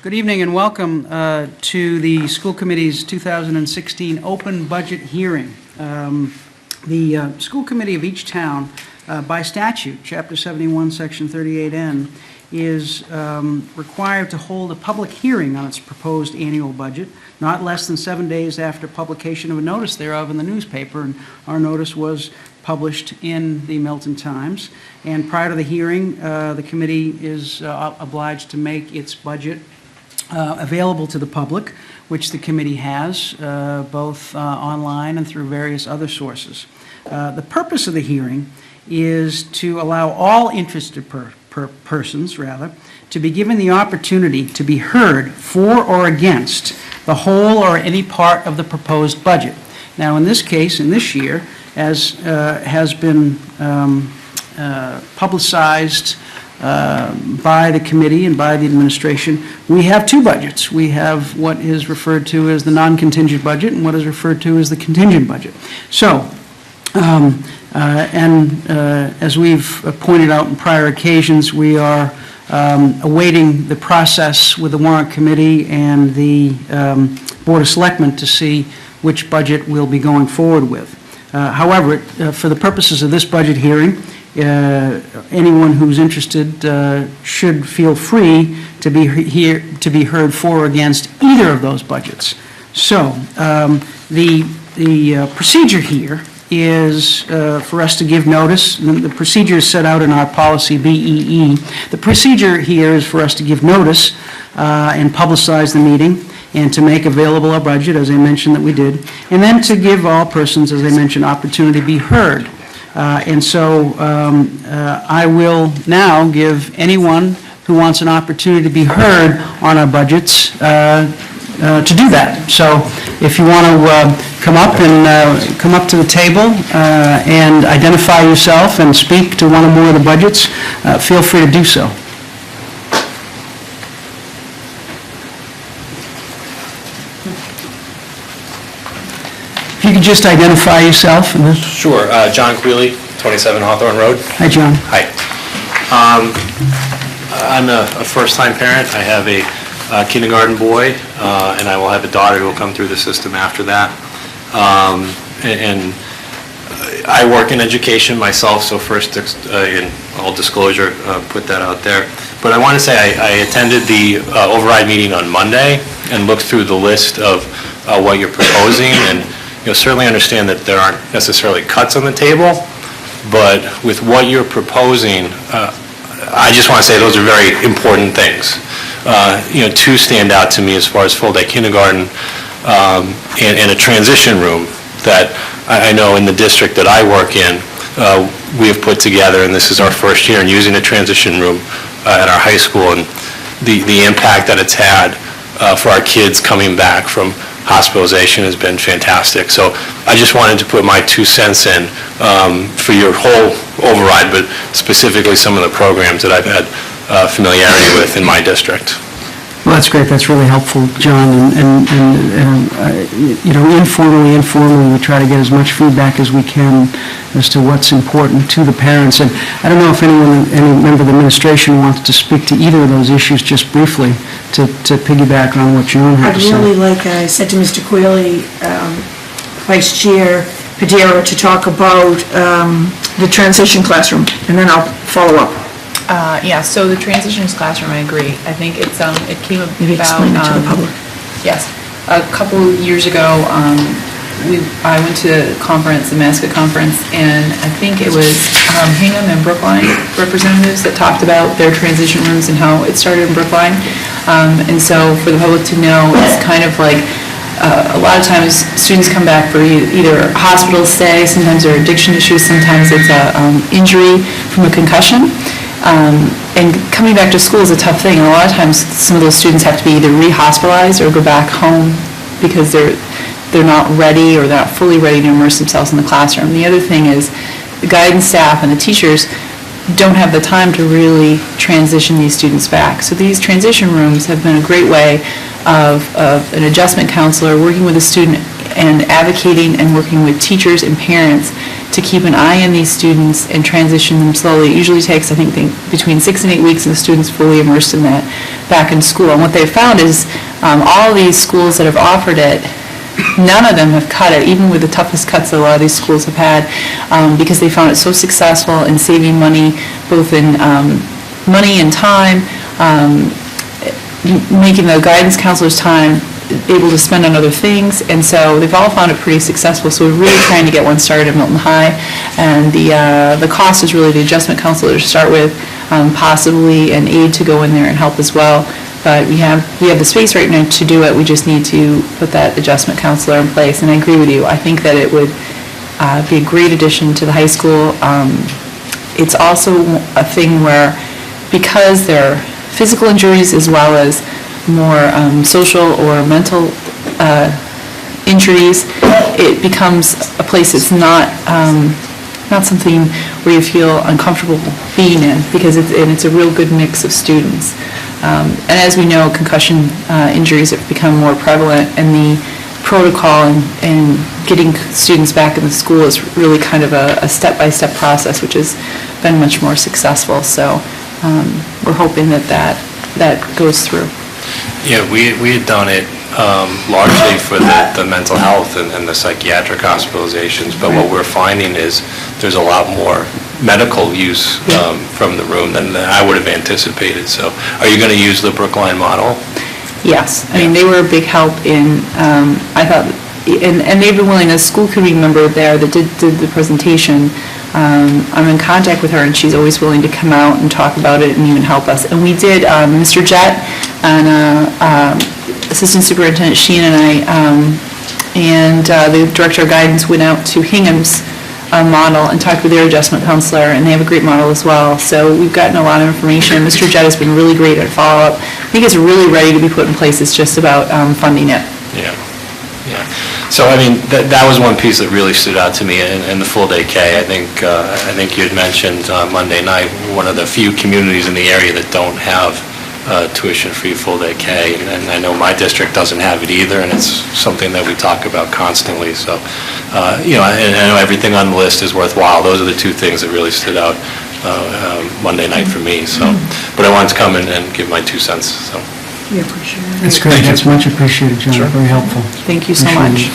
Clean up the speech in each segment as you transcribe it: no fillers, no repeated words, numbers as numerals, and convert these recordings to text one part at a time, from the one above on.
Good evening and welcome to the School Committee's 2016 Open Budget Hearing. The School Committee of each town, by statute, Chapter 71, Section 38N, is required to hold a public hearing on its proposed annual budget, not less than 7 days after publication of a notice thereof in the newspaper, and our notice was published in the Milton Times. And prior to the hearing, the committee is obliged to make its budget available to the public, which the committee has, both online and through various other sources. The purpose of the hearing is to allow all interested persons to be given the opportunity to be heard for or against the whole or any part of the proposed budget. Now, in this case, in this year, as has been publicized by the committee and by the administration, we have two budgets. We have what is referred to as the non-contingent budget and what is referred to as the contingent budget. So, as we've pointed out in prior occasions, we are awaiting the process with the warrant committee and the Board of Selectmen to see which budget we'll be going forward with. However, for the purposes of this budget hearing, anyone who's interested should feel free to be heard for or against either of those budgets. So the procedure here is for us to give notice. The procedure is set out in our policy BEE. The procedure here is for us to give notice and publicize the meeting and to make available our budget, as I mentioned that we did, and then to give all persons, as I mentioned, opportunity to be heard. And so I will now give anyone who wants an opportunity to be heard on our budgets to do that. So if you want to come up to the table and identify yourself and speak to one or more of the budgets, feel free to do so. If you could just identify yourself. Sure. John Quealy, 27 Hawthorne Road. Hi, John. Hi. I'm a first-time parent. I have a kindergarten boy, and I will have a daughter who will come through the system after that. And I work in education myself, so first, in all disclosure, put that out there. But I want to say I attended the override meeting on Monday and looked through the list of what you're proposing, and certainly understand that there aren't necessarily cuts on the table, but with what you're proposing, I just want to say those are very important things. Two stand out to me as far as full-day kindergarten and a transition room that I know in the district that I work in, we have put together, and this is our first year in using a transition room at our high school, and the impact that it's had for our kids coming back from hospitalization has been fantastic. So I just wanted to put my 2 cents in for your whole override, but specifically some of the programs that I've had familiarity with in my district. Well, that's great. That's really helpful, John. And informally, we try to get as much feedback as we can as to what's important to the parents. And I don't know if any member of the administration wants to speak to either of those issues just briefly to piggyback on what John had to say. I'd really like, I said to Mr. Quealy, Vice Chair Padera, to talk about the transition classroom, and then I'll follow up. So the transitions classroom, I agree. I think it came about. Maybe explain it to the public. Yes, a couple years ago, I went to a conference, the Mascot Conference, and I think it was Hingham and Brookline representatives that talked about their transition rooms and how it started in Brookline. And so for the public to know, it's kind of like a lot of times students come back for either hospital stay, sometimes there are addiction issues, sometimes it's an injury from a concussion. And coming back to school is a tough thing, and a lot of times some of those students have to be either re-hospitalized or go back home because they're not ready or they're not fully ready to immerse themselves in the classroom. The other thing is the guidance staff and the teachers don't have the time to really transition these students back. So these transition rooms have been a great way of an adjustment counselor working with a student and advocating and working with teachers and parents to keep an eye on these students and transition them slowly. It usually takes, I think, between 6 and 8 weeks, and the students fully immersed in that back in school. And what they've found is all these schools that have offered it, none of them have cut it, even with the toughest cuts that a lot of these schools have had, because they found it so successful in saving money, both in money and time, making the guidance counselors' time able to spend on other things, and so they've all found it pretty successful. So we're really trying to get one started at Milton High, and the cost is really the adjustment counselor to start with, possibly an aide to go in there and help as well. But we have the space right now to do it. We just need to put that adjustment counselor in place. And I agree with you. I think that it would be a great addition to the high school. It's also a thing where, because there are physical injuries as well as more social or mental injuries, it becomes a place that's not something where you feel uncomfortable being in, because it's a real good mix of students. And as we know, concussion injuries have become more prevalent, and the protocol and getting students back in the school is really kind of a step-by-step process, which has been much more successful. So we're hoping that goes through. Yeah, we had done it largely for the mental health and the psychiatric hospitalizations, but what we're finding is there's a lot more medical use from the room than I would have anticipated. So are you going to use the Brookline model? Yes. I mean, they were a big help in, I thought, and they've been willing, a school committee member there that did the presentation, I'm in contact with her, and she's always willing to come out and talk about it and even help us. And we did, Mr. Jett and Assistant Superintendent Sheen and I, and the Director of Guidance went out to Hingham's model and talked with their adjustment counselor, and they have a great model as well. So we've gotten a lot of information. Mr. Jett has been really great at follow-up. I think it's really ready to be put in place. It's just about funding it. Yeah. So, I mean, that was one piece that really stood out to me in the full-day K. I think you had mentioned Monday night, one of the few communities in the area that don't have tuition-free full-day K, and I know my district doesn't have it either, and it's something that we talk about constantly. So, and I know everything on the list is worthwhile. Those are the two things that really stood out Monday night for me. So, but I wanted to come in and give my 2 cents. So. We appreciate it. That's great. That's much appreciated, John. Sure. Very helpful. Thank you so much.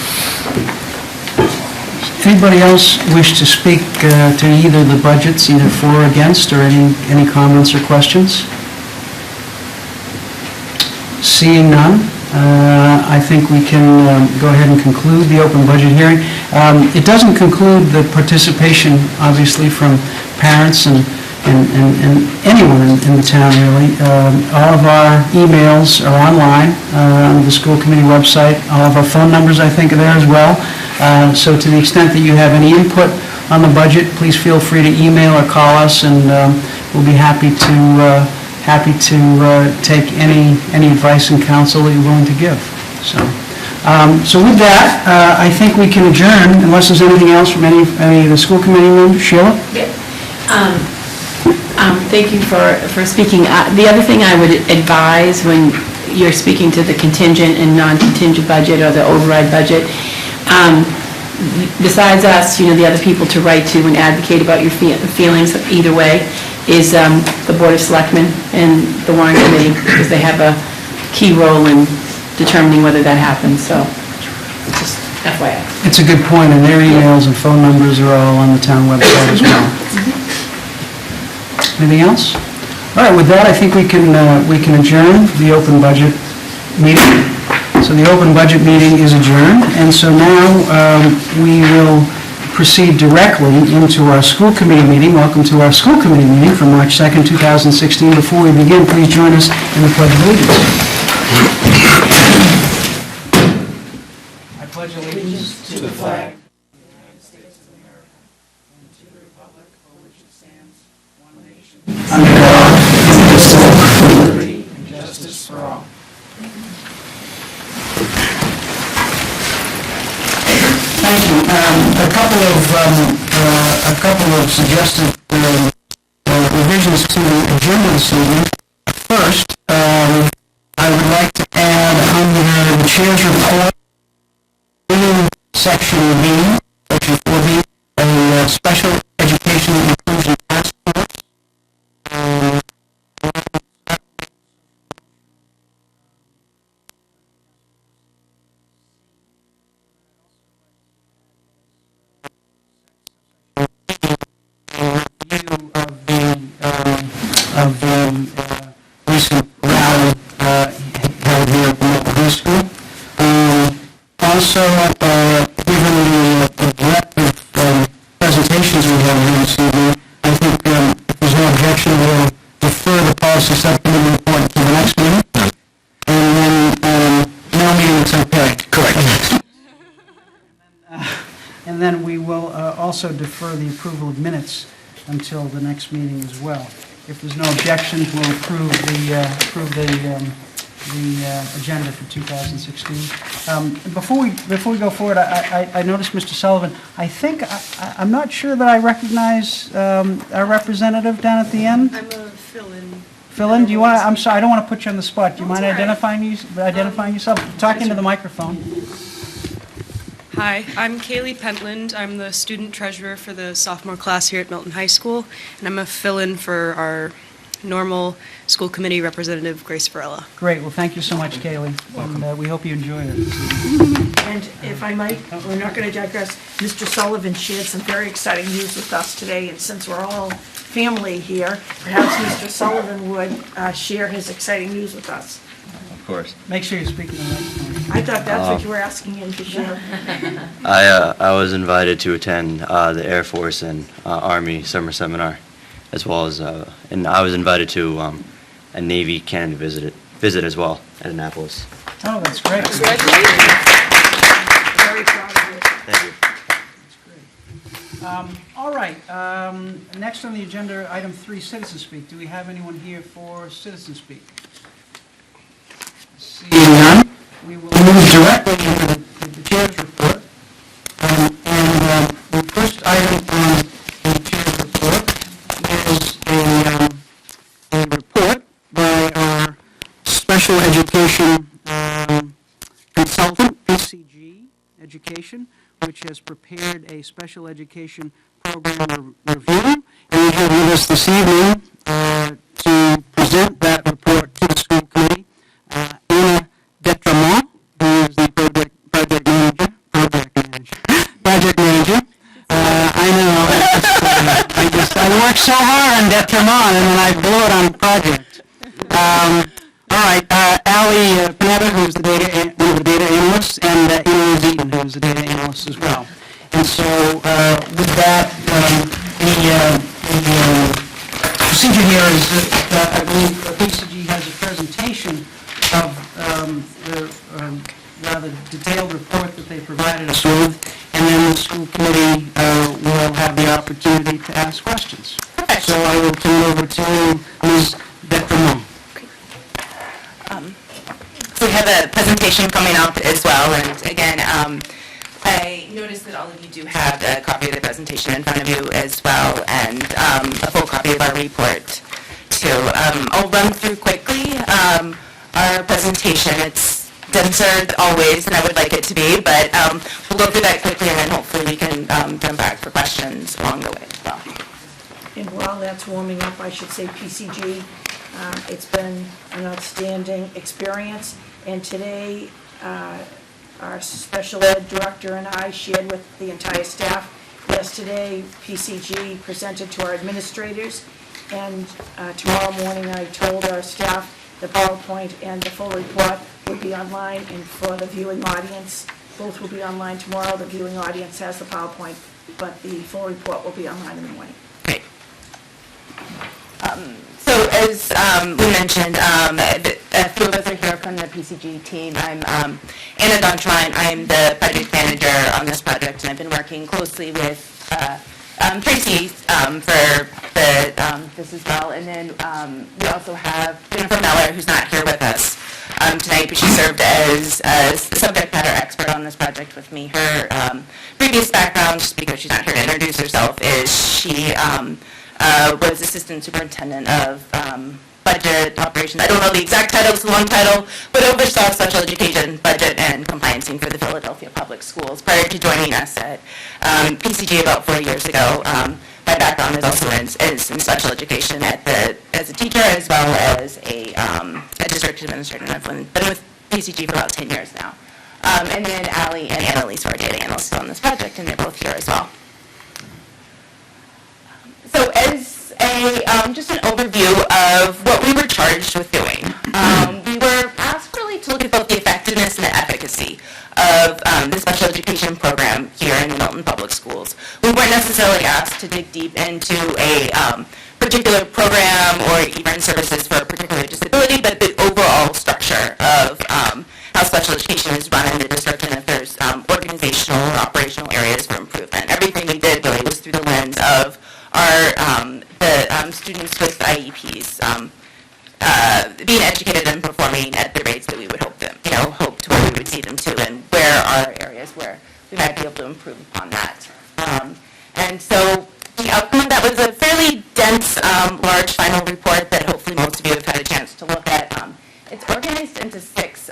Anybody else wish to speak to either the budgets, either for or against, or any comments or questions? Seeing none, I think we can go ahead and conclude the open budget hearing. It doesn't conclude the participation, obviously, from parents and anyone in the town, really. All of our emails are online on the school committee website. All of our phone numbers, I think, are there as well. So to the extent that you have any input on the budget, please feel free to email or call us, and we'll be happy to take any advice and counsel that you're willing to give. So with that, I think we can adjourn, unless there's anything else from any of the school committee members. Sheila? Yeah. Thank you for speaking. The other thing I would advise when you're speaking to the contingent and non-contingent budget or the override budget, besides us, the other people to write to and advocate about your feelings either way is the Board of Selectmen and the warrant committee, because they have a key role in determining whether that happens. So just FYI. It's a good point, and their emails and phone numbers are all on the town website as well. Anything else? All right, with that, I think we can adjourn the open budget meeting. So the open budget meeting is adjourned, and so now we will proceed directly into our school committee meeting. Welcome to our school committee meeting for March 2nd, 2016. Before we begin, please join us in the Pledge of Allegiance. I pledge allegiance to the flag of the United States of America and to the republic for which it stands, one nation, under God, indivisible, with liberty and justice for all. Thank you. A couple of suggested revisions to the agenda this evening. First, I would like to add under the chair's report, in section B, section 4B, a Special Education Inclusion Task Force. Of the recent rally held here at the Milton High School. Also, given the breadth of presentations we have here this evening, I think if there's no objection, we'll defer the policy subcommittee report to the next meeting. And then no meeting until period. Correct. And then we will also defer the approval of minutes until the next meeting as well. If there's no objections, we'll approve the agenda for 2016. Before we go forward, I noticed, Mr. Sullivan, I'm not sure that I recognize our representative down at the end. I'm a fill-in. Fill-in, do you want to, I'm sorry, I don't want to put you on the spot. Do you mind identifying yourself? Talk into the microphone. Hi, I'm Kaylee Pentland. I'm the student treasurer for the sophomore class here at Milton High School, and I'm a fill-in for our normal school committee representative, Grace Varela. Great, well, thank you so much, Kaylee. Welcome. And we hope you enjoy it. And if I might, we're not going to digress, Mr. Sullivan shared some very exciting news with us today, and since we're all family here, perhaps Mr. Sullivan would share his exciting news with us. Of course. Make sure you're speaking to the microphone. I thought that's what you were asking him to share. I was invited to attend the Air Force and Army summer seminar, as well as, and I was invited to a Navy Canada visit as well at Annapolis. Oh, that's great. Very proud of you. Thank you. All right, next on the agenda, item 3, citizen speak. Do we have anyone here for citizen speak? Seeing none, we will move directly into the chair's report. The first item on the chair's report is a report by our special education consultant, PCG Education, which has prepared a special education program review. And we have with us this evening to present that report to the school committee, Anna Detremont, who is the project manager. I know, I work so hard on Detremont and then I blow it on project. All right, Allie Panetta, who's one of the data analysts, and Elaine Deaton, who's the data analyst as well. And so with that, the procedure here is that I believe PCG has a presentation of the rather detailed report that they provided us with, and then the school committee will have the opportunity to ask questions. So I will turn it over to Ms. Detremont. So we have a presentation coming up as well, and again, I noticed that all of you do have a copy of the presentation in front of you as well, and a full copy of our report too. I'll run through quickly our presentation. It's denser always than I would like it to be, but we'll go through that quickly, and then hopefully we can jump back for questions along the way as well. And while that's warming up, I should say PCG, it's been an outstanding experience. And today, our special ed director and I shared with the entire staff. Yesterday, PCG presented to our administrators, and tomorrow morning I told our staff the PowerPoint and the full report will be online, and for the viewing audience, both will be online tomorrow. The viewing audience has the PowerPoint, but the full report will be online in the morning. Great. So as we mentioned, a few of us are here from the PCG team. I'm Anna Dontrine. I'm the project manager on this project, and I've been working closely with Tracy for this as well. And then we also have Jennifer Meller, who's not here with us tonight, but she served as the subject matter expert on this project with me. Her previous background, just because she's not here to introduce herself, is she was assistant superintendent of budget operations. I don't know the exact title, it's a long title, but oversaw special education budget and compliancing for the Philadelphia Public Schools prior to joining us at PCG about 4 years ago. My background is also in special education as a teacher as well as a district administrator. And I've been with PCG for about 10 years now. And then Allie and Annalise are our data analysts on this project, and they're both here as well. So as just an overview of what we were charged with doing, we were asked really to look at both the effectiveness and the efficacy of the special education program here in the Milton Public Schools. We weren't necessarily asked to dig deep into a particular program or even services for a particular disability, but the overall structure of how special education is run in the district and if there's organizational or operational areas for improvement. Everything we did really was through the lens of our students with IEPs being educated and performing at the rates that we would hope them, hope to where we would see them to, and where are areas where we might be able to improve upon that. And so the outcome of that was a fairly dense, large final report that hopefully most of you have had a chance to look at. It's organized into six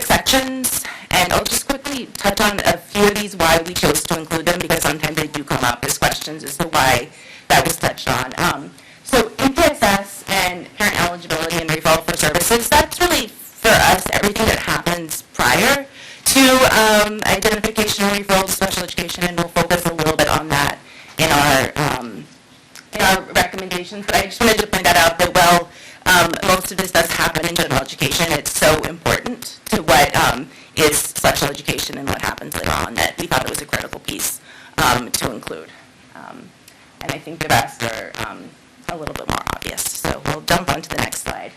sections, and I'll just quickly touch on a few of these, why we chose to include them, because sometimes they do come up as questions as to why that was touched on. So MPSS and parent eligibility and referral for services, that's really, for us, everything that happens prior to identification and referral to special education, and we'll focus a little bit on that in our recommendations. But I just wanted to point that out that, well, most of this does happen in general education. It's so important to what is special education and what happens later on that we thought it was a critical piece to include. And I think the rest are a little bit more obvious. So we'll jump on to the next slide.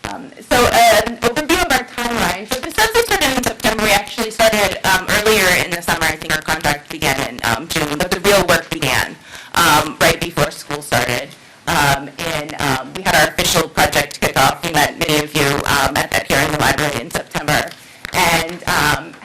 So an overview of our timeline. So the census started in September. We actually started earlier in the summer. I think our contract began in June, but the real work began right before school started. And we had our official project kickoff. We met many of you at that here in the library in September. And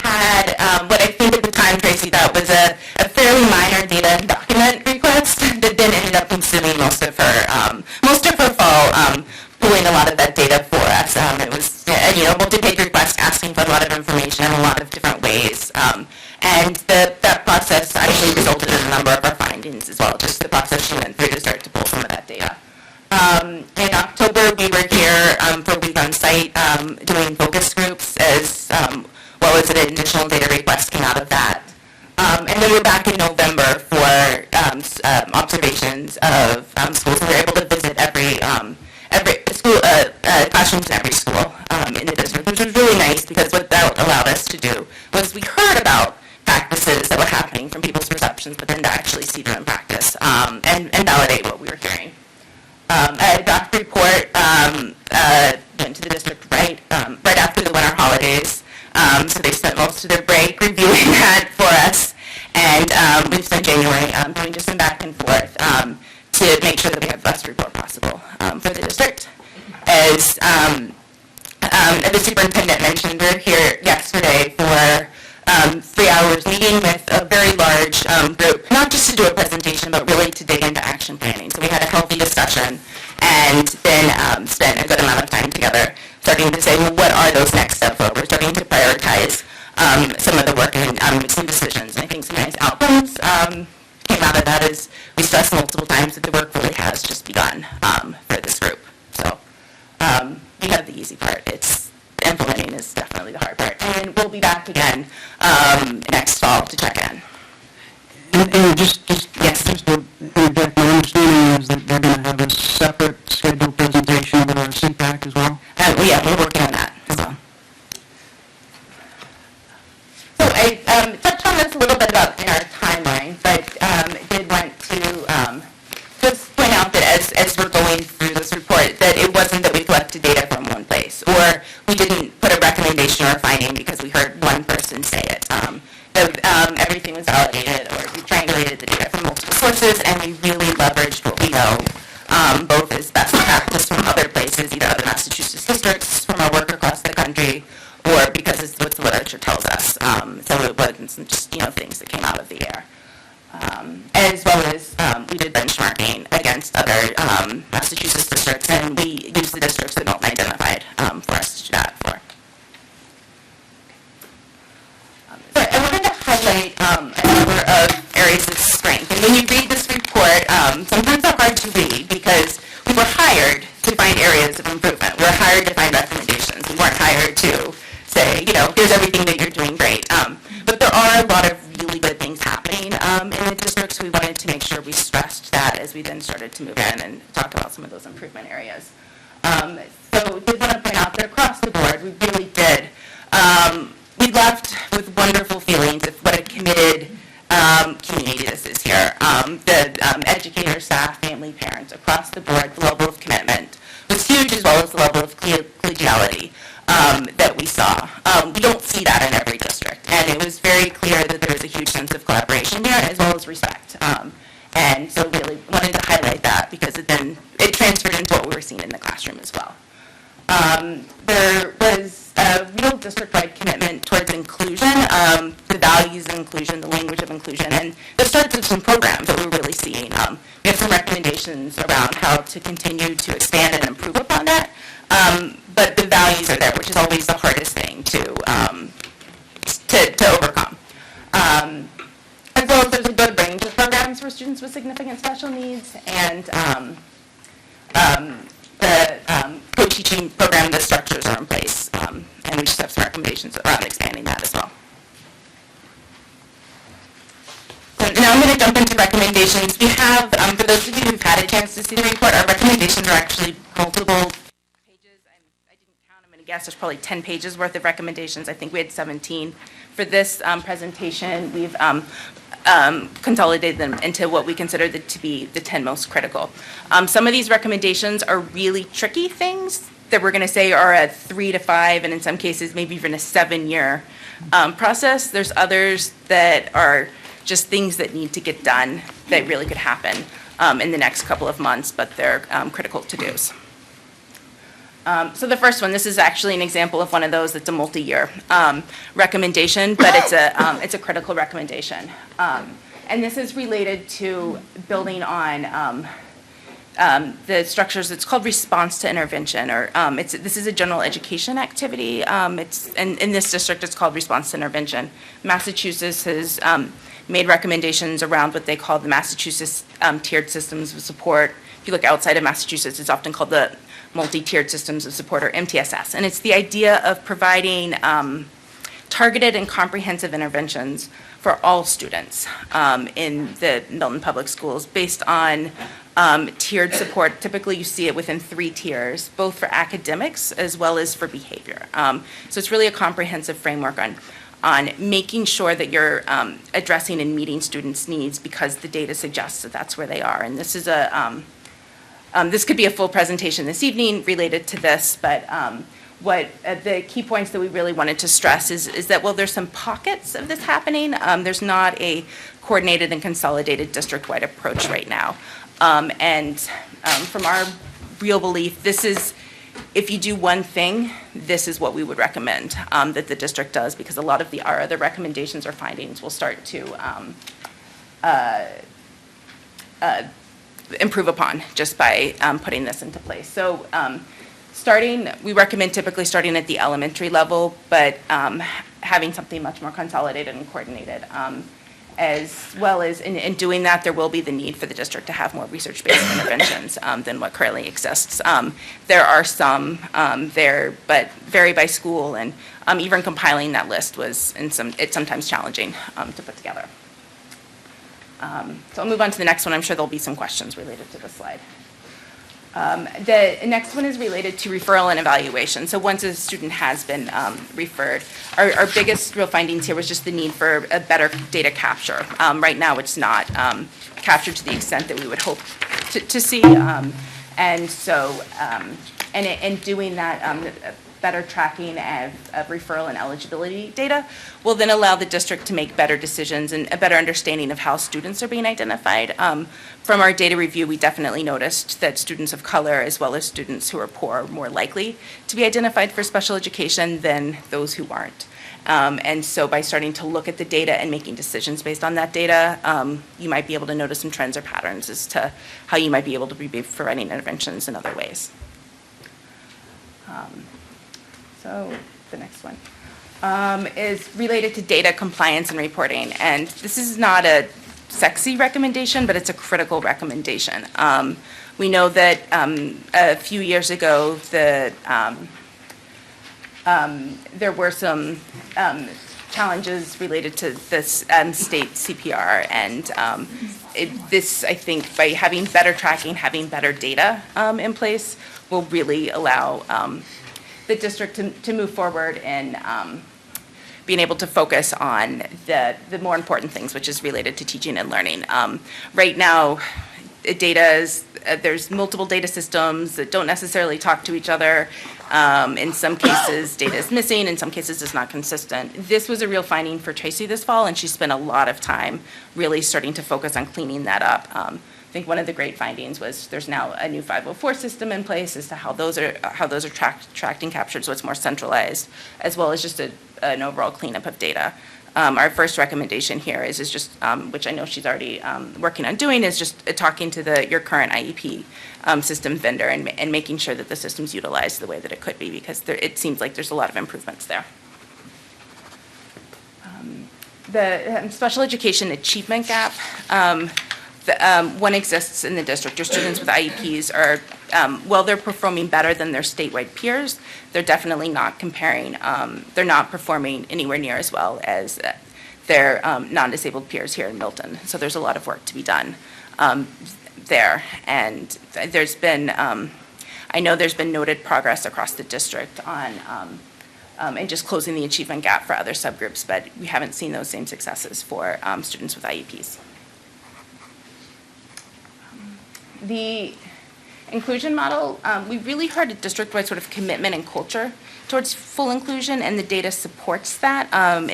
had what I think at the time, Tracy, thought was a fairly minor data document request that then ended up consuming most of her fall, pulling a lot of that data for us. It was a multi-page request asking for a lot of information in a lot of different ways. And that process actually resulted in a number of our findings as well, just the process she went through to start to pull some of that data. In October, we were here for a week on site doing focus groups as well as an additional data request came out of that. And then we're back in November for observations of schools. We were able to visit every school, classrooms in every school in the district, which was really nice because what that allowed us to do was we heard about practices that were happening from people's perceptions, but then to actually see them in practice and validate what we were hearing. A doc report went to the district right after the winter holidays, so they spent most of their break reviewing that for us, and we've spent January doing just some back and forth to make sure that we have the best report possible for the district. As the superintendent mentioned, we were here yesterday for 3 hours meeting with a very large group, not just to do a presentation, but really to dig into action planning. So we had a healthy discussion and then spent a good amount of time together starting to say, well, what are those next steps? We're starting to prioritize some of the work and make some decisions. And I think some nice outcomes came out of that as we stressed multiple times that the work really has just begun for this group. So we have the easy part. It's implementing is definitely the hard part. And we'll be back again next fall to check in. And just Yes. just to interject, my understanding is that they're going to have a separate scheduled presentation with our CPAC as well? Yeah, we're working on that. So I touched on this a little bit about in our timeline, but did want to just point out that as we're going through this report, that it wasn't that we collected data from one place, or we didn't put a recommendation or a finding because we heard one person say it. Everything was validated, or we triangulated the data from multiple sources, and we really leveraged what we know, both as best practice from other places, either other Massachusetts districts, from our work across the country, or because it's what the literature tells us. So it wasn't just things that came out of the air. As well as we did benchmarking against against other Massachusetts districts, and we use the districts that Milton identified for us to do that for. But I wanted to highlight a number of areas of strength. And when you read this report, sometimes they're hard to read because we were hired to find areas of improvement. We were hired to find recommendations. We weren't hired to say, here's everything that you're doing great. But there are a lot of really good things happening in the districts. We wanted to make sure we stressed that as we then started to move in and talk about some of those improvement areas. So did want to point out that across the board, we really did. We left with wonderful feelings of what a committed community this is here. The educators, staff, family, parents, across the board, the level of commitment was huge, as well as the level of collegiality that we saw. We don't see that in every district, and it was very clear that there was a huge sense of collaboration here, as well as respect. And so really wanted to highlight that because it transferred into what we were seeing in the classroom as well. There was a real district-wide commitment towards inclusion, the values of inclusion, the language of inclusion, and the starts of some programs that we're really seeing. We have some recommendations around how to continue to expand and improve upon that, but the values are there, which is always the hardest thing to overcome. As well as there's a good range of programs for students with significant special needs, and the co-teaching program, the structures are in place, and we just have some recommendations around expanding that as well. So now I'm going to jump into recommendations. We have, for those of you who've had a chance to see the report, our recommendations are actually multiple pages. I didn't count, I'm going to guess there's probably 10 pages worth of recommendations. I think we had 17. For this presentation, we've consolidated them into what we consider to be the 10 most critical. Some of these recommendations are really tricky things that we're going to say are a 3 to 5, and in some cases maybe even a 7-year process. There's others that are just things that need to get done that really could happen in the next couple of months, but they're critical to-dos. So the first one, this is actually an example of one of those that's a multi-year recommendation, but it's a critical recommendation. And this is related to building on the structures. It's called response to intervention, or this is a general education activity. In this district, it's called response to intervention. Massachusetts has made recommendations around what they call the Massachusetts tiered systems of support. If you look outside of Massachusetts, it's often called the multi-tiered systems of support, or MTSS. And it's the idea of providing targeted and comprehensive interventions for all students in the Milton Public Schools based on tiered support. Typically, you see it within 3 tiers, both for academics as well as for behavior. So it's really a comprehensive framework on making sure that you're addressing and meeting students' needs because the data suggests that that's where they are. And this is this could be a full presentation this evening related to this, but what the key points that we really wanted to stress is that, well, there's some pockets of this happening. There's not a coordinated and consolidated district-wide approach right now. From our real belief, this is, if you do one thing, this is what we would recommend that the district does, because a lot of our other recommendations or findings will start to improve upon just by putting this into place. So we recommend typically starting at the elementary level, but having something much more consolidated and coordinated. As well as in doing that, there will be the need for the district to have more research-based interventions than what currently exists. There are some there, but vary by school, and even compiling that list it's sometimes challenging to put together. So I'll move on to the next one. I'm sure there'll be some questions related to this slide. The next one is related to referral and evaluation. So once a student has been referred, our biggest real findings here was just the need for a better data capture. Right now, it's not captured to the extent that we would hope to see. And so, in doing that, better tracking of referral and eligibility data will then allow the district to make better decisions and a better understanding of how students are being identified. From our data review, we definitely noticed that students of color, as well as students who are poor, are more likely to be identified for special education than those who aren't. And so by starting to look at the data and making decisions based on that data, you might be able to notice some trends or patterns as to how you might be able to be providing interventions in other ways. So the next one is related to data compliance and reporting. And this is not a sexy recommendation, but it's a critical recommendation. We know that a few years ago, there were some challenges related to this state CPR, and this, I think, by having better tracking, having better data in place, will really allow the district to move forward in being able to focus on the more important things, which is related to teaching and learning. Right now, data is, there's multiple data systems that don't necessarily talk to each other. In some cases, data is missing. In some cases, it's not consistent. This was a real finding for Tracy this fall, and she spent a lot of time really starting to focus on cleaning that up. I think one of the great findings was there's now a new 504 system in place as to how those are tracked and captured, so it's more centralized, as well as just an overall cleanup of data. Our first recommendation here is just, which I know she's already working on doing, is just talking to your current IEP system vendor and making sure that the system's utilized the way that it could be, because it seems like there's a lot of improvements there. The special education achievement gap, one exists in the district. Your students with IEPs are, while they're performing better than their statewide peers, they're definitely not they're not performing anywhere near as well as their non-disabled peers here in Milton. So there's a lot of work to be done there. And there's been, I know there's been noted progress across the district on and just closing the achievement gap for other subgroups, but we haven't seen those same successes for students with IEPs. The inclusion model, we really heard a district-wide sort of commitment and culture towards full inclusion, and the data supports that on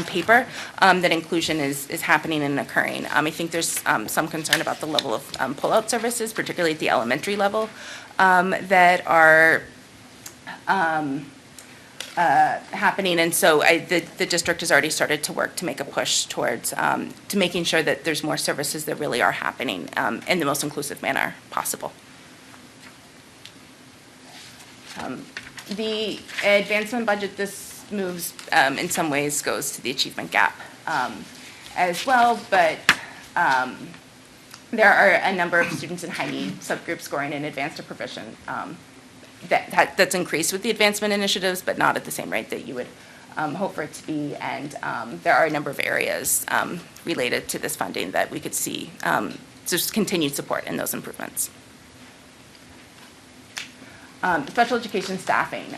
paper, that inclusion is happening and occurring. I think there's some concern about the level of pull-out services, particularly at the elementary level, that are happening, and so the district has already started to work to make a push towards to making sure that there's more services that really are happening in the most inclusive manner possible. The advancement budget, this moves in some ways goes to the achievement gap as well, but there are a number of students in high need subgroups scoring in advanced or proficient. That's increased with the advancement initiatives, but not at the same rate that you would hope for it to be. And there are a number of areas related to this funding that we could see just continued support in those improvements. Special education staffing.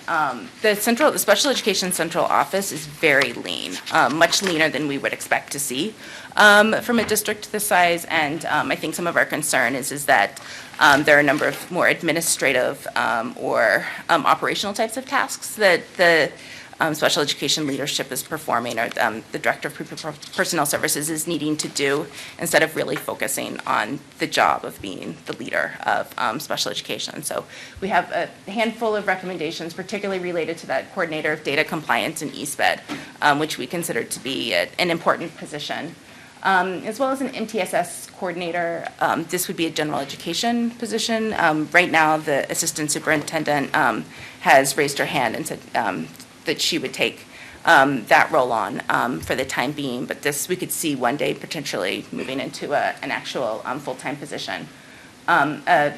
The special education central office is very lean, much leaner than we would expect to see from a district this size. And I think some of our concern is that there are a number of more administrative or operational types of tasks that the special education leadership is performing, or the director of personnel services is needing to do, instead of really focusing on the job of being the leader of special education. So we have a handful of recommendations, particularly related to that coordinator of data compliance in ESPED, which we consider to be an important position. As well as an MTSS coordinator. This would be a general education position. Right now, the assistant superintendent has raised her hand and said that she would take that role on for the time being, but this we could see one day potentially moving into an actual full-time position. We're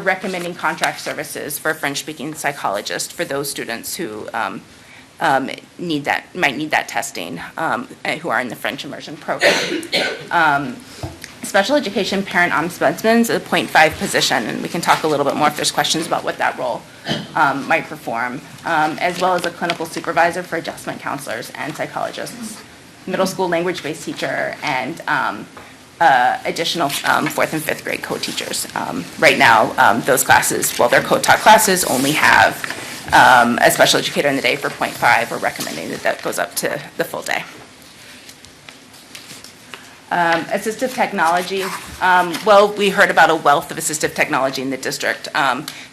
recommending contract services for a French-speaking psychologist for those students who might need that testing, who are in the French immersion program. Special education parent ombudsman is a 0.5 position, and we can talk a little bit more if there's questions about what that role might perform, as well as a clinical supervisor for adjustment counselors and psychologists, middle school language-based teacher, and additional 4th and 5th grade co-teachers. Right now, those classes, while they're co-taught classes, only have a special educator in the day for 0.5. We're recommending that goes up to the full day. Assistive technology, well, we heard about a wealth of assistive technology in the district.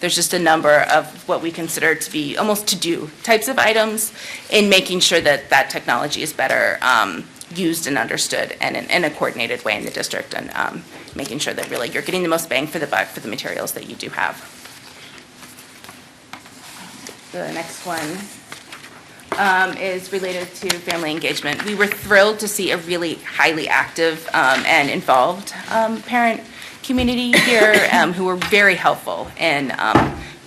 There's just a number of what we consider to be almost to-do types of items in making sure that that technology is better used and understood and in a coordinated way in the district, and making sure that really you're getting the most bang for the buck for the materials that you do have. The next one is related to family engagement. We were thrilled to see a really highly active and involved parent community here who were very helpful in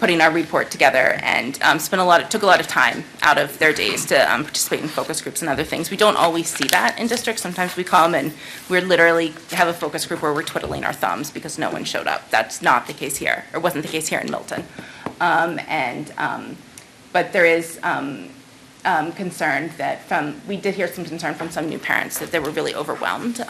putting our report together, and took a lot of time out of their days to participate in focus groups and other things. We don't always see that in districts. Sometimes we come and we're literally have a focus group where we're twiddling our thumbs because no one showed up. That's not the case here, or wasn't the case here in Milton. But there is concern that we did hear some concern from some new parents that they were really overwhelmed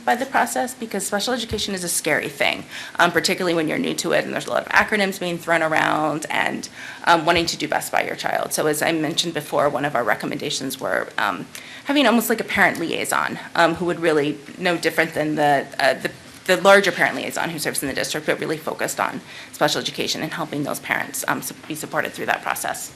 by the process, because special education is a scary thing, particularly when you're new to it and there's a lot of acronyms being thrown around, and wanting to do best by your child. So as I mentioned before, one of our recommendations were having almost like a parent liaison who would really, no different than the larger parent liaison who serves in the district, but really focused on special education and helping those parents be supported through that process.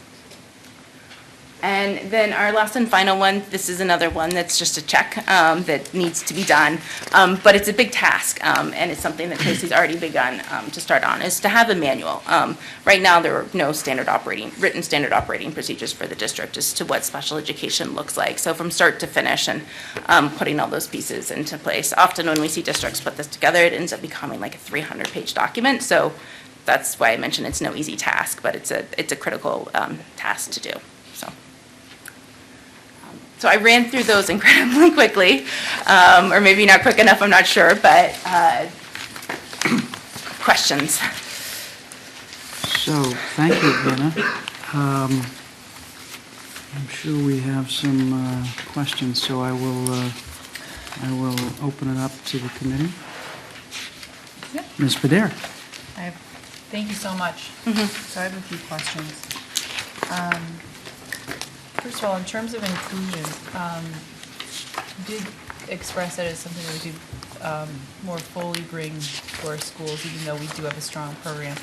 And then our last and final one, this is another one that's just a check that needs to be done, but it's a big task, and it's something that Tracy's already begun to start on, is to have a manual. Right now, there are no written standard operating procedures for the district as to what special education looks like. So from start to finish, and putting all those pieces into place. Often when we see districts put this together, it ends up becoming like a 300-page document. So that's why I mentioned it's no easy task, but it's a critical task to do. So I ran through those incredibly quickly, or maybe not quick enough, I'm not sure, but questions? So, thank you, Anna. I'm sure we have some questions, so I will open it up to the committee. Yep. Ms. Padere. Thank you so much. So I have a few questions. First of all, in terms of inclusion, you did express that as something we could more fully bring to our schools, even though we do have a strong program.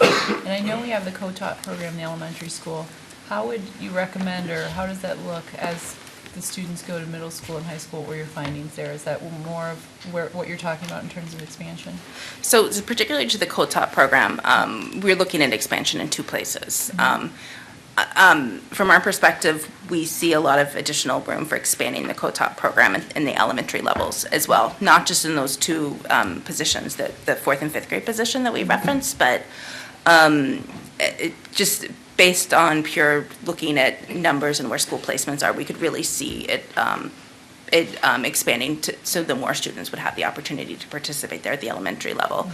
And I know we have the co-taught program in the elementary school. How would you recommend, or how does that look as the students go to middle school and high school? What were your findings there? Is that more of what you're talking about in terms of expansion? So particularly to the co-taught program, we're looking at expansion in two places. From our perspective, we see a lot of additional room for expanding the co-taught program in the elementary levels as well, not just in those two positions, the 4th and 5th grade position that we referenced, but just based on pure looking at numbers and where school placements are, we could really see it expanding so the more students would have the opportunity to participate there at the elementary level.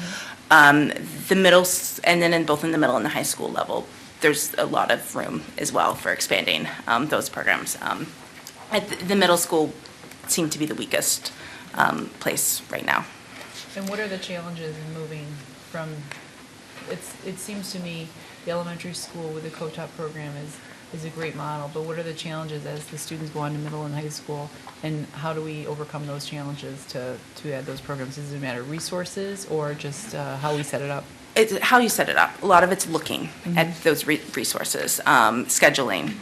The middle, and then both in the middle and the high school level, there's a lot of room as well for expanding those programs. At the middle school seem to be the weakest place right now. And what are the challenges in moving from, it seems to me the elementary school with the co-taught program is a great model, but what are the challenges as the students go on to middle and high school, and how do we overcome those challenges to add those programs? Is it a matter of resources or just how we set it up? It's how you set it up. A lot of it's looking at those resources, scheduling,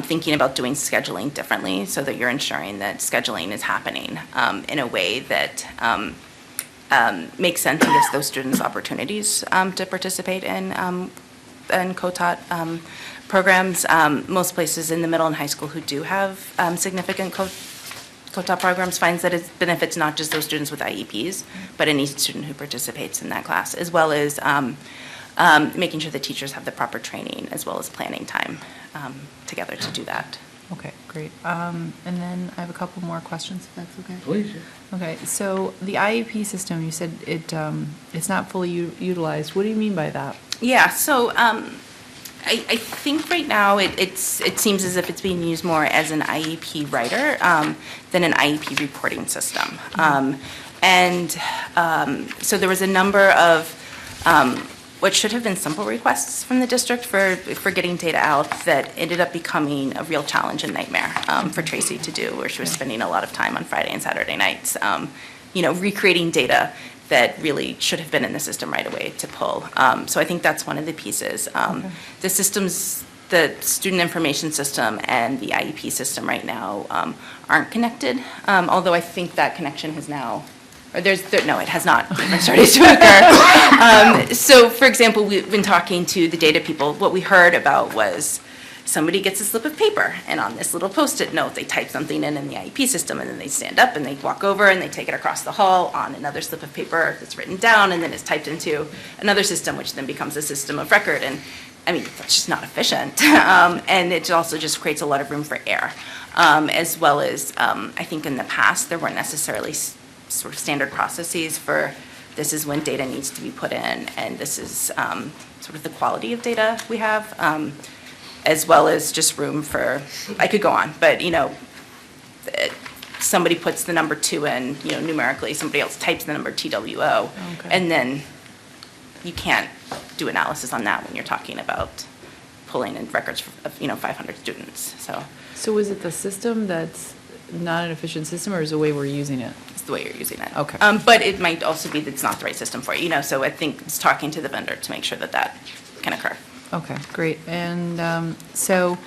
thinking about doing scheduling differently so that you're ensuring that scheduling is happening in a way that makes sense and gives those students opportunities to participate in co-taught programs. Most places in the middle and high school who do have significant co-taught programs finds that it benefits not just those students with IEPs, but any student who participates in that class, as well as making sure the teachers have the proper training as well as planning time together to do that. Okay, great. And then I have a couple more questions, if that's okay? Please. Okay, so the IEP system, you said it's not fully utilized. What do you mean by that? Yeah, so I think right now it seems as if it's being used more as an IEP writer than an IEP reporting system. So there was a number of what should have been simple requests from the district for getting data out that ended up becoming a real challenge and nightmare for Tracy to do, where she was spending a lot of time on Friday and Saturday nights recreating data that really should have been in the system right away to pull. So I think that's one of the pieces. The systems, the student information system and the IEP system right now aren't connected, although I think that connection has now, no, it has not started to occur. So, for example, we've been talking to the data people. What we heard about was somebody gets a slip of paper, and on this little Post-it note, they type something in the IEP system, and then they stand up and they walk over and they take it across the hall on another slip of paper that's written down, and then it's typed into another system, which then becomes a system of record. And I mean, that's just not efficient. And it also just creates a lot of room for error, as well as I think in the past there weren't necessarily sort of standard processes for this is when data needs to be put in, and this is sort of the quality of data we have, as well as just room for, I could go on, but, somebody puts the number 2 in, numerically, somebody else types the number TWO, and then you can't do analysis on that when you're talking about pulling in records of, 500 students, so. So is it the system that's not an efficient system, or is it the way we're using it? It's the way you're using it. Okay. But it might also be that it's not the right system for you, so I think it's talking to the vendor to make sure that that can occur. Okay, great. And so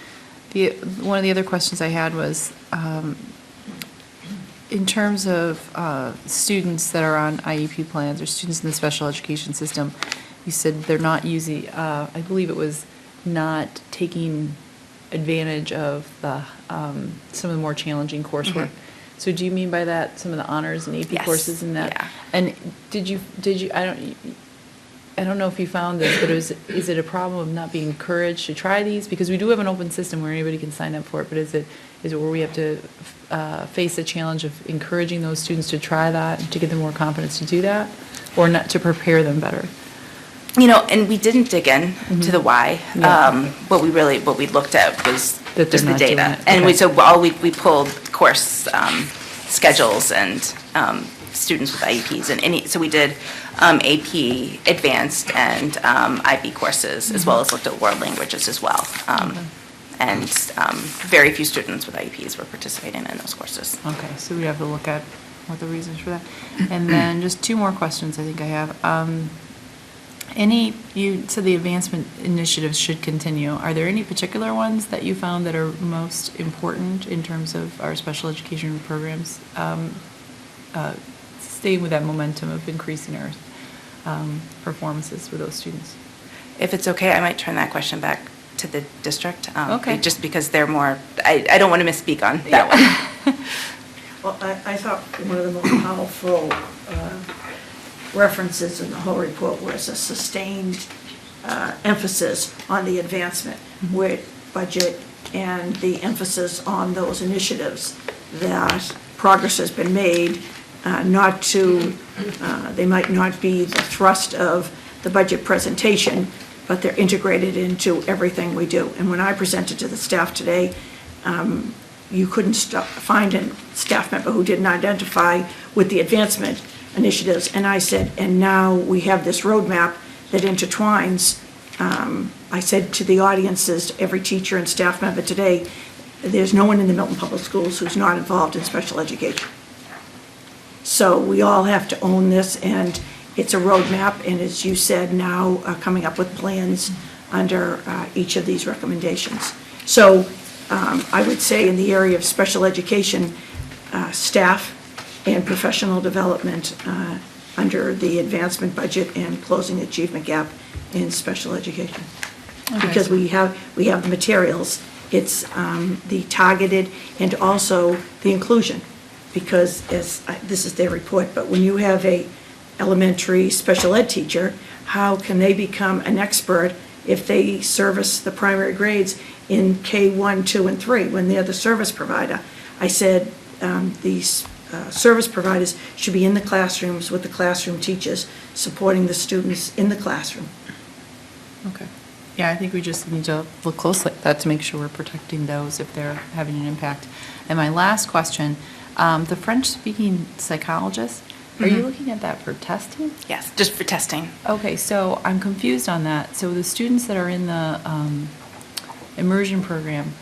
one of the other questions I had was, in terms of students that are on IEP plans or students in the special education system, you said they're not using, I believe it was not taking advantage of the some of the more challenging coursework. So do you mean by that some of the honors and AP Yes. courses in that? Yeah. And did you I don't know if you found this, but is it a problem of not being encouraged to try these? Because we do have an open system where anybody can sign up for it, but is it where we have to face the challenge of encouraging those students to try that and to get them more confidence to do that, or not to prepare them better? And we didn't dig in to the why. Yeah. What we looked at was That they're just the not doing data. it. And Okay. we pulled course schedules and students with IEPs and so we did AP Advanced and IB courses, as well as looked at world languages as well. And very few students with IEPs were participating in those courses. Okay, so we have to look at what the reasons for that. And then just 2 more questions I think I have. You said the advancement initiatives should continue. Are there any particular ones that you found that are most important in terms of our special education programs, staying with that momentum of increasing our performances for those students? If it's okay, I might turn that question back to the district. Okay. Just because they're more, I don't want to misspeak on that one. Well, I thought one of the most powerful references in the whole report was a sustained emphasis on the advancement with budget and the emphasis on those initiatives that progress has been made, they might not be the thrust of the budget presentation, but they're integrated into everything we do. And when I presented to the staff today, you couldn't find a staff member who didn't identify with the advancement initiatives. And I said, and now we have this roadmap that intertwines. I said to the audiences, every teacher and staff member today, there's no one in the Milton Public Schools who's not involved in special education. So we all have to own this, and it's a roadmap, and as you said, now coming up with plans under each of these recommendations. So I would say in the area of special education, staff and professional development under the advancement budget and closing the achievement gap in special education. Okay. Because we have the materials, it's the targeted and also the inclusion. Because this is their report, but when you have a elementary special ed teacher, how can they become an expert if they service the primary grades in K1, 2, and 3 when they're the service provider? I said these service providers should be in the classrooms with the classroom teachers, supporting the students in the classroom. Okay. Yeah, I think we just need to look closely at that to make sure we're protecting those if they're having an impact. And my last question, the French-speaking psychologist, are you looking at that for testing? Yes, just for testing. Okay, so I'm confused on that. So the students that are in the immersion program,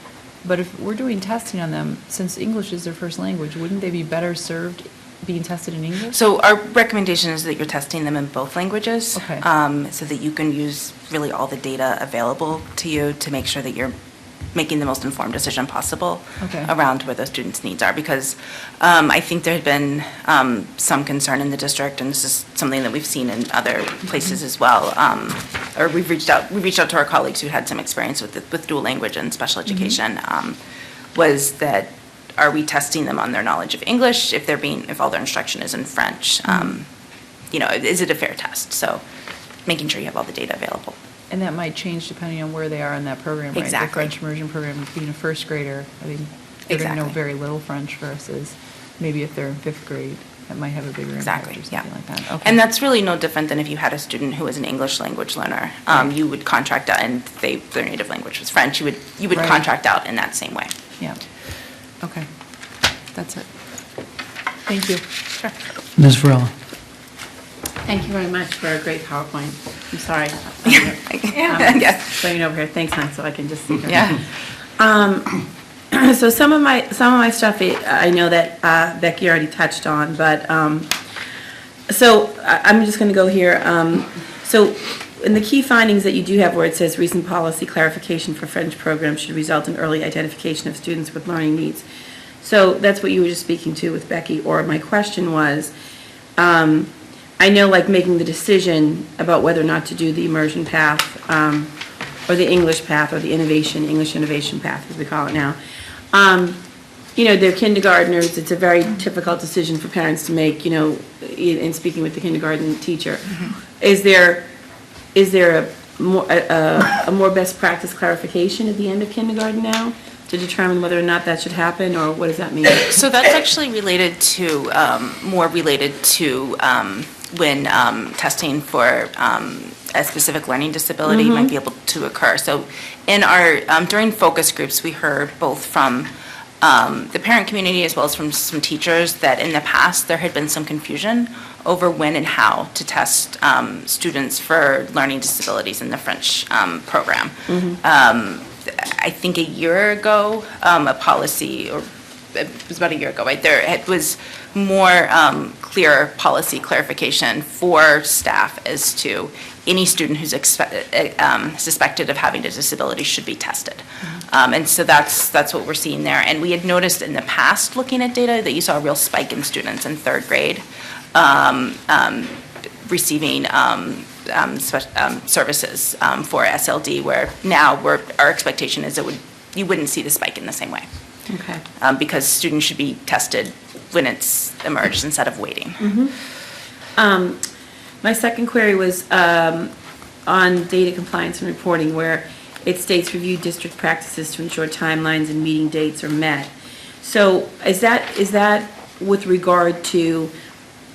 but if we're doing testing on them, since English is their first language, wouldn't they be better served being tested in English? So our recommendation is that you're testing them in both languages. Okay. So that you can use really all the data available to you to make sure that you're making the most informed decision possible Okay. around where those students' needs are. Because I think there had been some concern in the district, and this is something that we've seen in other places as well. Or we reached out to our colleagues who had some experience with dual language and special education, was that are we testing them on their knowledge of English if all their instruction is in French? Is it a fair test? So making sure you have all the data available. And that might change depending on where they are in that program, right? Exactly. The French immersion program, being a first grader, I mean, they're going to know Exactly. very little French versus maybe if they're in fifth grade, that might have a bigger impact Exactly, or something yeah. like that. Okay. And that's really no different than if you had a student who was an English language learner. You would contract out, and their native language was French, you would Right. contract out in that same way. Yeah. Okay. That's it. Thank you. Ms. Varela. Thank you very much for a great PowerPoint. I'm sorry. Yes. Bring it over here. Thanks, hon, so I can just see her. Yeah. So some of my stuff, I know that Becky already touched on, but, so I'm just going to go here. So in the key findings that you do have where it says recent policy clarification for French programs should result in early identification of students with learning needs. So that's what you were just speaking to with Becky, or my question was, I know like making the decision about whether or not to do the immersion path, or the English path, or the English innovation path, as we call it now. They're kindergartners, it's a very difficult decision for parents to make, in speaking with the kindergarten teacher. Is there a more best practice clarification at the end of kindergarten now to determine whether or not that should happen, or what does that mean? So that's actually more related to when testing for a specific learning disability might be able to occur. So in our, during focus groups, we heard both from the parent community as well as from some teachers that in the past there had been some confusion over when and how to test students for learning disabilities in the French program. I think a year ago, a policy, or it was about a year ago, right, it was more clear policy clarification for staff as to any student who's suspected of having a disability should be tested. And so that's what we're seeing there. And we had noticed in the past, looking at data, that you saw a real spike in students in third grade receiving services for SLD, where now our expectation is you wouldn't see the spike in the same way. Okay. Because students should be tested when it's emerged instead of waiting. My second query was on data compliance and reporting, where it states review district practices to ensure timelines and meeting dates are met. So is that with regard to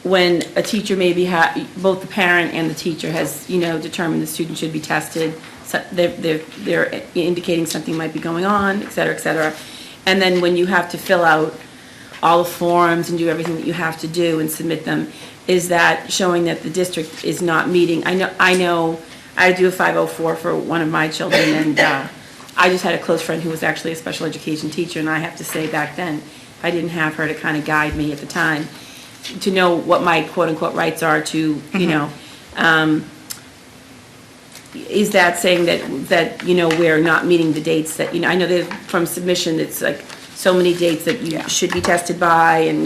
when a teacher maybe both the parent and the teacher has, determined the student should be tested, so they're indicating something might be going on, et cetera, and then when you have to fill out all the forms and do everything that you have to do and submit them, is that showing that the district is not meeting? I know I do a 504 for one of my children, and I just had a close friend who was actually a special education teacher, and I have to say back then, I didn't have her to kind of guide me at the time to know what my quote-unquote rights are to, is that saying that we're not meeting the dates that, I know that from submission, it's like so many dates that you should be tested by, and,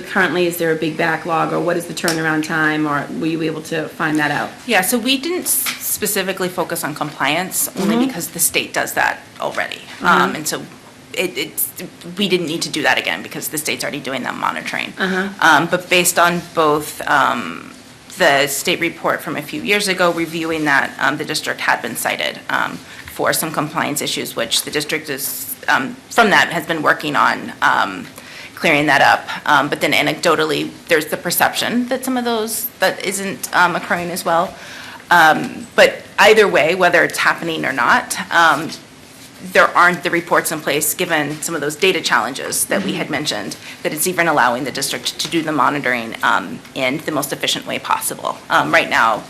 currently, is there a big backlog, or what is the turnaround time, or were you able to find that out? Yeah, so we didn't specifically focus on compliance, only because the state does that already. And so we didn't need to do that again because the state's already doing that monitoring. But based on both the state report from a few years ago reviewing that, the district had been cited for some compliance issues, which the district is, from that, has been working on clearing that up. But then anecdotally, there's the perception that some of those, that isn't occurring as well. But either way, whether it's happening or not, there aren't the reports in place, given some of those data challenges that we had mentioned, that it's even allowing the district to do the monitoring in the most efficient way possible. Right now,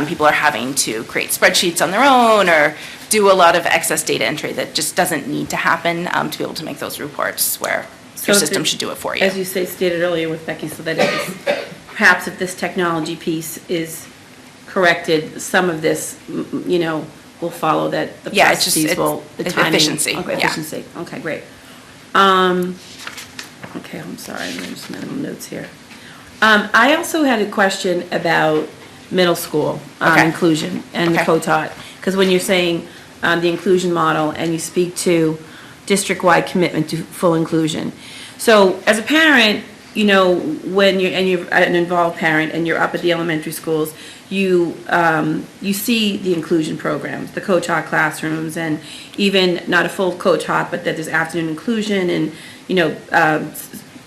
people are having to create spreadsheets on their own or do a lot of excess data entry that just doesn't need to happen to be able to make those reports, where your So system the- should do it for you. As you stated earlier with Becky, so that perhaps if this technology piece is corrected, some of this, will follow that the Yeah, it's just- processes will, the it's timing. efficiency, Okay, yeah. efficiency, okay, great. Okay, I'm sorry, I'm just making notes here. I also had a question about middle school Okay. inclusion and the Okay. co-taught. Because when you're saying the inclusion model and you speak to district-wide commitment to full inclusion. So as a parent, when you're an involved parent and you're up at the elementary schools, you see the inclusion programs, the co-taught classrooms, and even not a full co-taught, but that there's afternoon inclusion and,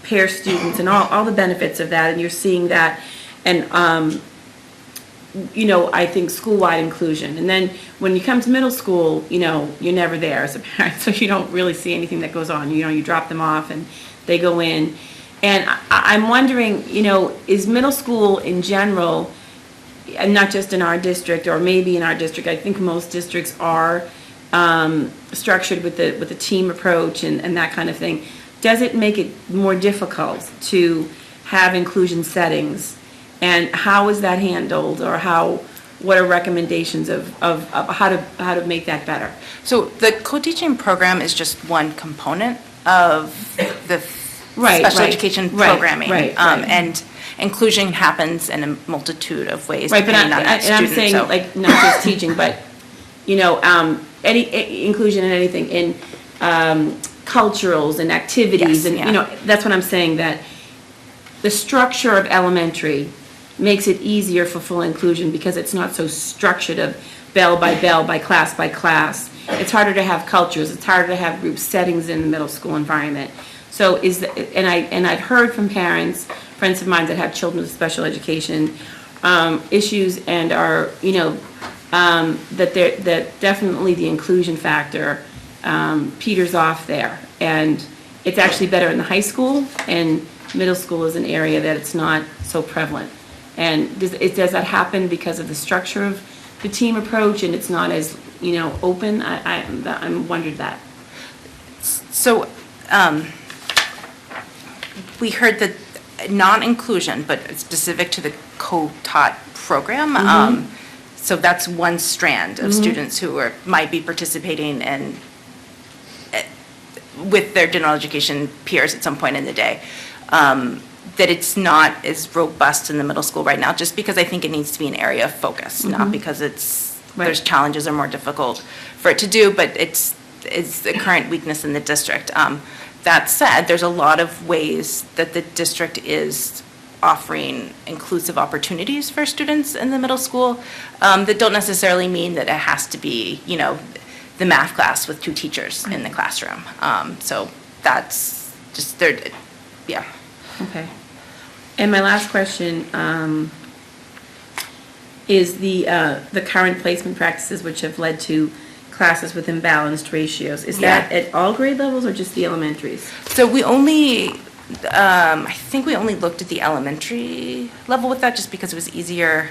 pair students and all the benefits of that, and you're seeing that. And, I think school-wide inclusion. And then when you come to middle school, you're never there as a parent, so you don't really see anything that goes on. You drop them off and they go in. And I'm wondering, is middle school in general, and not just in our district, or maybe in our district, I think most districts are structured with the team approach and that kind of thing. Does it make it more difficult to have inclusion settings? And how is that handled, or what are recommendations of how to make that better? So the co-teaching program is just one component of the Right, special right, education right, programming. right. And inclusion happens in a multitude of ways Right, but depending on that I'm student. saying, So- like, not just teaching, but, any inclusion in anything, in culturals and activities, Yes, and, yeah. that's what I'm saying, that the structure of elementary makes it easier for full inclusion because it's not so structured of bell, by class by class. It's harder to have cultures, it's harder to have group settings in the middle school environment. So I've heard from parents, friends of mine that have children with special education issues and are, that definitely the inclusion factor peters off there. And it's actually better in the high school, and middle school is an area that it's not so prevalent. And does that happen because of the structure of the team approach, and it's not as, open? I'm wondered that. So, we heard that non-inclusion, but specific to the co-taught program. So that's one strand of students who might be participating in, with their general education peers at some point in the day. That it's not as robust in the middle school right now, just because I think it needs to be an area of focus, not because there's challenges or more difficult for it to do, but it's a current weakness in the district. That said, there's a lot of ways that the district is offering inclusive opportunities for students in the middle school that don't necessarily mean that it has to be, the math class with 2 teachers in the classroom. So that's just, yeah. Okay. And my last question is the current placement practices which have led to classes with imbalanced ratios. Is that Yeah. at all grade levels or just the elementaries? So we only, I think we only looked at the elementary level with that just because it was easier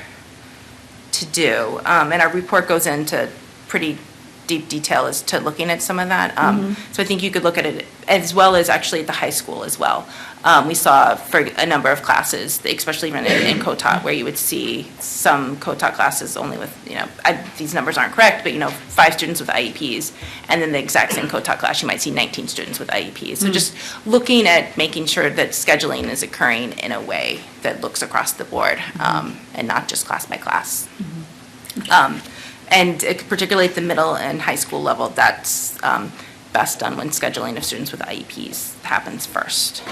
to do. And our report goes into pretty deep detail as to looking at some of that. So I think you could look at it as well as actually at the high school as well. We saw for a number of classes, especially even in co-taught, where you would see some co-taught classes only with, these numbers aren't correct, but 5 students with IEPs, and then the exact same co-taught class, you might see 19 students with IEPs. So just looking at making sure that scheduling is occurring in a way that looks across the board, and not just class by class. And particularly at the middle and high school level, that's best done when scheduling of students with IEPs happens first.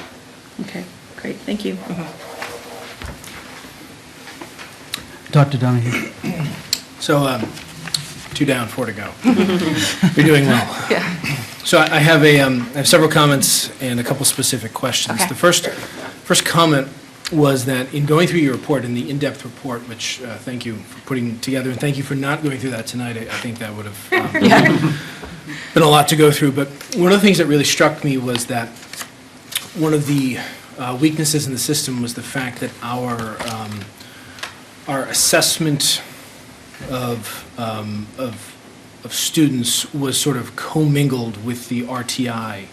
Okay, great, thank you. Dr. Donahue? So, 2 down, 4 to go. You're doing well. Yeah. So I have I have several comments and a couple specific questions. Okay. The first comment was that in going through your report, in the in-depth report, which thank you for putting together, and thank you for not going through that tonight. I think that would have been a lot to go through. But one of the things that really struck me was that one of the weaknesses in the system was the fact that our assessment of students was sort of commingled with the RTI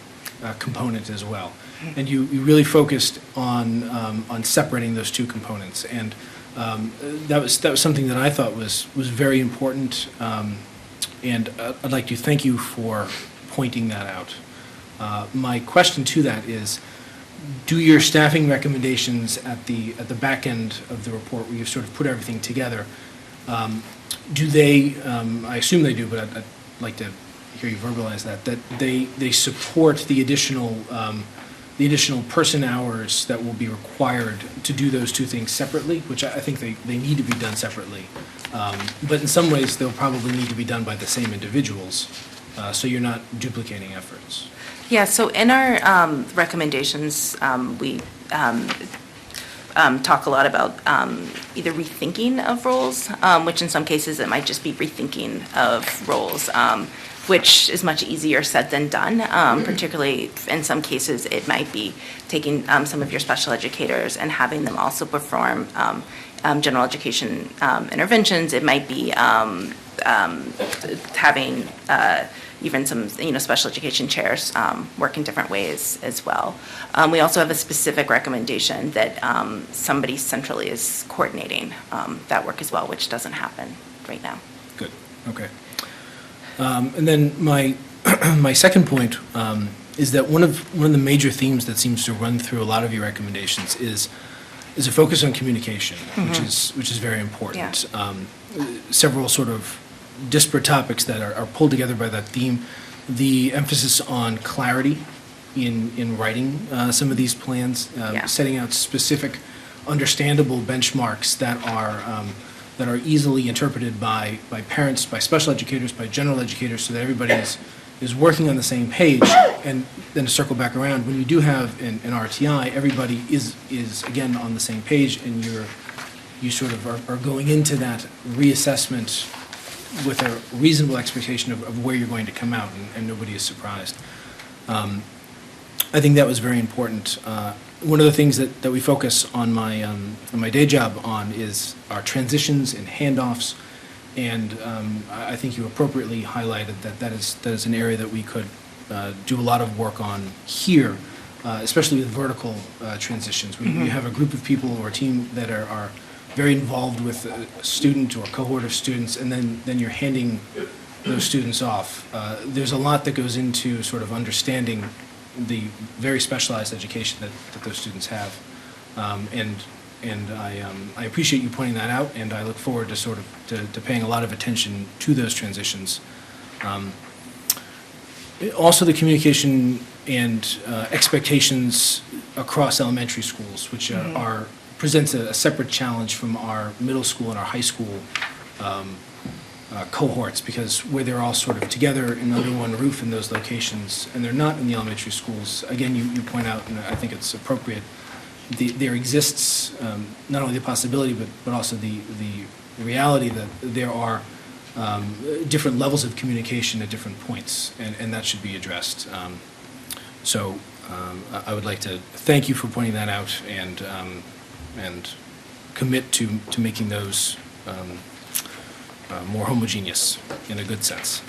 component as well. And you really focused on separating those two components. And that was something that I thought was very important. And I'd like to thank you for pointing that out. My question to that is, do your staffing recommendations at the back end of the report, where you've sort of put everything together, do they, I assume they do, but I'd like to hear you verbalize that they support the additional person hours that will be required to do those two things separately, which I think they need to be done separately. But in some ways, they'll probably need to be done by the same individuals, so you're not duplicating efforts. Yeah, so in our recommendations, we talk a lot about either rethinking of roles, which in some cases it might just be rethinking of roles, which is much easier said than done. Particularly in some cases, it might be taking some of your special educators and having them also perform general education interventions. It might be having even some, special education chairs work in different ways as well. We also have a specific recommendation that somebody centrally is coordinating that work as well, which doesn't happen right now. Good, okay. And then my my second point is that one of the major themes that seems to run through a lot of your recommendations is a focus on communication, which is very important. Yeah. Several sort of disparate topics that are pulled together by that theme. The emphasis on clarity in writing some of these plans, setting out specific, understandable benchmarks that are easily interpreted by parents, by special educators, by general educators, so that everybody is working on the same page. And then to circle back around, when you do have an RTI, everybody is again on the same page, and you sort of are going into that reassessment with a reasonable expectation of where you're going to come out, and nobody is surprised. I think that was very important. One of the things that we focus on my day job on is our transitions and handoffs, and I think you appropriately highlighted that is an area that we could do a lot of work on here, especially with vertical transitions. We have a group of people or a team that are very involved with a student or a cohort of students, and then you're handing those students off. There's a lot that goes into sort of understanding the very specialized education that those students have. And I appreciate you pointing that out, and I look forward to sort of to paying a lot of attention to those transitions. Also, the communication and expectations across elementary schools, which presents a separate challenge from our middle school and our high school cohorts, because where they're all sort of together and under one roof in those locations, and they're not in the elementary schools. Again, you point out, and I think it's appropriate, there exists not only the possibility, but also the reality that there are different levels of communication at different points, and that should be addressed. So I would like to thank you for pointing that out, and commit to making those more homogeneous in a good sense.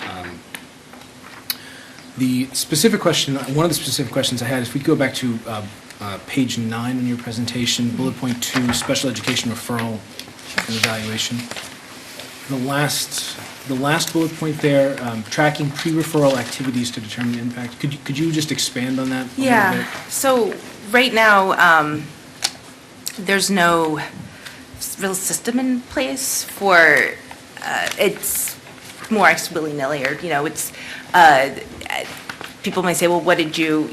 The specific question, one of the specific questions I had, if we go back to page 9 in your presentation, bullet point 2, special education referral and evaluation. The last bullet point there, tracking pre-referral activities to determine impact. Could you just expand on that a little bit? So right now, there's no real system in place for, it's more willy-nilly, or, it's, people might say, well, what did you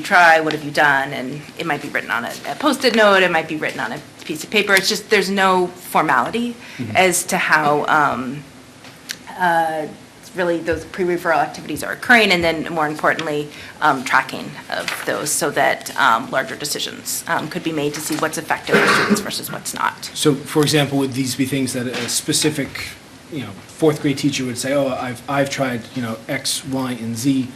try, what have you done? And it might be written on a Post-it note, it might be written on a piece of paper. It's just, there's no formality as to how really those pre-referral activities are occurring, and then more importantly, tracking of those, so that larger decisions could be made to see what's effective for students versus what's not. So, for example, would these be things that a specific, fourth grade teacher would say, oh, I've tried, X, Y, and Z,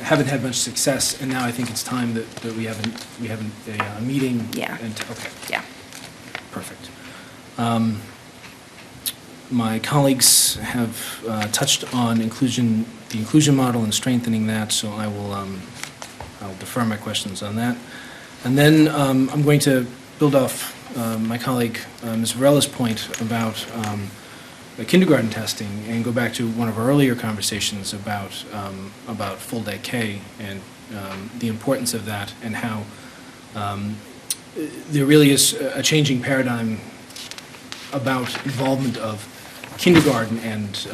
haven't had much success, and now I think it's time that we have a meeting. Yeah. Okay. Yeah. Perfect. My colleagues have touched on the inclusion model and strengthening that, so I will I'll defer my questions on that. And then I'm going to build off my colleague, Ms. Varela's point about the kindergarten testing and go back to one of our earlier conversations about full-day K and the importance of that and how there really is a changing paradigm about involvement of kindergarten and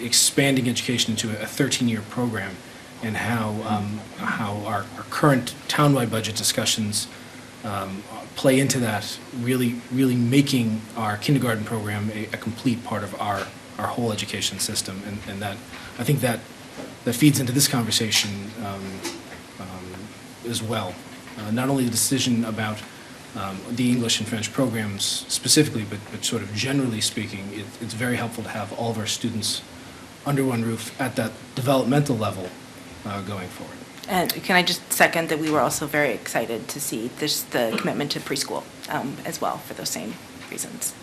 expanding education into a 13-year program, and how our current townwide budget discussions play into that, really making our kindergarten program a complete part of our whole education system, and that I think that feeds into this conversation as well. Not only the decision about the English and French programs specifically, but sort of generally speaking, it's very helpful to have all of our students under one roof at that developmental level going forward. And can I just second that we were also very excited to see the commitment to preschool as well for those same reasons.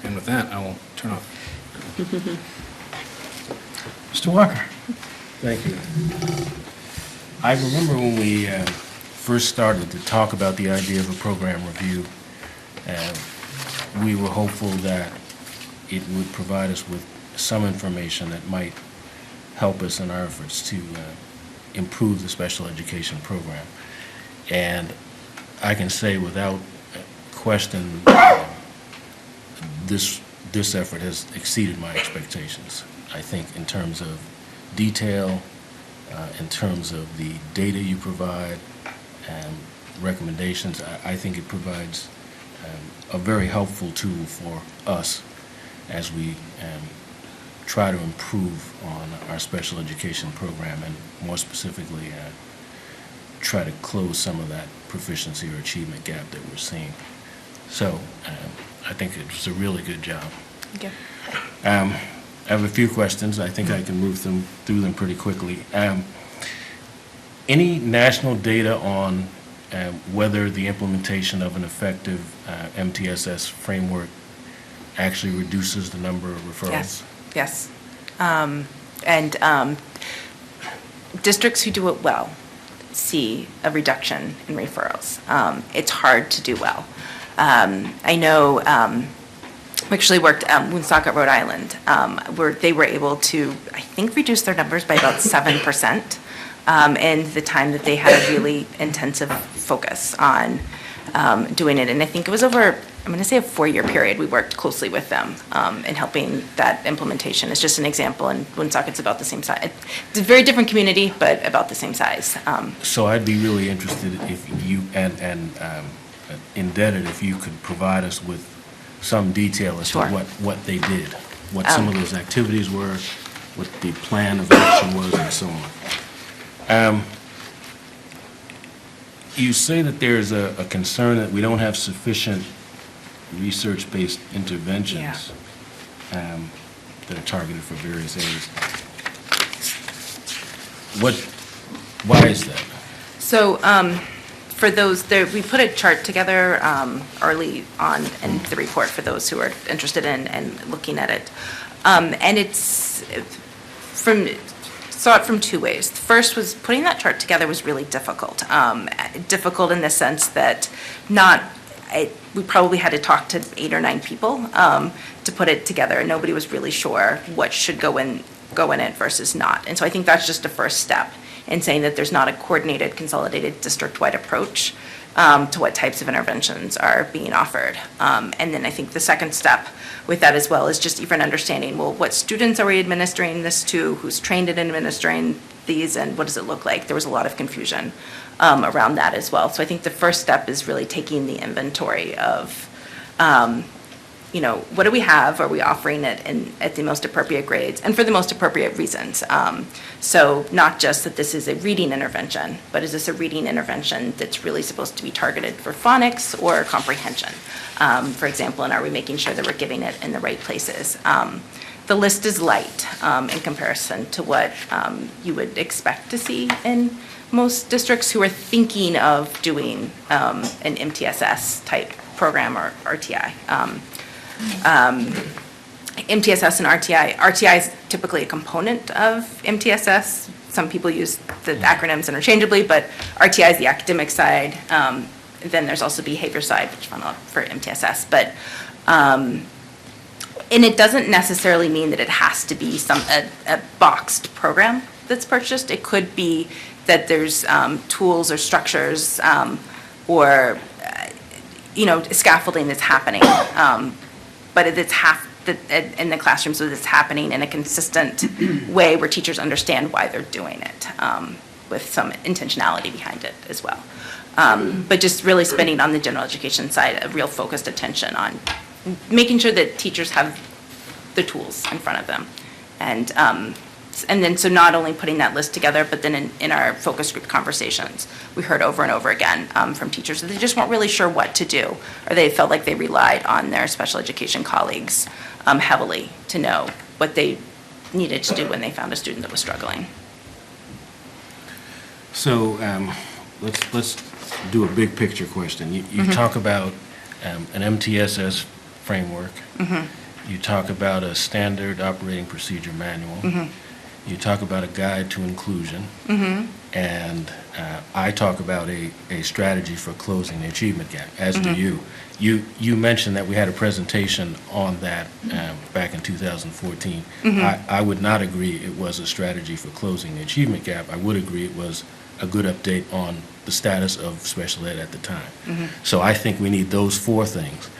And with that, I will turn off. Mr. Walker? Thank you. I remember when we first started to talk about the idea of a program review, we were hopeful that it would provide us with some information that might help us in our efforts to improve the special education program. And I can say without question, this effort has exceeded my expectations. I think in terms of detail, in terms of the data you provide, and recommendations, I think it provides a very helpful tool for us as we try to improve on our special education program, and more specifically try to close some of that proficiency or achievement gap that we're seeing. So I think it's a really good job. Thank you. I have a few questions. I think I can move through them pretty quickly. Any national data on whether the implementation of an effective MTSS framework actually reduces the number of referrals? Yes. And districts who do it well see a reduction in referrals. It's hard to do well. I know we actually worked at Woonsocket, Rhode Island, where they were able to, I think, reduce their numbers by about 7%. And the time that they had a really intensive focus on doing it. And I think it was over, I'm going to say a 4-year period, we worked closely with them in helping that implementation. It's just an example, and Woonsocket's about the same size. It's a very different community, but about the same size. So I'd be really interested if you, and indebted if you could provide us with some detail as Sure. to what they did, what some of those activities were, what the plan of action was, and so on. You say that there's a concern that we don't have sufficient research-based interventions that are targeted for various areas. Why is that? So for those, we put a chart together early on in the report for those who are interested in looking at it. And it's saw it from two ways. The first was putting that chart together was really difficult. Difficult in the sense that we probably had to talk to 8 or 9 people to put it together, and nobody was really sure what should go in it versus not. And so I think that's just a first step in saying that there's not a coordinated, consolidated, district-wide approach to what types of interventions are being offered. And then I think the second step with that as well is just even understanding, well, what students are we administering this to, who's trained in administering these, and what does it look like? There was a lot of confusion around that as well. So I think the first step is really taking the inventory of, what do we have? Are we offering it at the most appropriate grades and for the most appropriate reasons? So not just that this is a reading intervention, but is this a reading intervention that's really supposed to be targeted for phonics or comprehension, for example, and are we making sure that we're giving it in the right places? The list is light in comparison to what you would expect to see in most districts who are thinking of doing an MTSS type program or RTI. MTSS and RTI. RTI is typically a component of MTSS. Some people use the acronyms interchangeably, but RTI is the academic side. Then there's also behavior side, which funnel up for MTSS. But and it doesn't necessarily mean that it has to be a boxed program that's purchased. It could be that there's tools or structures or scaffolding that's happening, but it's in the classroom, so it's happening in a consistent way where teachers understand why they're doing it, with some intentionality behind it as well. But just really spending on the general education side a real focused attention on making sure that teachers have the tools in front of them. And then so not only putting that list together, but then in our focus group conversations, we heard over and over again from teachers that they just weren't really sure what to do, or they felt like they relied on their special education colleagues heavily to know what they needed to do when they found a student that was struggling. So let's do a big picture question. You talk about an MTSS framework. You talk about a standard operating procedure manual. You talk about a guide to inclusion. And I talk about a strategy for closing the achievement gap, as do you. You mentioned that we had a presentation on that back in 2014. I would not agree it was a strategy for closing the achievement gap. I would agree it was a good update on the status of special ed at the time. So I think we need those four things.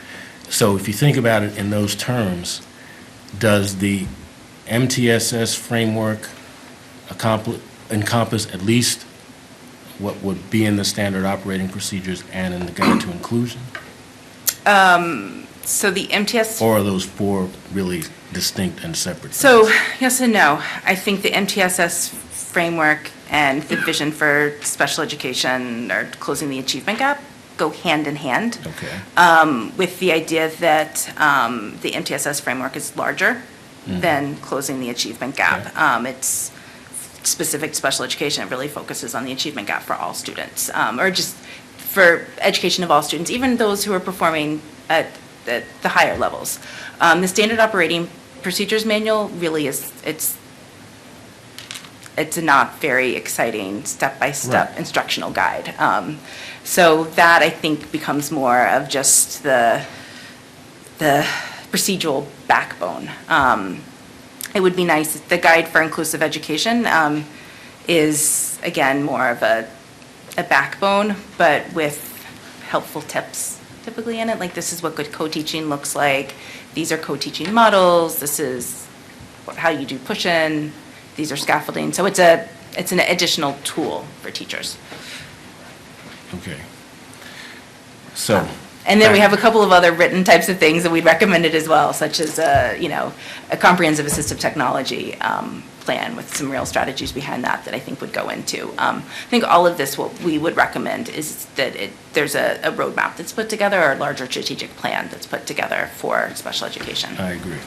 So if you think about it in those terms, does the MTSS framework encompass at least what would be in the standard operating procedures and in the guide to inclusion? So the MTS... Or are those four really distinct and separate things? So yes and no. I think the MTSS framework and the vision for special education or closing the achievement gap go hand in hand. Okay. With the idea that the MTSS framework is larger than closing the achievement gap. Okay. It's specific to special education. It really focuses on the achievement gap for all students, or just for education of all students, even those who are performing at the higher levels. The standard operating procedures manual really is, it's a not very exciting step-by-step instructional guide. So that, I think, becomes more of just the procedural backbone. It would be nice, the guide for inclusive education is, again, more of a backbone, but with helpful tips typically in it. Like, this is what good co-teaching looks like. These are co-teaching models. This is how you do push-in. These are scaffolding. So it's an additional tool for teachers. Okay. So. And then we have a couple of other written types of things that we'd recommended as well, such as a comprehensive assistive technology plan with some real strategies behind that I think would go into. I think all of this, what we would recommend is that there's a roadmap that's put together, or a larger strategic plan that's put together for special education. I agree.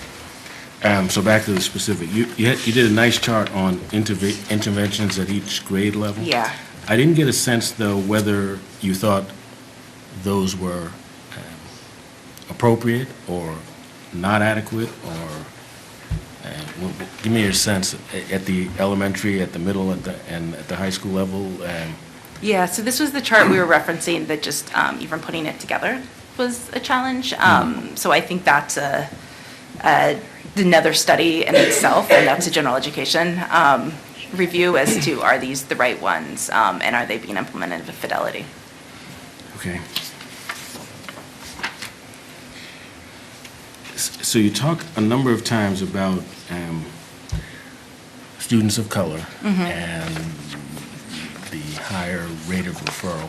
So back to the specific. You did a nice chart on interventions at each grade level. Yeah. I didn't get a sense, though, whether you thought those were appropriate or not adequate, or give me your sense at the elementary, at the middle, and at the high school level. Yeah, so this was the chart we were referencing that just even putting it together was a challenge. So I think that's another study in itself, and that's a general education review as to, are these the right ones, and are they being implemented with fidelity? Okay. So you talk a number of times about students of color and the higher rate of referral.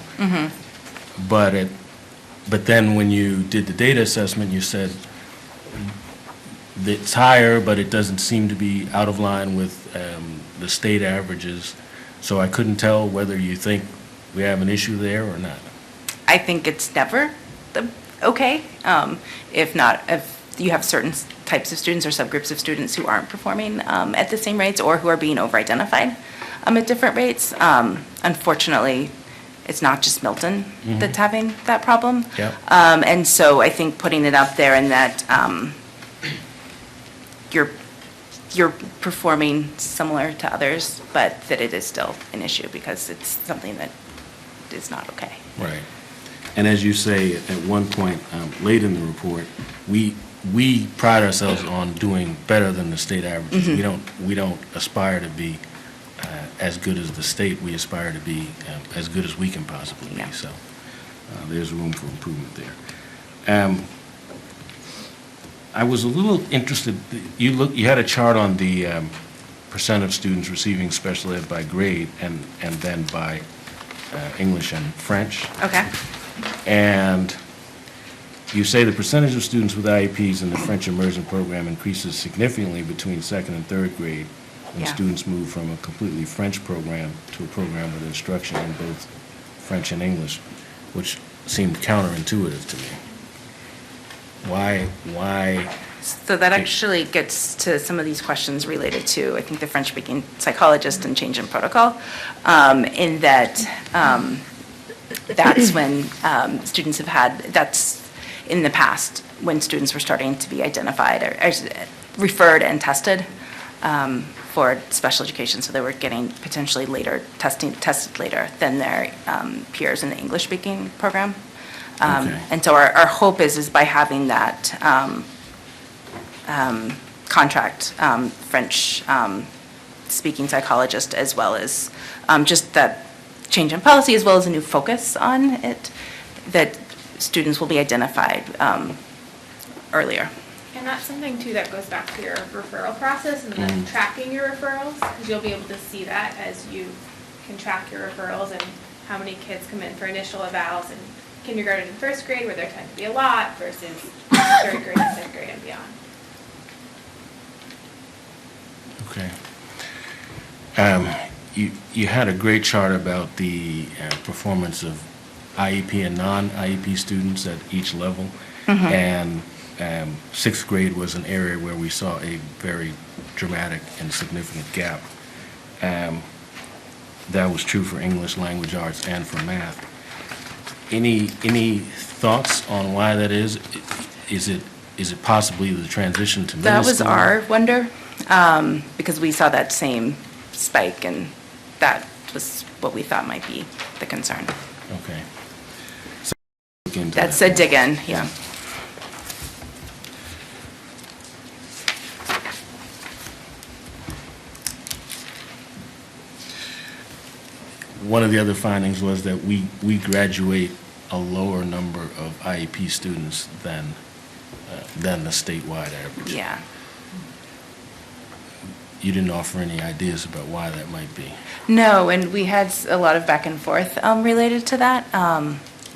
But then when you did the data assessment, you said that it's higher, but it doesn't seem to be out of line with the state averages. So I couldn't tell whether you think we have an issue there or not. I think it's never okay. If you have certain types of students or subgroups of students who aren't performing at the same rates, or who are being over-identified at different rates. Unfortunately, it's not just Milton that's having that problem. Yep. And so I think putting it up there, and that you're you're performing similar to others, but that it is still an issue because it's something that is not okay. Right. And as you say, at one point, late in the report, we pride ourselves on doing better than the state averages. We don't aspire to be as good as the state. We aspire to be as good as we can possibly be. Yeah. So there's room for improvement there. I was a little interested. You had a chart on the percent of students receiving special ed by grade and then by English and French. Okay. And you say the percentage of students with IEPs in the French immersion program increases significantly between second and third grade when Yeah. students move from a completely French program to a program with instruction in both French and English, which seemed counterintuitive to me. Why? So that actually gets to some of these questions related to, I think, the French-speaking psychologist and change in protocol, in that that's when students have had, that's in the past, when students were starting to be identified or referred and tested for special education, so they were getting potentially later, tested later than their peers in the English-speaking program. Okay. And so our hope is by having that contract, French speaking psychologist, as well as just that change in policy, as well as a new focus on it, that students will be identified earlier. And that's something too that goes back to your referral process and then tracking your referrals, because you'll be able to see that as you can track your referrals and how many kids come in for initial evals in kindergarten and first grade, where there tend to be a lot, versus third grade and fifth grade and beyond. Okay. You had a great chart about the performance of IEP and non-IEP students at each level. And sixth grade was an area where we saw a very dramatic and significant gap. That was true for English, language arts, and for math. Any thoughts on why that is? Is it possibly the transition to middle That was school? our wonder, because we saw that same spike, and that was what we thought might be the concern. Okay. So look into That's that. a dig in, yeah. One of the other findings was that we graduate a lower number of IEP students than the statewide average. Yeah. You didn't offer any ideas about why that might be. No, and we had a lot of back and forth related to that.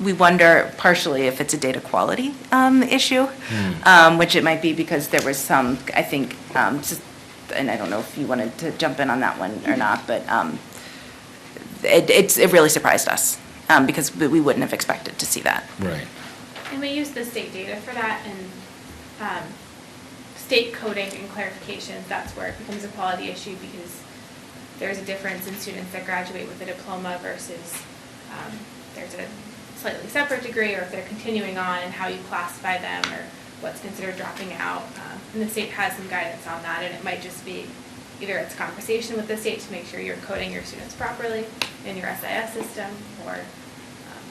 We wonder partially if it's a data quality issue, which it might be because there was some, I think, and I don't know if you wanted to jump in on that one or not, but it really surprised us because we wouldn't have expected to see that. Right. And we use the state data for that, and state coding and clarifications, that's where it becomes a quality issue, because there's a difference in students that graduate with a diploma versus there's a slightly separate degree, or if they're continuing on and how you classify them, or what's considered dropping out. And the state has some guidance on that, and it might just be either it's a conversation with the state to make sure you're coding your students properly in your SIS system, or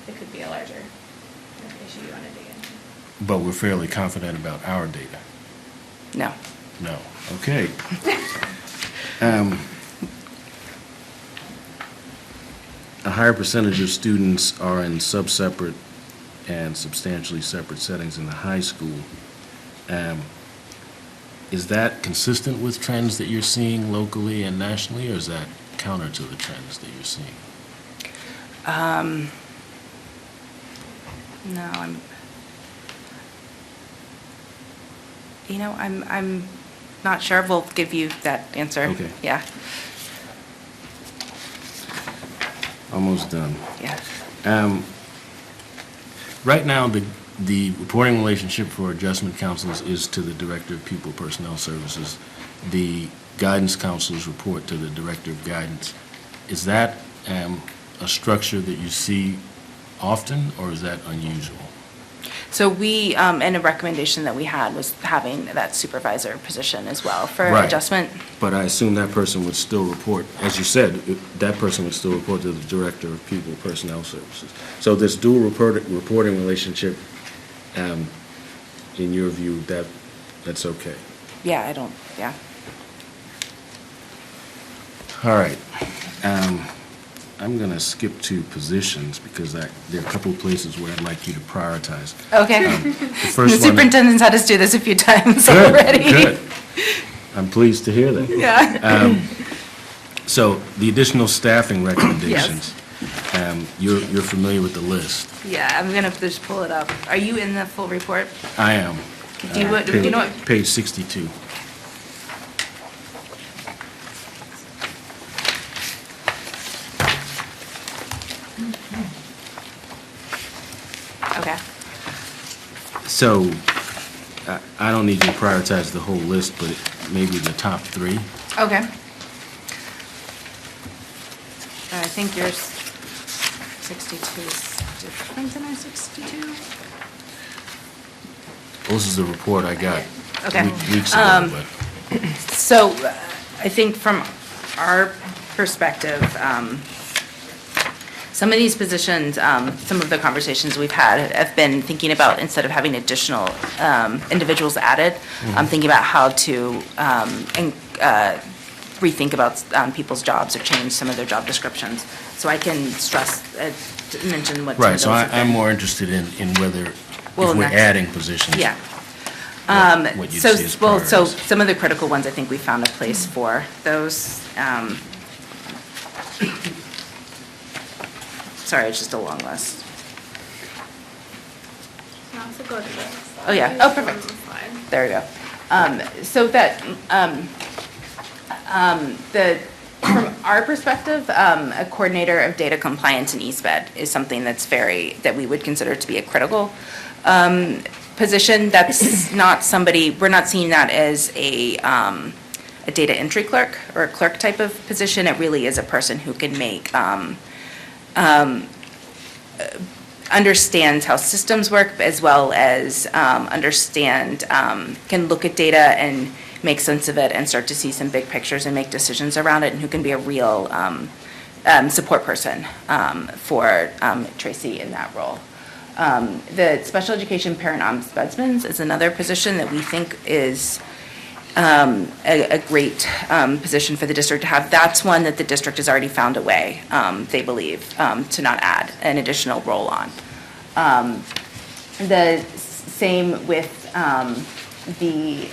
it could be a larger issue you want to dig into. But we're fairly confident about our data. No. No. Okay. A higher percentage of students are in sub-separate and substantially separate settings in the high school. Is that consistent with trends that you're seeing locally and nationally, or is that counter to the trends that you're seeing? No, I'm not sure. We'll give you that answer. Okay. Yeah, Almost done. yeah. Right now, the reporting relationship for adjustment counselors is to the Director of Pupil Personnel Services. The guidance counselors report to the Director of Guidance. Is that a structure that you see often, or is that unusual? So we, and a recommendation that we had was having that supervisor position as well for Right. adjustment. But I assume that person would still report, as you said, that person would still report to the Director of People Personnel Services. So this dual reporting relationship, in your view, that's okay? Yeah, I don't, yeah. All right. I'm going to skip to positions because there are a couple of places where I'd like you to prioritize. Okay. The The first one. superintendent's had us do this a few times Good, already. good. I'm pleased to hear that. Yeah. So the additional staffing recommendations, you're familiar with the list. Yeah, I'm gonna just pull it up. Are you in the full report? I am. Do you know what? Page 62. Okay. So I don't need you to prioritize the whole list, but maybe the top three. Okay. I think yours 62 is different than our 62. This is the report I got Okay. weeks ago, but. So I think from our perspective, some of these positions, some of the conversations we've had have been thinking about, instead of having additional individuals added, thinking about how to rethink about people's jobs or change some of their job descriptions. So I can mention what some of Right, those so have been. I'm more interested in whether, Well, if we're next- adding positions. Yeah. What you'd So, see as well, so priorities. some of the critical ones, I think we found a place for those. Sorry, it's just a long list. Also go to the. Oh, yeah. Oh, perfect. Slide. There we go. So that, from our perspective, a coordinator of data compliance in ESPED is something that we would consider to be a critical position. That's not somebody, we're not seeing that as a data entry clerk or a clerk type of position. It really is a person who can understands how systems work, as well as can look at data and make sense of it and start to see some big pictures and make decisions around it, and who can be a real support person for Tracy in that role. The special education parent ombudsman is another position that we think is a great position for the district to have. That's one that the district has already found a way, they believe, to not add an additional role on. The same with the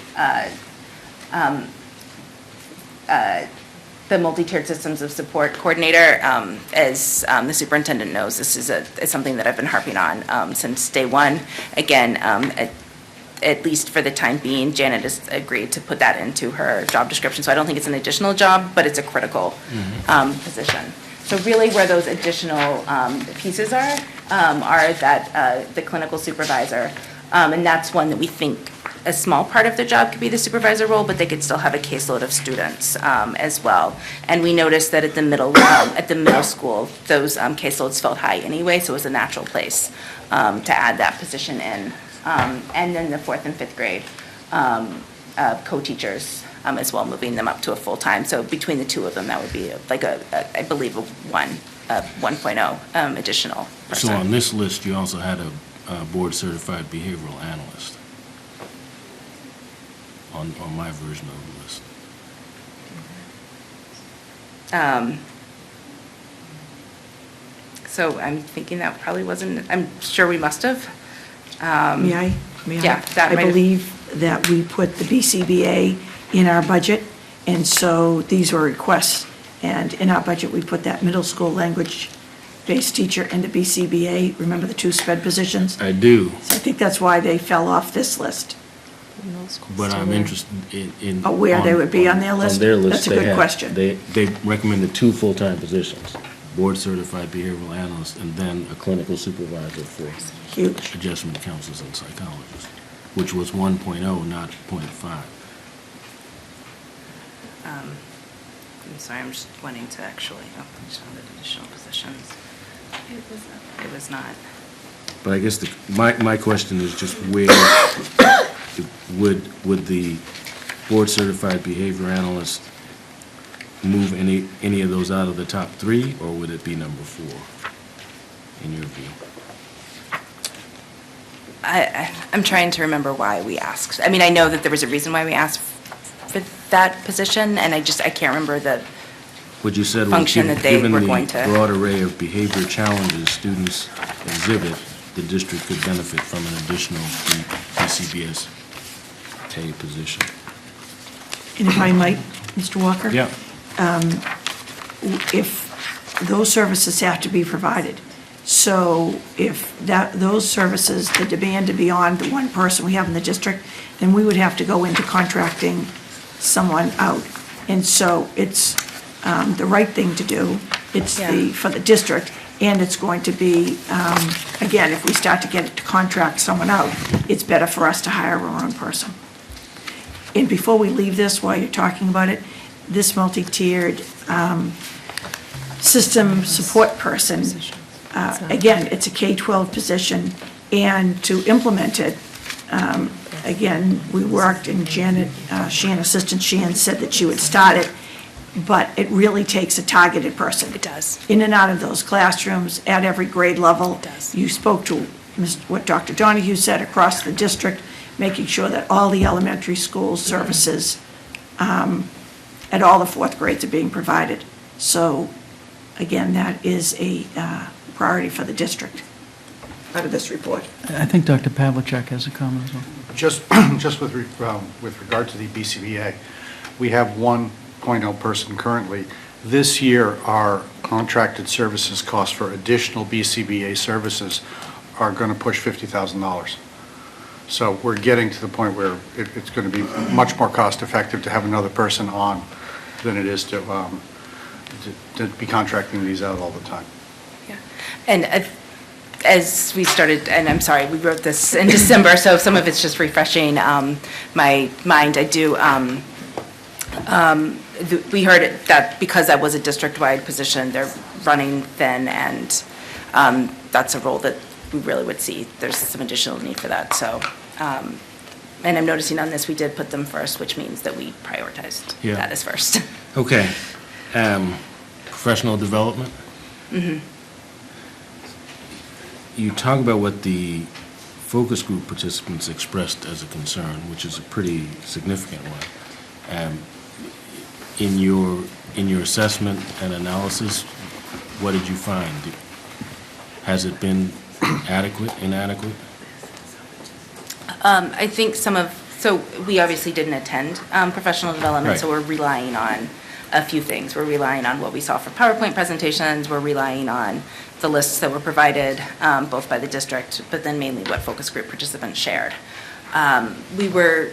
multi-tiered systems of support coordinator. As the superintendent knows, this is something that I've been harping on since day one. Again, at least for the time being, Janet has agreed to put that into her job description. So I don't think it's an additional job, but it's a critical position. So really where those additional pieces are that the clinical supervisor, and that's one that we think a small part of the job could be the supervisor role, but they could still have a caseload of students as well. And we noticed that at the middle school, those caseloads felt high anyway, so it was a natural place to add that position in. And then the 4th and 5th grade co-teachers as well, moving them up to a full-time. So between the two of them, that would be like I believe a 1.0 additional person. So on this list, you also had a board-certified behavioral analyst on my version of the list. So I'm thinking that probably wasn't, I'm sure we must have. May I? Yeah, that I might have- believe that we put the BCBA in our budget, and so these were requests. And in our budget, we put that middle school language-based teacher and the BCBA, remember the two SPED positions? I do, So I think that's why they fell off this list. but I'm interested in. Oh, where they would be on their list? On their list, That's a they good had- question. They recommended 2 full-time positions, board-certified behavioral analyst, and then a clinical supervisor for Huge. adjustment counselors and psychologists, which was 1.0, not 0.5. I'm sorry, I'm just wanting to actually, just found additional positions. It was not. But I guess my question is just where would the board-certified behavior analyst move any of those out of the top 3, or would it be number 4, in your view? I'm trying to remember why we asked. I mean, I know that there was a reason why we asked for that position, and I can't remember the What you said was, function that they were going to. given the broad array of behavior challenges students exhibit, the district could benefit from an additional BCBS A position. And if I might, Mr. Walker? Yeah. If those services have to be provided, so if those services, the demand to beyond the one person we have in the district, then we would have to go into contracting someone out. And so it's the right thing to do. It's for the district, and it's going to be, again, if we start to get it to contract someone out, it's better for us to hire our own person. And before we leave this, while you're talking about it, this multi-tiered system support person, again, it's a K-12 position, and to implement it, again, we worked, and Assistant Shan said that she would start it, but it really takes a targeted person. It does. In and out of those classrooms, at every grade level. It does. You spoke to what Dr. Donahue said across the district, making sure that all the elementary school services at all the 4th grades are being provided. So, again, that is a priority for the district out of this report. I think Dr. Pavlicek has a comment as well. Just with regard to the BCBA, we have 1.0 person currently. This year, our contracted services costs for additional BCBA services are going to push $50,000. So we're getting to the point where it's going to be much more cost-effective to have another person on than it is to be contracting these out all the time. Yeah. And as we started, and I'm sorry, we wrote this in December, so some of it's just refreshing my mind. I do, we heard it that because that was a district-wide position, they're running thin, and that's a role that we really would see. There's some additional need for that, so. And I'm noticing on this, we did put them first, which means that we prioritized that as first. Okay. Professional development? Mm-hmm. You talk about what the focus group participants expressed as a concern, which is a pretty significant one. In your assessment and analysis, what did you find? Has it been adequate, inadequate? I think so we obviously didn't attend professional development, Right. so we're relying on a few things. We're relying on what we saw for PowerPoint presentations, we're relying on the lists that were provided, both by the district, but then mainly what focus group participants shared. We were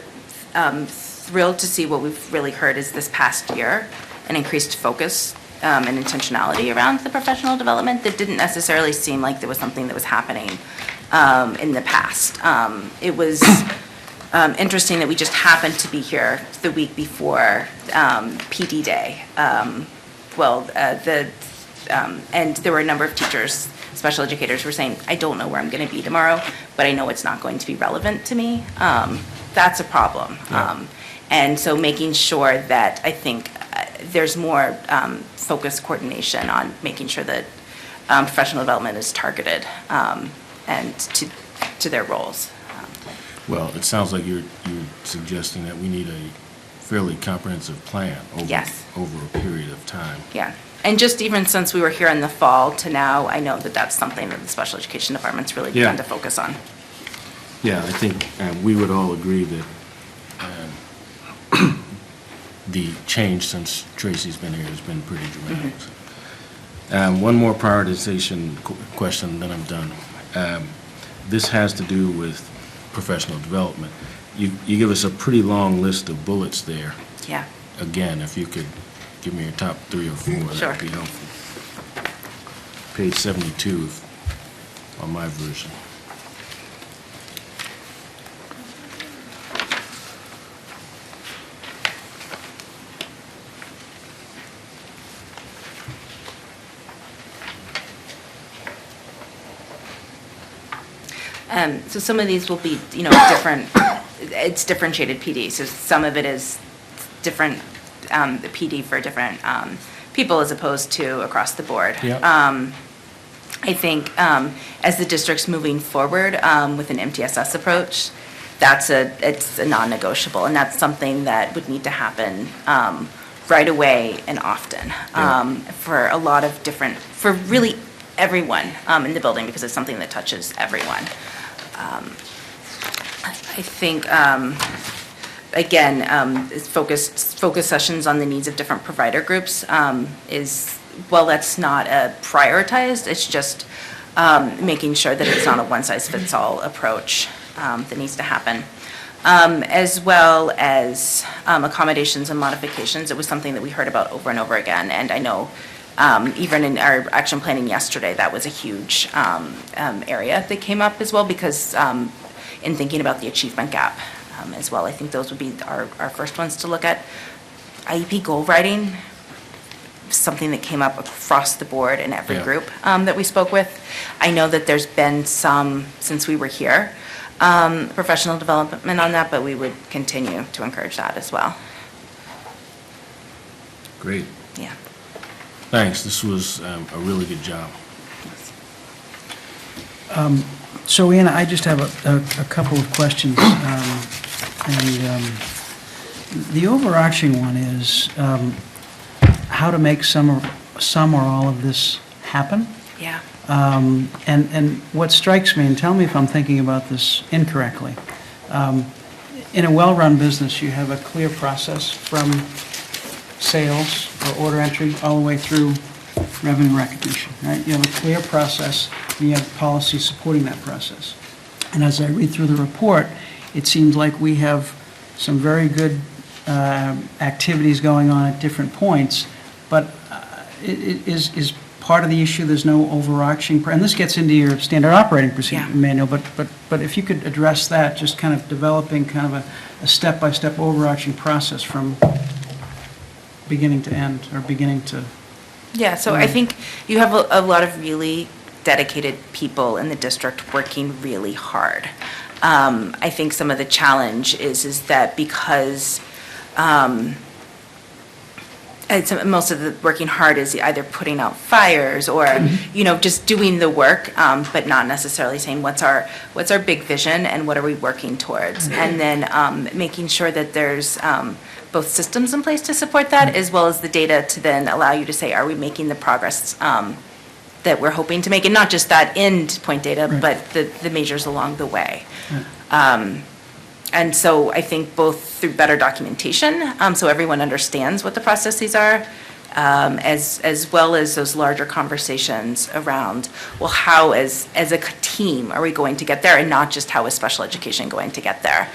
thrilled to see what we've really heard is this past year, an increased focus and intentionality around the professional development that didn't necessarily seem like there was something that was happening in the past. It was interesting that we just happened to be here the week before PD Day. And there were a number of teachers, special educators, who were saying, I don't know where I'm going to be tomorrow, but I know it's not going to be relevant to me. That's a problem. And so making sure that I think there's more focused coordination on making sure that professional development is targeted and to their roles. Well, it sounds like you're suggesting that we need a fairly comprehensive plan over a period of time. Yeah. And just even since we were here in the fall to now, I know that that's something that the special education department's really begun to focus on. Yeah, I think we would all agree that the change since Tracy's been here has been pretty dramatic. One more prioritization question, then I'm done. This has to do with professional development. You give us a pretty long list of bullets there. Yeah. Again, if you could give me your top 3 or 4, Sure. that'd be helpful. Page 72 on my version. So some of these will be, different, it's differentiated PD. So some of it is different, the PD for different people as opposed to across the board. Yep. I think as the district's moving forward with an MTSS approach, it's a non-negotiable, and that's something that would need to happen right away and often for a lot of different, for really everyone in the building, because it's something that touches everyone. I think, again, focus sessions on the needs of different provider groups is, well, that's not prioritized, it's just making sure that it's not a one-size-fits-all approach that needs to happen. As well as accommodations and modifications. It was something that we heard about over and over again, and I know even in our action planning yesterday, that was a huge area that came up as well, because in thinking about the achievement gap as well, I think those would be our first ones to look at. IEP goal writing, something that came up across the board in every group that we spoke with. I know that there's been some, since we were here, professional development on that, but we would continue to encourage that as well. Great. Yeah. Thanks. This was a really good job. So Anna, I just have a couple of questions. The overarching one is how to make some or all of this happen. Yeah. And what strikes me, and tell me if I'm thinking about this incorrectly, in a well-run business, you have a clear process from sales or order entry all the way through revenue recognition, right? You have a clear process, and you have policy supporting that process. And as I read through the report, it seems like we have some very good activities going on at different points, but is part of the issue there's no overarching, and this gets into your standard operating procedure manual, but if you could address that, just kind of developing kind of a step-by-step overarching process from beginning to end, or beginning to... Yeah, so I think you have a lot of really dedicated people in the district working really hard. I think some of the challenge is that because most of the working hard is either putting out fires or, just doing the work, but not necessarily saying what's our big vision and what are we working towards. And then making sure that there's both systems in place to support that, as well as the data to then allow you to say, are we making the progress that we're hoping to make? And not just that end point data, but the measures along the way. And so I think both through better documentation, so everyone understands what the processes are, as well as those larger conversations around, well, how as a team are we going to get there, and not just how is special education going to get there,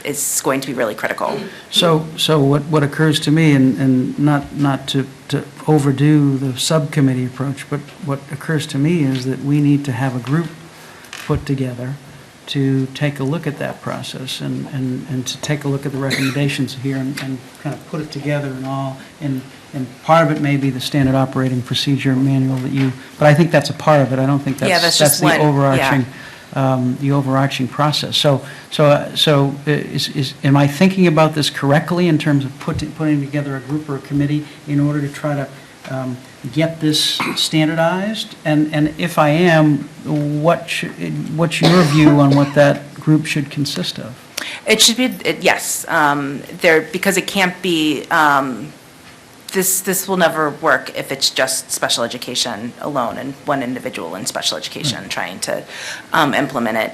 is going to be really critical. So what occurs to me, and not to overdo the subcommittee approach, but what occurs to me is that we need to have a group put together to take a look at that process and to take a look at the recommendations here and kind of put it together and all. And part of it may be the standard operating procedure manual but I think that's a part of it. I don't think that's just the one, overarching the overarching process. So am I thinking about this correctly in terms of putting together a group or a committee in order to try to get this standardized? And if I am, what's your view on what that group should consist of? It should be, yes, because it can't be, this will never work if it's just special education alone and one individual in special education trying to implement it.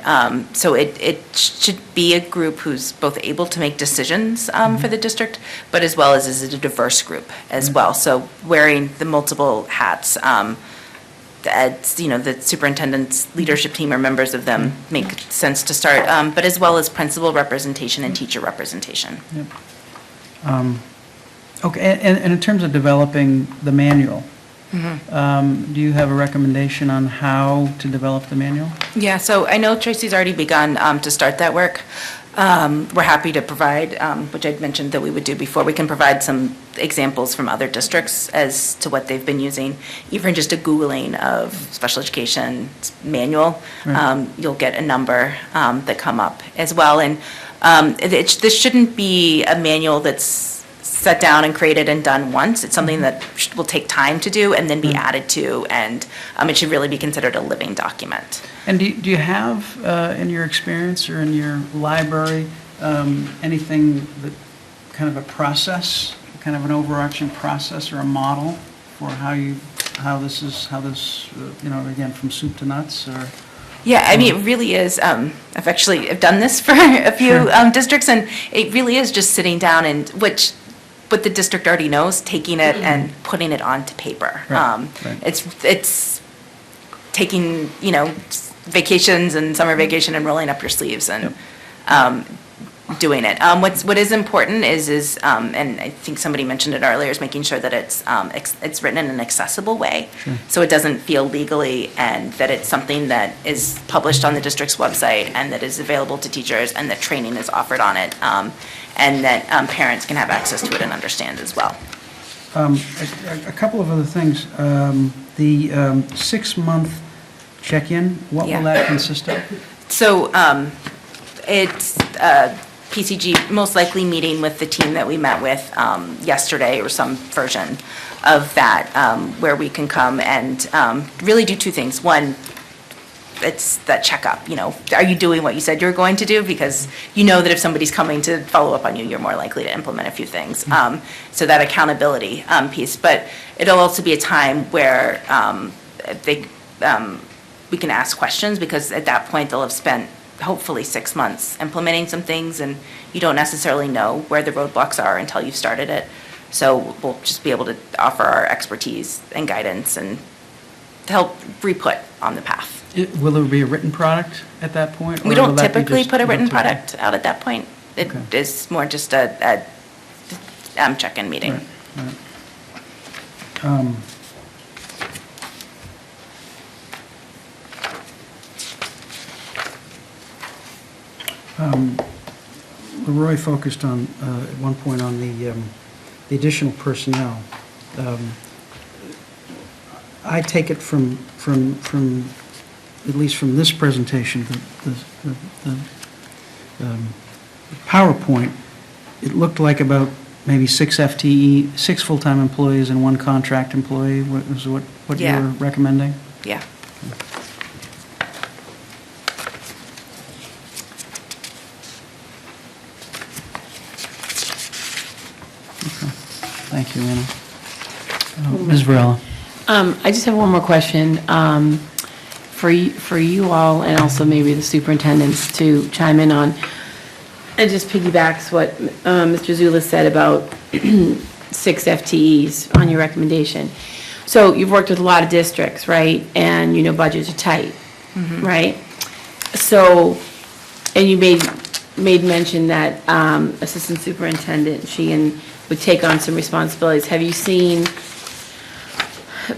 So it should be a group who's both able to make decisions for the district, but as well as is a diverse group as well. So wearing the multiple hats, the superintendent's leadership team or members of them make sense to start, but as well as principal representation and teacher representation. Yep. Okay, and in terms of developing the manual, do you have a recommendation on how to develop the manual? Yeah, so I know Tracy's already begun to start that work. We're happy to provide, which I'd mentioned that we would do before, we can provide some examples from other districts as to what they've been using. Even just a Googling of special education manual, you'll get a number that come up as well. And this shouldn't be a manual that's set down and created and done once. It's something that will take time to do and then be added to, and it should really be considered a living document. And do you have, in your experience or in your library, anything that, kind of a process, kind of an overarching process or a model for how this, again, from soup to nuts, or? Yeah, I mean, it really is, I've done this for a few districts, and it really is just sitting down and, what the district already knows, taking it and putting it onto paper. Right. It's taking, vacations and summer vacation and rolling up your sleeves and doing it. What is important is and I think somebody mentioned it earlier, is making sure that it's written in an accessible way, so it doesn't feel legally, and that it's something that is published on the district's website and that is available to teachers, and that training is offered on it, and that parents can have access to it and understand as well. A couple of other things. The 6-month check-in, what will that consist of? So it's PCG most likely meeting with the team that we met with yesterday, or some version of that, where we can come and really do two things. One, it's that checkup, are you doing what you said you were going to do? Because that if somebody's coming to follow up on you, you're more likely to implement a few things. So that accountability piece. But it'll also be a time where we can ask questions, because at that point they'll have spent hopefully 6 months implementing some things, and you don't necessarily know where the roadblocks are until you've started it. So we'll just be able to offer our expertise and guidance and help re-put on the path. Will there be a written product at that point? We don't typically put a written product out at that point. It is more just a check-in meeting. Right. Leroy focused on, at one point, on the additional personnel. I take it from at least from this presentation, the PowerPoint, it looked like about maybe 6 FTE, 6 full-time employees and 1 contract employee. Was what you were recommending? Yeah. Thank you, Anna. Ms. Varela. I just have one more question for you all, and also maybe the superintendents to chime in on. It just piggybacks what Mr. Zula said about 6 FTEs on your recommendation. So you've worked with a lot of districts, right? And budgets are tight, right? So, and you made mention that assistant superintendent Sheehan would take on some responsibilities. Have you seen,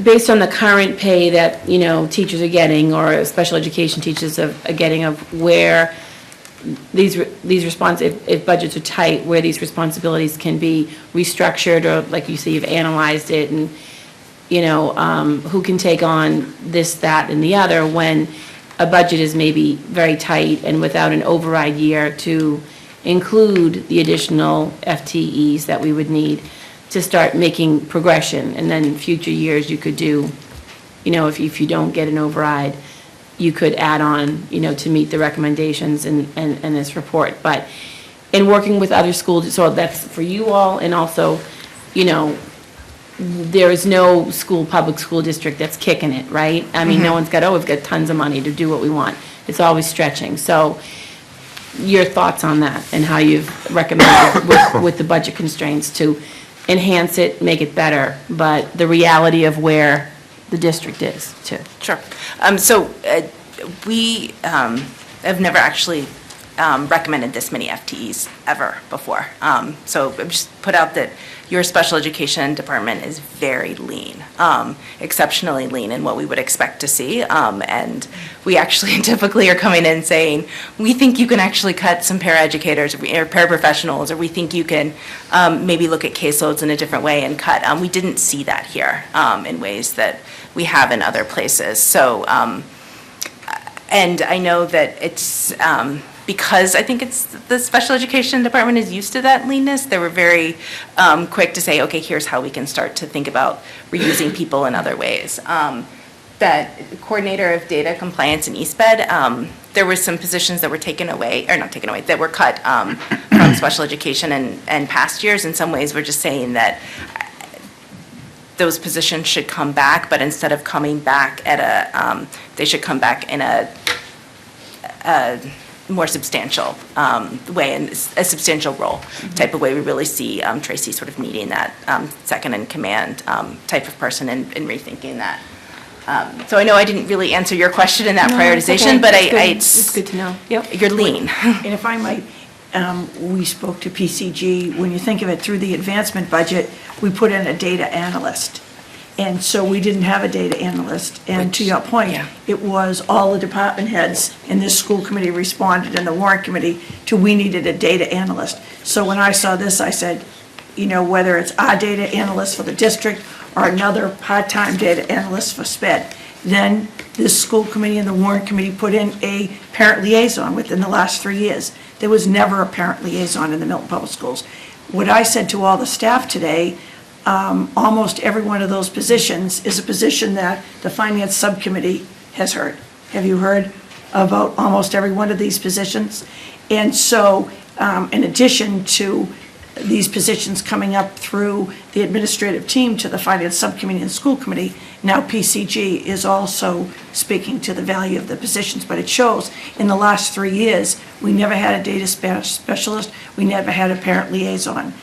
based on the current pay that, teachers are getting, or special education teachers are getting, of where these if budgets are tight, where these responsibilities can be restructured, or like you say, you've analyzed it, and, who can take on this, that, and the other, when a budget is maybe very tight and without an override year to include the additional FTEs that we would need to start making progression. And then future years, you could do, if you don't get an override, you could add on, to meet the recommendations in this report. But in working with other schools, so that's for you all, and also, there is no public school district that's kicking it, right? I mean, no one's got, we've got tons of money to do what we want. It's always stretching. So your thoughts on that, and how you've recommended with the budget constraints to enhance it, make it better, but the reality of where the district is, too. Sure. So we have never actually recommended this many FTEs ever before. So I've just put out that your special education department is very lean, exceptionally lean in what we would expect to see. And we actually typically are coming in saying, we think you can actually cut some paraeducators or paraprofessionals, or we think you can maybe look at caseloads in a different way and cut. We didn't see that here in ways that we have in other places. So, and I know that it's, because I think it's, the special education department is used to that leanness, they were very quick to say, okay, here's how we can start to think about reusing people in other ways. That coordinator of data compliance in EastBed, there were some positions that were taken away, or not taken away, that were cut from special education and past years. In some ways, we're just saying that those positions should come back, but instead of coming back at a, they should come back in a more substantial way, and a substantial role type of way. We really see Tracy sort of needing that second in command type of person and rethinking that. So I know I didn't really answer your question in that prioritization, but It's good to know. Yep, you're lean. And if I might, we spoke to PCG. When you think of it through the advancement budget, we put in a data analyst. And so we didn't have a data analyst. And to your point, yeah. it was all the department heads, and this school committee responded, and the warrant committee, to we needed a data analyst. So when I saw this, I said, you know, whether it's our data analyst for the district or another part-time data analyst for SPED, then this school committee and the warrant committee put in a parent liaison within the last 3 years. There was never a parent liaison in the Milton Public Schools. What I said to all the staff today, almost every one of those positions is a position that the finance subcommittee has heard. Have you heard about almost every one of these positions? And so, in addition to these positions coming up through the administrative team to the finance subcommittee and school committee, now PCG is also speaking to the value of the positions. But it shows in the last 3 years, we never had a data specialist, we never had a parent liaison.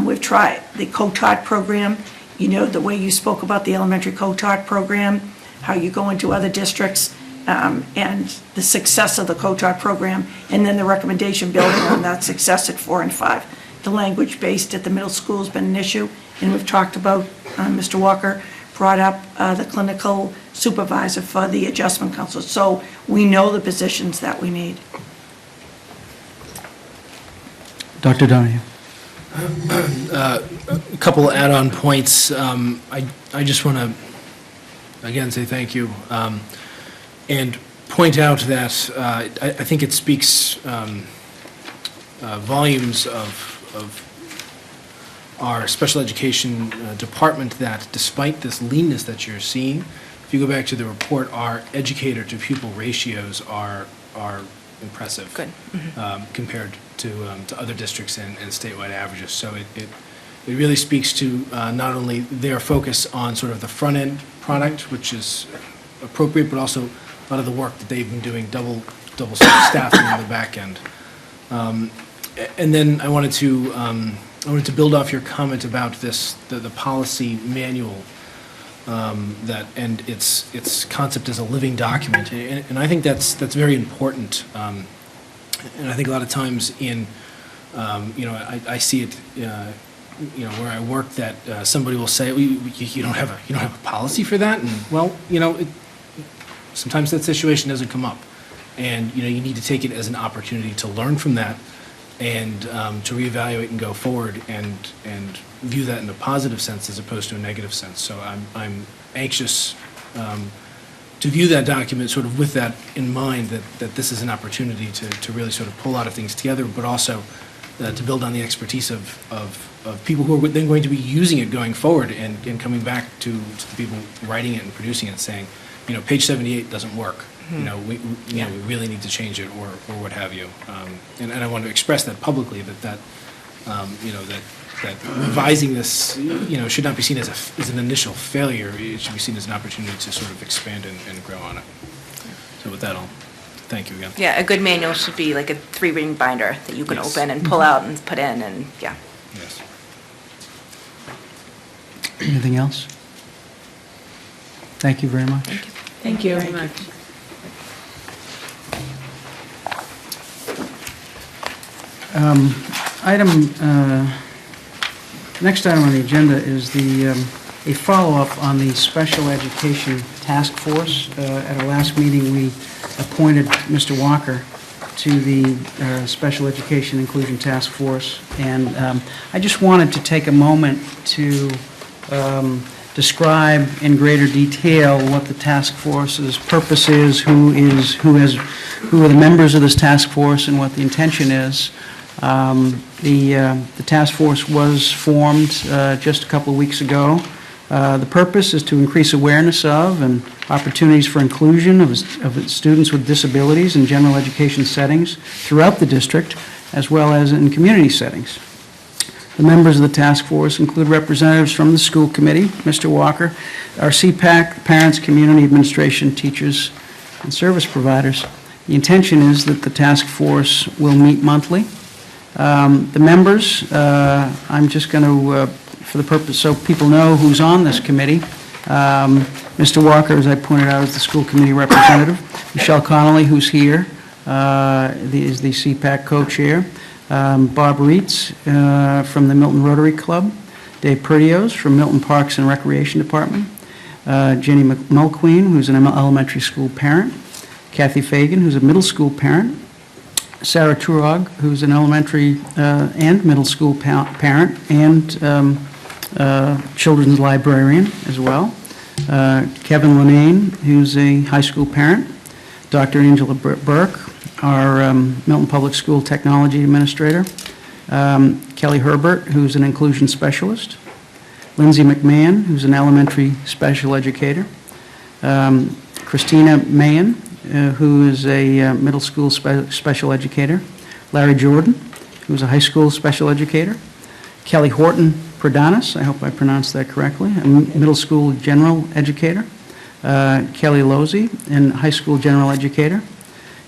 We've tried the co-taught program, you know, the way you spoke about the elementary co-taught program, how you go into other districts, and the success of the co-taught program, and then the recommendation building on that success at 4 and 5. The language-based at the middle school has been an issue, and we've talked about, Mr. Walker brought up the clinical supervisor for the adjustment council. So we know the positions that we need. Dr. Donahue. A couple add-on points. I just want to, again, say thank you, and point out that I think it speaks volumes of our special education department that despite this leanness that you're seeing, if you go back to the report, our educator-to-pupil ratios are impressive. Good. Compared to other districts and statewide averages. So it really speaks to not only their focus on sort of the front-end product, which is appropriate, but also a lot of the work that they've been doing, double sort of staffing on the back end. And then I wanted to build off your comment about the policy manual, that and its concept as a living document, and I think that's very important. And I think a lot of times in, I see it, where I work, that somebody will say, you don't have a policy for that, and well, sometimes that situation doesn't come up, and you need to take it as an opportunity to learn from that, and to reevaluate and go forward and view that in a positive sense as opposed to a negative sense. So I'm anxious to view that document sort of with that in mind, that this is an opportunity to really sort of pull a lot of things together, but also to build on the expertise of people who are then going to be using it going forward and coming back to the people writing it and producing it, saying, page 78 doesn't work. We really need to change it, or what have you. And I want to express that publicly, that revising this, should not be seen as an initial failure. It should be seen as an opportunity to sort of expand and grow on it. So with that, I'll thank you again. Yeah, a good manual should be like a 3-ring binder that you can Yes. open and pull out and put in, and yeah. Yes. Anything else? Thank you very much. Thank you very much. Next item on the agenda is a follow-up on the Special Education Task Force. At our last meeting, we appointed Mr. Walker to the Special Education Inclusion Task Force, and I just wanted to take a moment to describe in greater detail what the task force's purpose is, who are the members of this task force, and what the intention is. The task force was formed just a couple of weeks ago. The purpose is to increase awareness of and opportunities for inclusion of students with disabilities in general education settings throughout the district, as well as in community settings. The members of the task force include representatives from the school committee, Mr. Walker, our CPAC, parents, community administration, teachers, and service providers. The intention is that the task force will meet monthly. The members, I'm just going to, for the purpose, so people know who's on this committee. Mr. Walker, as I pointed out, is the school committee representative. Michelle Connolly, who's here, is the CPAC co-chair. Bob Reitz from the Milton Rotary Club. Dave Perdios from Milton Parks and Recreation Department. Jenny Mulqueen, who's an elementary school parent. Kathy Fagan, who's a middle school parent. Sarah Turog, who's an elementary and middle school parent and children's librarian as well. Kevin Lenane, who's a high school parent. Dr. Angela Burke, our Milton Public School technology administrator. Kelly Herbert, who's an inclusion specialist. Lindsay McMahon, who's an elementary special educator. Christina Mahan, who is a middle school special educator. Larry Jordan, who's a high school special educator. Kelly Horton Prodanis, I hope I pronounced that correctly, a middle school general educator. Kelly Losey, a high school general educator.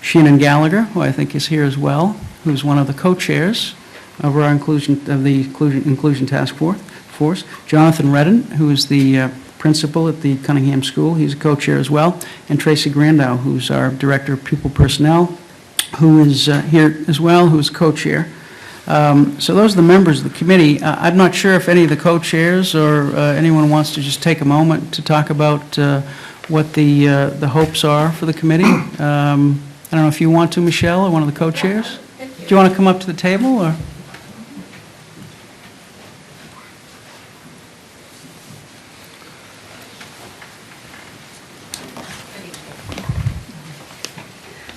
Shannon Gallagher, who I think is here as well, who's one of the co-chairs of our inclusion task force. Jonathan Redden, who is the principal at the Cunningham School, he's a co-chair as well. And Tracy Grandow, who's our director of pupil personnel, who is here as well, who's co-chair. So those are the members of the committee. I'm not sure if any of the co-chairs or anyone wants to just take a moment to talk about what the hopes are for the committee. I don't know if you want to, Michelle, or one of the co-chairs. Do you want to come up to the table, or?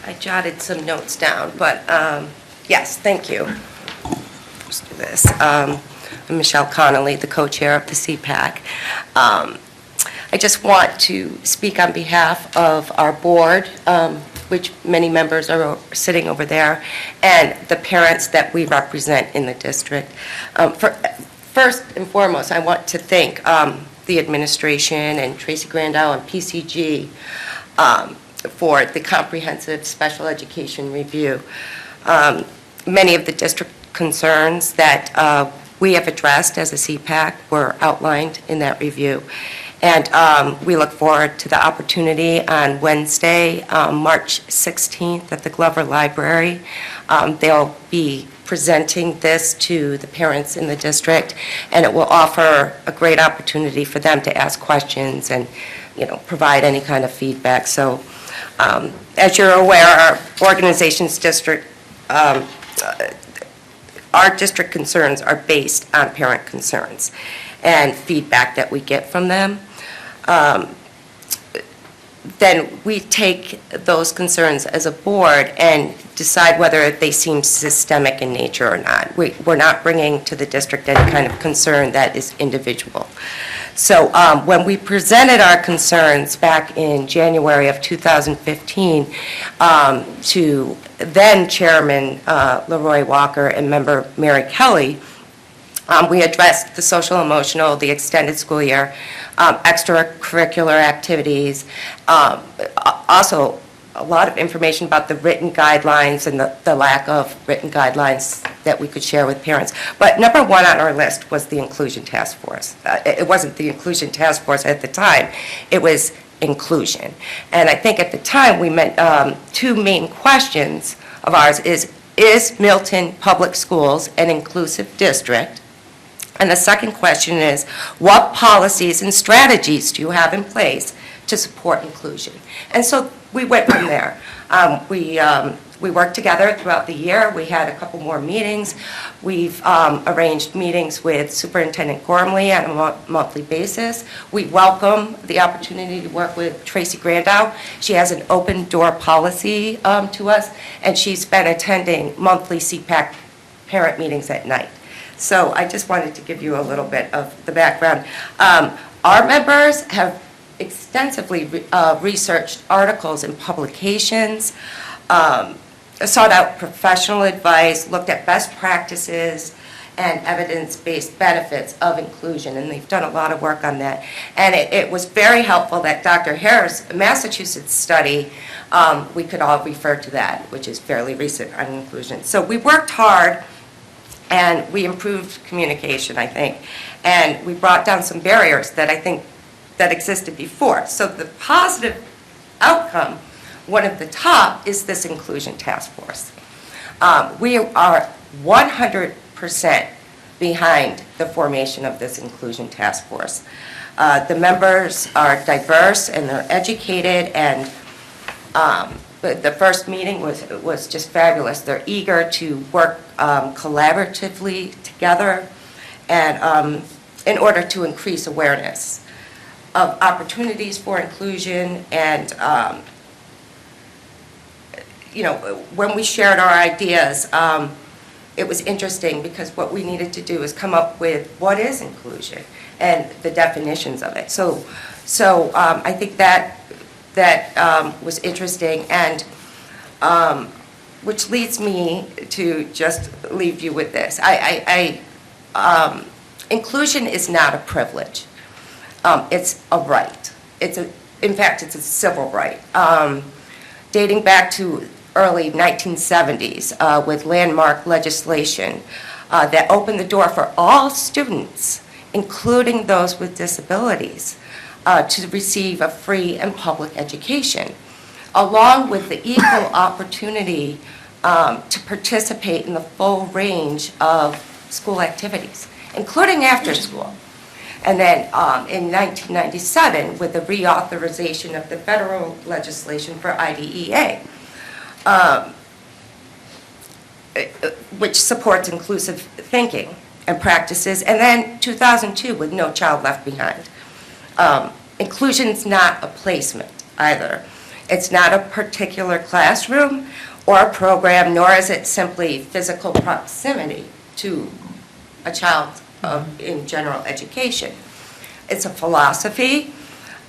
I jotted some notes down, but yes, thank you. Let's do this. I'm Michelle Connolly, the co-chair of the CPAC. I just want to speak on behalf of our board, which many members are sitting over there, and the parents that we represent in the district. First and foremost, I want to thank the administration and Tracy Grandow and PCG for the comprehensive special education review. Many of the district concerns that we have addressed as a CPAC were outlined in that review. And we look forward to the opportunity on Wednesday, March 16th at the Glover Library. They'll be presenting this to the parents in the district, and it will offer a great opportunity for them to ask questions and, provide any kind of feedback. So, as you're aware, our organization's district, our district concerns are based on parent concerns and feedback that we get from them. Then we take those concerns as a board and decide whether they seem systemic in nature or not. We're not bringing to the district any kind of concern that is individual. So when we presented our concerns back in January of 2015 to then Chairman Leroy Walker and member Mary Kelly, we addressed the social emotional, the extended school year, extracurricular activities, also a lot of information about the written guidelines and the lack of written guidelines that we could share with parents. But number one on our list was the Inclusion Task Force. It wasn't the Inclusion Task Force at the time, it was inclusion. And I think at the time we meant two main questions of ours is is Milton Public Schools an inclusive district? And the second question is, what policies and strategies do you have in place to support inclusion? And so we went from there. We worked together throughout the year. We had a couple more meetings. We've arranged meetings with Superintendent Gormley on a monthly basis. We welcome the opportunity to work with Tracy Grandow. She has an open door policy to us, and she's been attending monthly CPAC parent meetings at night. So I just wanted to give you a little bit of the background. Our members have extensively researched articles and publications, sought out professional advice, looked at best practices and evidence-based benefits of inclusion, and they've done a lot of work on that. And it was very helpful that Dr. Harris' Massachusetts study, we could all refer to that, which is fairly recent on inclusion. So we worked hard, and we improved communication, I think, and we brought down some barriers that I think that existed before. So the positive outcome, one of the top, is this inclusion task force. We are 100% behind the formation of this inclusion task force. The members are diverse and they're educated, and the first meeting was just fabulous. They're eager to work collaboratively together and in order to increase awareness of opportunities for inclusion. And when we shared our ideas, it was interesting because what we needed to do is come up with what is inclusion and the definitions of it. So I think that was interesting, and which leads me to just leave you with this. Inclusion is not a privilege. It's a right. In fact, it's a civil right. Dating back to early 1970s with landmark legislation that opened the door for all students, including those with disabilities, to receive a free and public education, along with the equal opportunity to participate in the full range of school activities, including after school. And then in 1997, with the reauthorization of the federal legislation for IDEA, which supports inclusive thinking and practices, and then 2002 with No Child Left Behind. Inclusion is not a placement either. It's not a particular classroom or a program, nor is it simply physical proximity to a child in general education. It's a philosophy,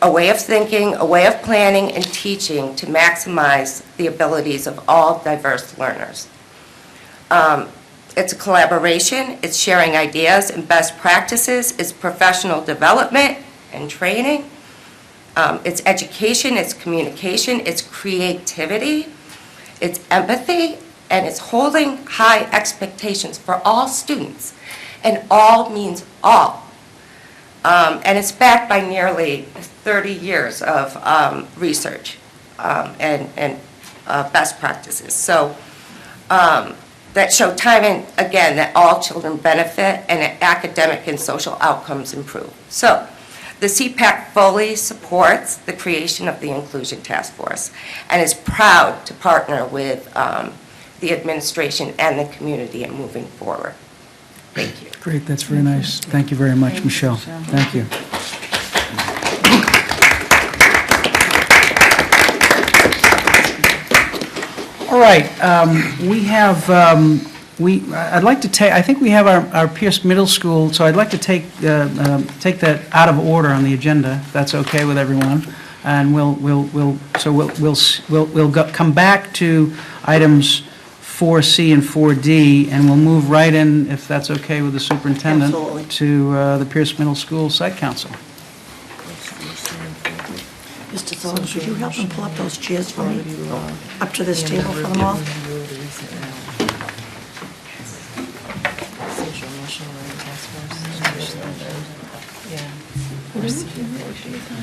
a way of thinking, a way of planning and teaching to maximize the abilities of all diverse learners. It's a collaboration, it's sharing ideas and best practices, it's professional development and training, it's education, it's communication, it's creativity, it's empathy, and it's holding high expectations for all students. And all means all. And it's backed by nearly 30 years of research and best practices. So that show time and again that all children benefit and that academic and social outcomes improve. So the CPAC fully supports the creation of the Inclusion Task Force and is proud to partner with the administration and the community in moving forward. Thank you. Great, that's very nice. Thank you very much, Michelle. Thank you. All right, we have, I'd like to take, I think we have our Pierce Middle School, so I'd like to take that out of order on the agenda, if that's okay with everyone. And we'll come back to items 4C and 4D, and we'll move right in, if that's okay with the superintendent, Absolutely. to the Pierce Middle School Site Council. Mr. Sullivan, could you help them pull up those chairs for me? Up to this table for them all?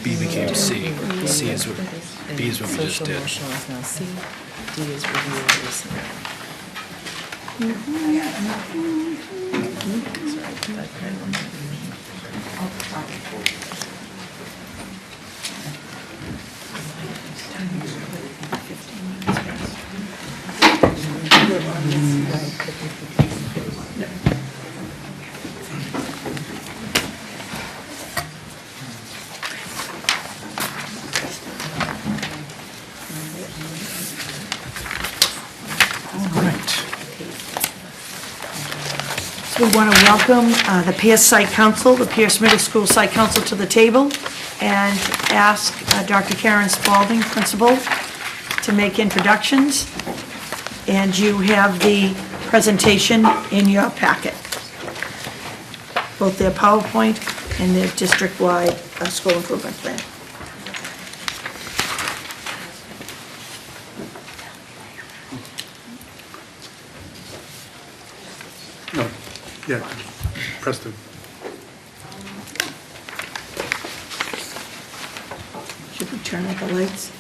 B became C. C is what, B is what we just did. D is review of recent. We want to welcome the Pierce Site Council, the Pierce Middle School Site Council to the table, and ask Dr. Karen Spalding, principal, to make introductions. And you have the presentation in your packet, both their PowerPoint and their district-wide school improvement plan. No, yeah, press the, Should we turn out the lights?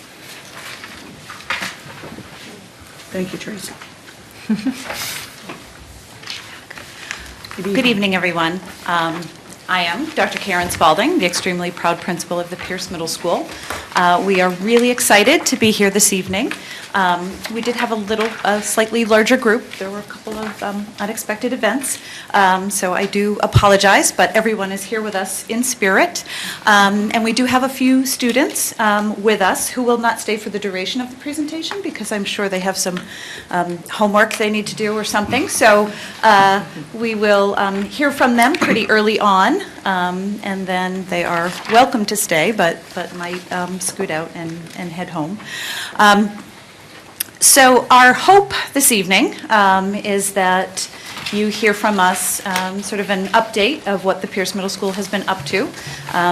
Thank you, Tracy. Good evening, everyone. I am Dr. Karen Spalding, the extremely proud principal of the Pierce Middle School. We are really excited to be here this evening. We did have a slightly larger group. There were a couple of unexpected events, so I do apologize, but everyone is here with us in spirit. And we do have a few students with us who will not stay for the duration of the presentation because I'm sure they have some homework they need to do or something. So we will hear from them pretty early on, and then they are welcome to stay, but might scoot out and head home. So our hope this evening is that you hear from us sort of an update of what the Pierce Middle School has been up to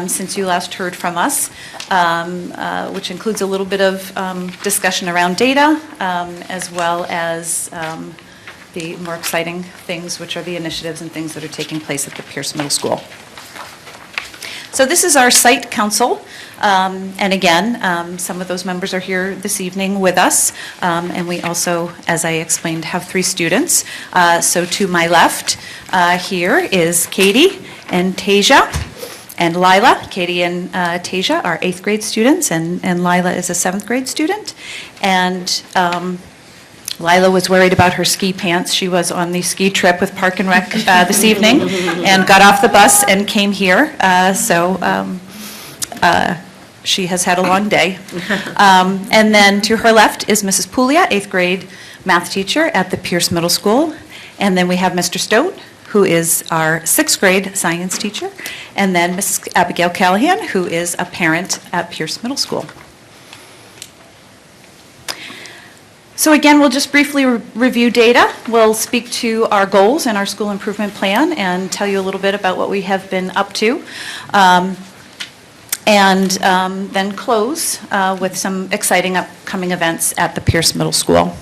since you last heard from us, which includes a little bit of discussion around data, as well as the more exciting things, which are the initiatives and things that are taking place at the Pierce Middle School. So this is our site council, and again, some of those members are here this evening with us, and we also, as I explained, have 3 students. So to my left here is Katie and Tasia and Lila. Katie and Tasia are 8th grade students, and Lila is a 7th grade student. And Lila was worried about her ski pants. She was on the ski trip with Park and Rec this evening and got off the bus and came here. She has had a long day. And then to her left is Mrs. Puglia, 8th grade math teacher at the Pierce Middle School. And then we have Mr. Stote, who is our 6th grade science teacher. And then Mrs. Abigail Callahan, who is a parent at Pierce Middle School. So again, we'll just briefly review data. We'll speak to our goals and our school improvement plan and tell you a little bit about what we have been up to. And then close with some exciting upcoming events at the Pierce Middle School.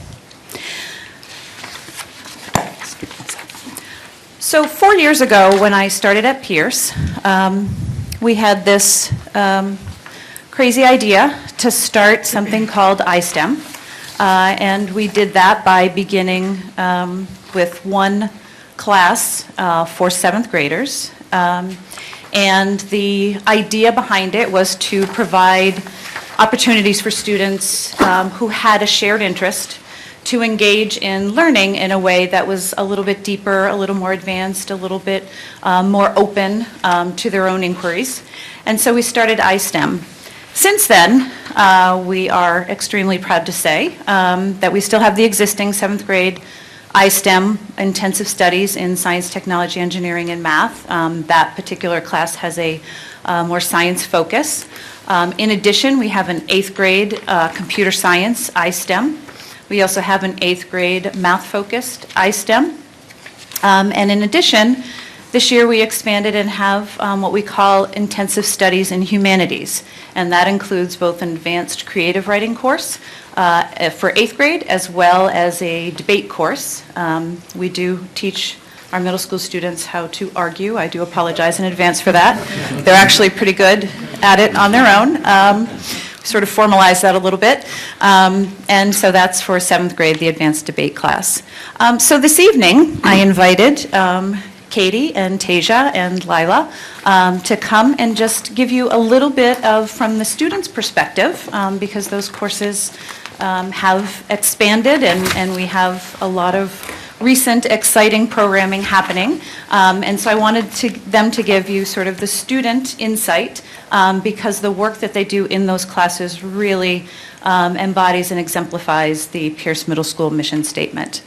So 4 years ago, when I started at Pierce, we had this crazy idea to start something called iSTEM. And we did that by beginning with one class for 7th graders. And the idea behind it was to provide opportunities for students who had a shared interest to engage in learning in a way that was a little bit deeper, a little more advanced, a little bit more open to their own inquiries. And so we started iSTEM. Since then, we are extremely proud to say that we still have the existing 7th grade iSTEM intensive studies in science, technology, engineering, and math. That particular class has a more science focus. In addition, we have an 8th grade computer science iSTEM. We also have an 8th grade math-focused iSTEM. And in addition, this year we expanded and have what we call intensive studies in humanities. And that includes both an advanced creative writing course for 8th grade as well as a debate course. We do teach our middle school students how to argue. I do apologize in advance for that. They're actually pretty good at it on their own. sort of formalize that a little bit. And so that's for 7th grade, the advanced debate class. So this evening, I invited Katie and Tasia and Lila to come and just give you a little bit of, from the students' perspective, because those courses have expanded and we have a lot of recent exciting programming happening. And so I wanted them to give you sort of the student insight because the work that they do in those classes really embodies and exemplifies the Pierce Middle School mission statement.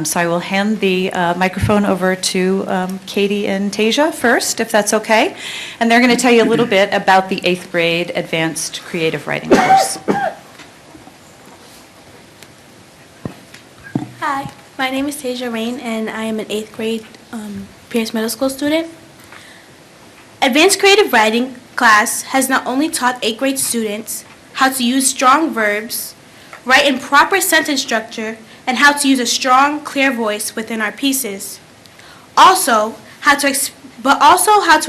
So I will hand the microphone over to Katie and Tasia first, if that's okay. And they're going to tell you a little bit about the 8th grade advanced creative writing course. Hi, my name is Tasia Rain, and I am an 8th grade Pierce Middle School student. Advanced creative writing class has not only taught 8th grade students how to use strong verbs, write in proper sentence structure, and how to use a strong, clear voice within our pieces. Also, how to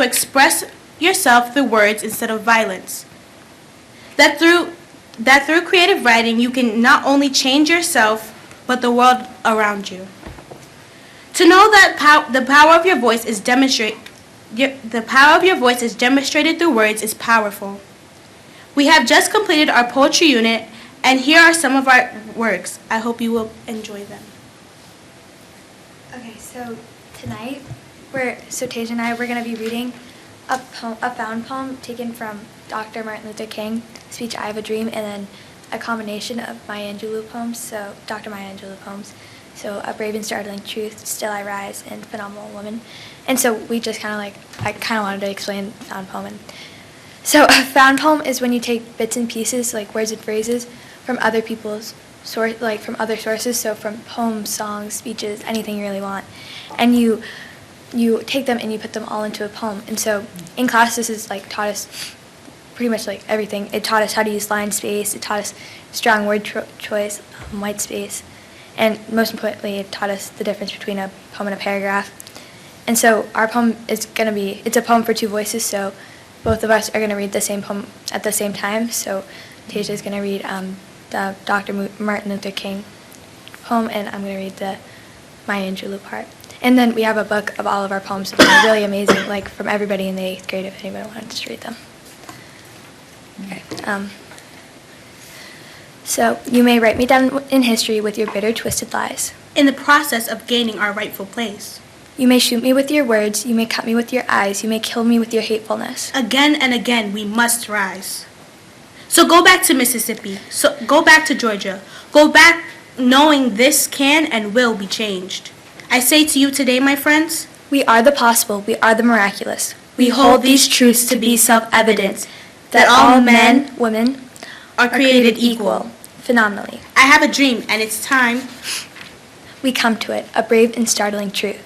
express yourself through words instead of violence. That through creative writing, you can not only change yourself, but the world around you. To know that the power of your voice is demonstrated through words is powerful. We have just completed our poetry unit, and here are some of our works. I hope you will enjoy them. Okay, so tonight, Tasia and I, we're going to be reading a found poem taken from Dr. Martin Luther King speech, I Have a Dream, and then a combination of Maya Angelou poems, so Dr. Maya Angelou poems. So A Brave and Startling Truth, Still I Rise, and Phenomenal Woman. And so we just I wanted to explain found poem. And so a found poem is when you take bits and pieces, like words and phrases, from other people's from other sources, so from poems, songs, speeches, anything you really want, and you take them and you put them all into a poem. And so in class, this is taught us pretty much everything. It taught us how to use line space. It taught us strong word choice, white space, and most importantly, it taught us the difference between a poem and a paragraph. And so our poem is it's a poem for two voices. So both of us are going to read the same poem at the same time. So Tasia is going to read the Dr. Martin Luther King poem, and I'm going to read the Maya Angelou part. And then we have a book of all of our poems that are really amazing, from everybody in the 8th grade, if anybody wanted to read them. Okay. So, you may write me down in history with your bitter, twisted lies. In the process of gaining our rightful place. You may shoot me with your words, you may cut me with your eyes, you may kill me with your hatefulness. Again and again, we must rise. So go back to Mississippi, so go back to Georgia, go back knowing this can and will be changed. I say to you today, my friends, we are the possible, we are the miraculous. We hold these truths to be self-evident, that all men, women, are created equal. Phenomenally. I have a dream, and it's time we come to it, a brave and startling truth.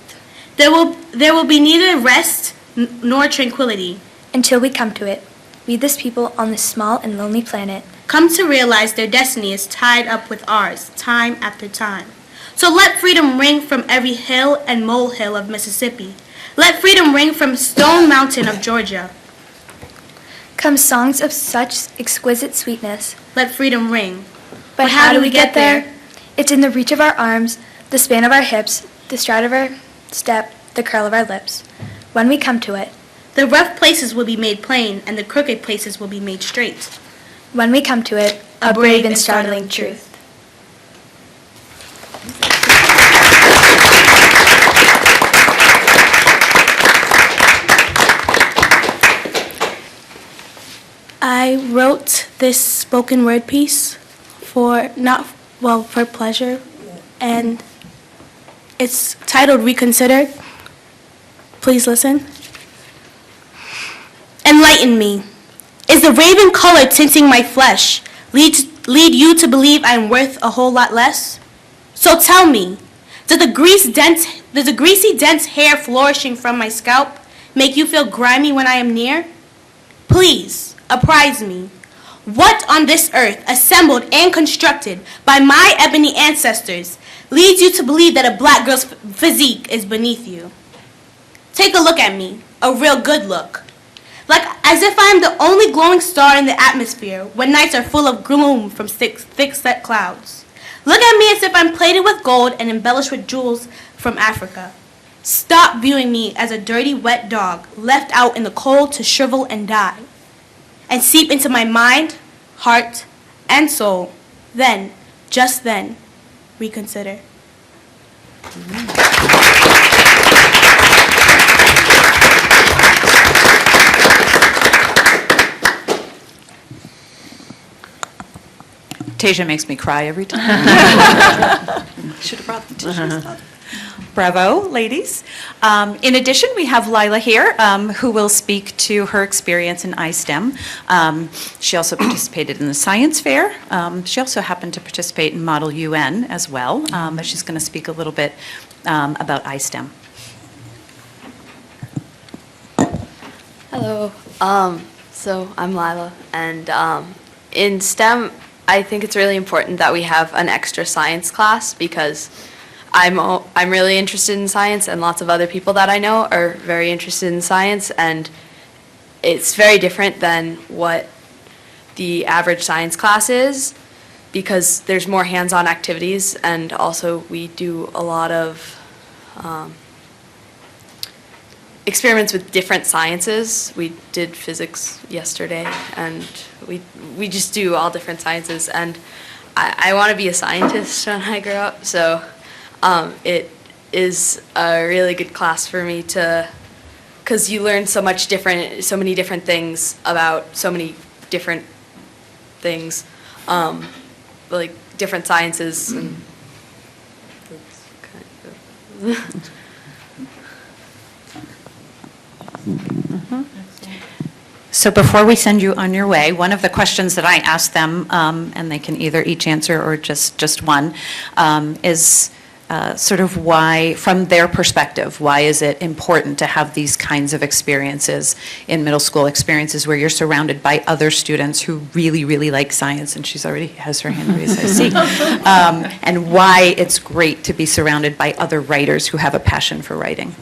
There will be neither rest nor tranquility until we come to it. We, this people on this small and lonely planet, come to realize their destiny is tied up with ours, time after time. So let freedom ring from every hill and molehill of Mississippi. Let freedom ring from Stone Mountain of Georgia. Come songs of such exquisite sweetness. Let freedom ring. But how do we get there? It's in the reach of our arms, the span of our hips, the stride of our step, the curl of our lips. When we come to it, the rough places will be made plain, and the crooked places will be made straight. When we come to it, a brave and startling truth. I wrote this spoken word piece for pleasure, and it's titled Reconsidered. Please listen. Enlighten me. Is the raven color tinting my flesh lead you to believe I am worth a whole lot less? So tell me, does the greasy dense hair flourishing from my scalp make you feel grimy when I am near? Please, apprise me. What on this earth, assembled and constructed by my ebony ancestors, leads you to believe that a black girl's physique is beneath you? Take a look at me, a real good look. like as if I'm the only glowing star in the atmosphere when nights are full of gloom from thick-set clouds. Look at me as if I'm plated with gold and embellished with jewels from Africa. Stop viewing me as a dirty, wet dog left out in the cold to shrivel and die. And seep into my mind, heart, and soul. Then, just then, reconsider. Tasia makes me cry every time. Should have brought the tissues up. Bravo, ladies. In addition, we have Lila here, who will speak to her experience in iSTEM. She also participated in the science fair. She also happened to participate in Model UN as well, but she's going to speak a little bit about iSTEM. Hello. So I'm Lila, and in STEM, I think it's really important that we have an extra science class because I'm really interested in science, and lots of other people that I know are very interested in science, and it's very different than what the average science class is because there's more hands-on activities, and also we do a lot of experiments with different sciences. We did physics yesterday, and we just do all different sciences, and I want to be a scientist when I grow up, so it is a really good class for me because you learn so many different things about so many different things, like different sciences, and that's kind of So before we send you on your way, one of the questions that I asked them, and they can either each answer or just one, is sort of why, from their perspective, why is it important to have these kinds of experiences in middle school, experiences where you're surrounded by other students who really, really like science, and she's already has her hand raised, I see, and why it's great to be surrounded by other writers who have a passion for writing.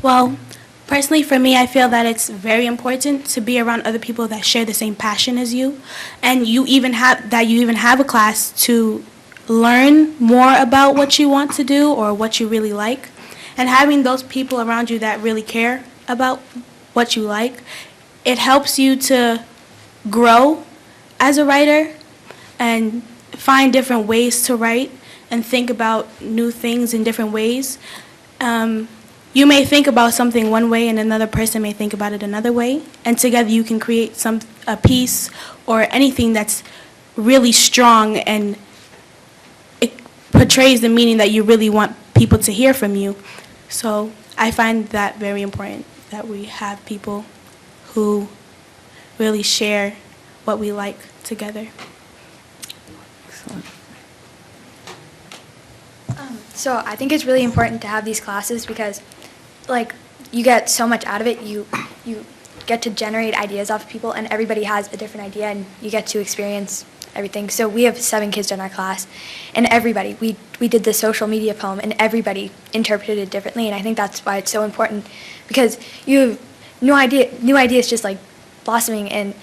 Well, personally for me, I feel that it's very important to be around other people that share the same passion as you, and you even have a class to learn more about what you want to do or what you really like. And having those people around you that really care about what you like, it helps you to grow as a writer and find different ways to write and think about new things in different ways. You may think about something one way and another person may think about it another way, and together you can create a piece or anything that's really strong and it portrays the meaning that you really want people to hear from you. So I find that very important, that we have people who really share what we like together. Excellent. So I think it's really important to have these classes because, like, you get so much out of it. You get to generate ideas off of people, and everybody has a different idea, and you get to experience everything. So we have 7 kids in our class, and everybody, we did the social media poem, and everybody interpreted it differently, and I think that's why it's so important, because you have new ideas just like blossoming, and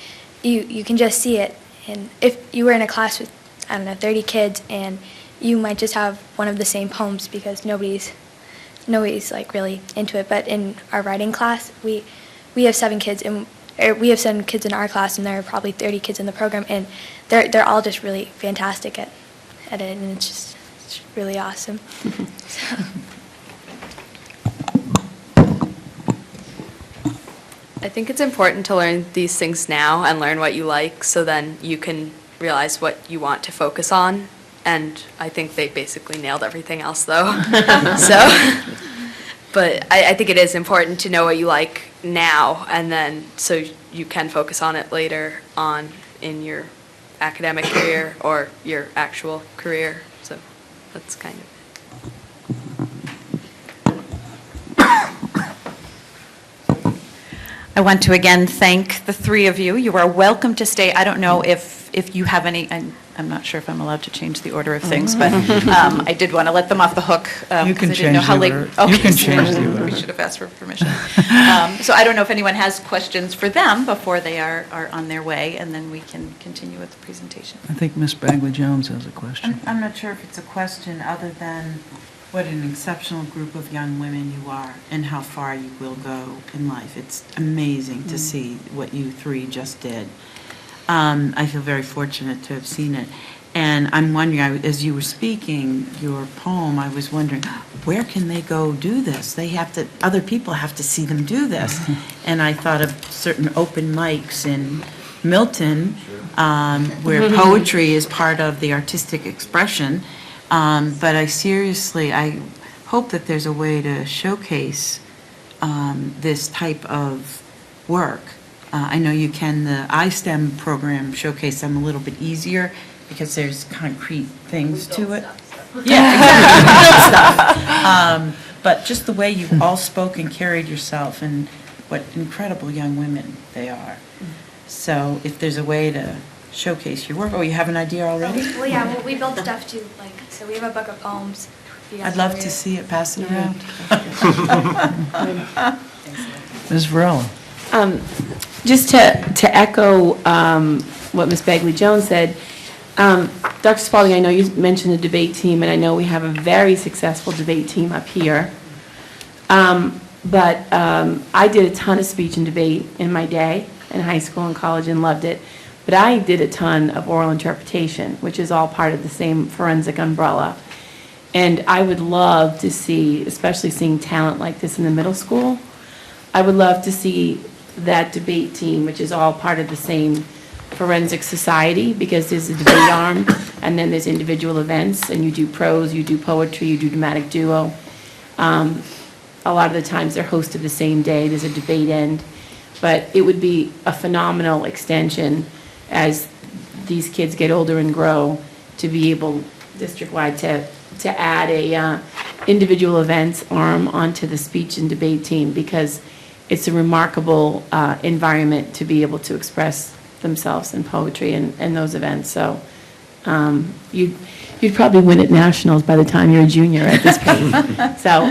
you can just see it. And if you were in a class with, I don't know, 30 kids, and you might just have one of the same poems because nobody's like really into it. But in our writing class, we have 7 kids, and we have 7 kids in our class, and there are probably 30 kids in the program, and they're all just really fantastic at it, and it's really awesome. So. I think it's important to learn these things now and learn what you like, so then you can realize what you want to focus on. And I think they basically nailed everything else, though. But I think it is important to know what you like now, and then so you can focus on it later on in your academic career or your actual career. So that's kind of it. I want to again thank the 3 of you. You are welcome to stay. I don't know if you have any, I'm not sure if I'm allowed to change the order of things, but I did want to let them off the hook. You can because I didn't know change how the late. order. Okay, You can so change the order. We should have asked for permission. So I don't know if anyone has questions for them before they are on their way, and then we can continue with the presentation. I think Ms. Bagley-Jones has a question. I'm not sure if it's a question other than what an exceptional group of young women you are and how far you will go in life. It's amazing to see what you three just did. I feel very fortunate to have seen it. And I'm wondering, as you were speaking your poem, I was wondering, where can they go do this? They have to, other people have to see them do this. And I thought of certain open mics in Milton, where poetry is part of the artistic expression. But I hope that there's a way to showcase this type of work. I know you can, the iSTEM program showcase them a little bit easier because there's concrete things to it. Yeah, exactly. But just the way you all spoke and carried yourself and what incredible young women they are. So if there's a way to showcase your work, you have an idea already? Well, yeah, well, we built stuff too, so we have a book of poems. If you guys I'd love wanna to read it. see it, pass it around. Ms. Varela? Just to echo what Ms. Bagley-Jones said, Dr. Spalding, I know you mentioned the debate team, and I know we have a very successful debate team up here. But I did a ton of speech and debate in my day in high school and college and loved it. But I did a ton of oral interpretation, which is all part of the same forensic umbrella. And I would love to see, especially seeing talent like this in the middle school, I would love to see that debate team, which is all part of the same forensic society, because there's a debate arm, and then there's individual events, and you do prose, you do poetry, you do dramatic duo. A lot of the times they're hosted the same day, there's a debate end. But it would be a phenomenal extension as these kids get older and grow to be able, district-wide, to add a individual events arm onto the speech and debate team, because it's a remarkable environment to be able to express themselves in poetry and those events. So you'd probably win at nationals by the time you're a junior at this pace. So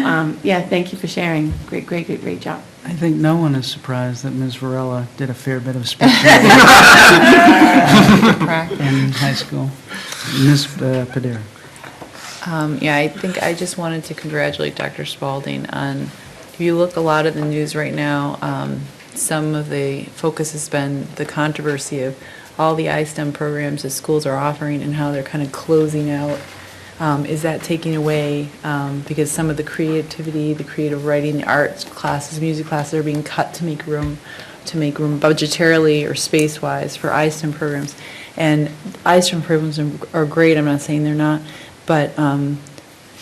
yeah, thank you for sharing. Great job. I think no one is surprised that Ms. Varela did a fair bit of speech in high school. Ms. Padera. Yeah, I think I just wanted to congratulate Dr. Spalding on, if you look a lot at the news right now, some of the focus has been the controversy of all the iSTEM programs that schools are offering and how they're kind of closing out. Is that taking away, because some of the creativity, the creative writing, the arts classes, music classes are being cut to make room budgetarily or space-wise for iSTEM programs. And iSTEM programs are great, I'm not saying they're not, but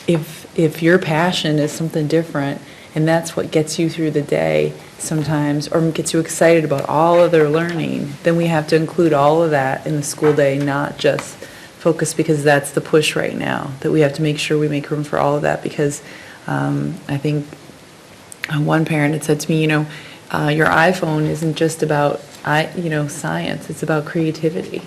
if your passion is something different, and that's what gets you through the day sometimes, or gets you excited about all of their learning, then we have to include all of that in the school day, not just focus, because that's the push right now, that we have to make sure we make room for all of that, because I think one parent had said to me, your iPhone isn't just about, science, it's about creativity.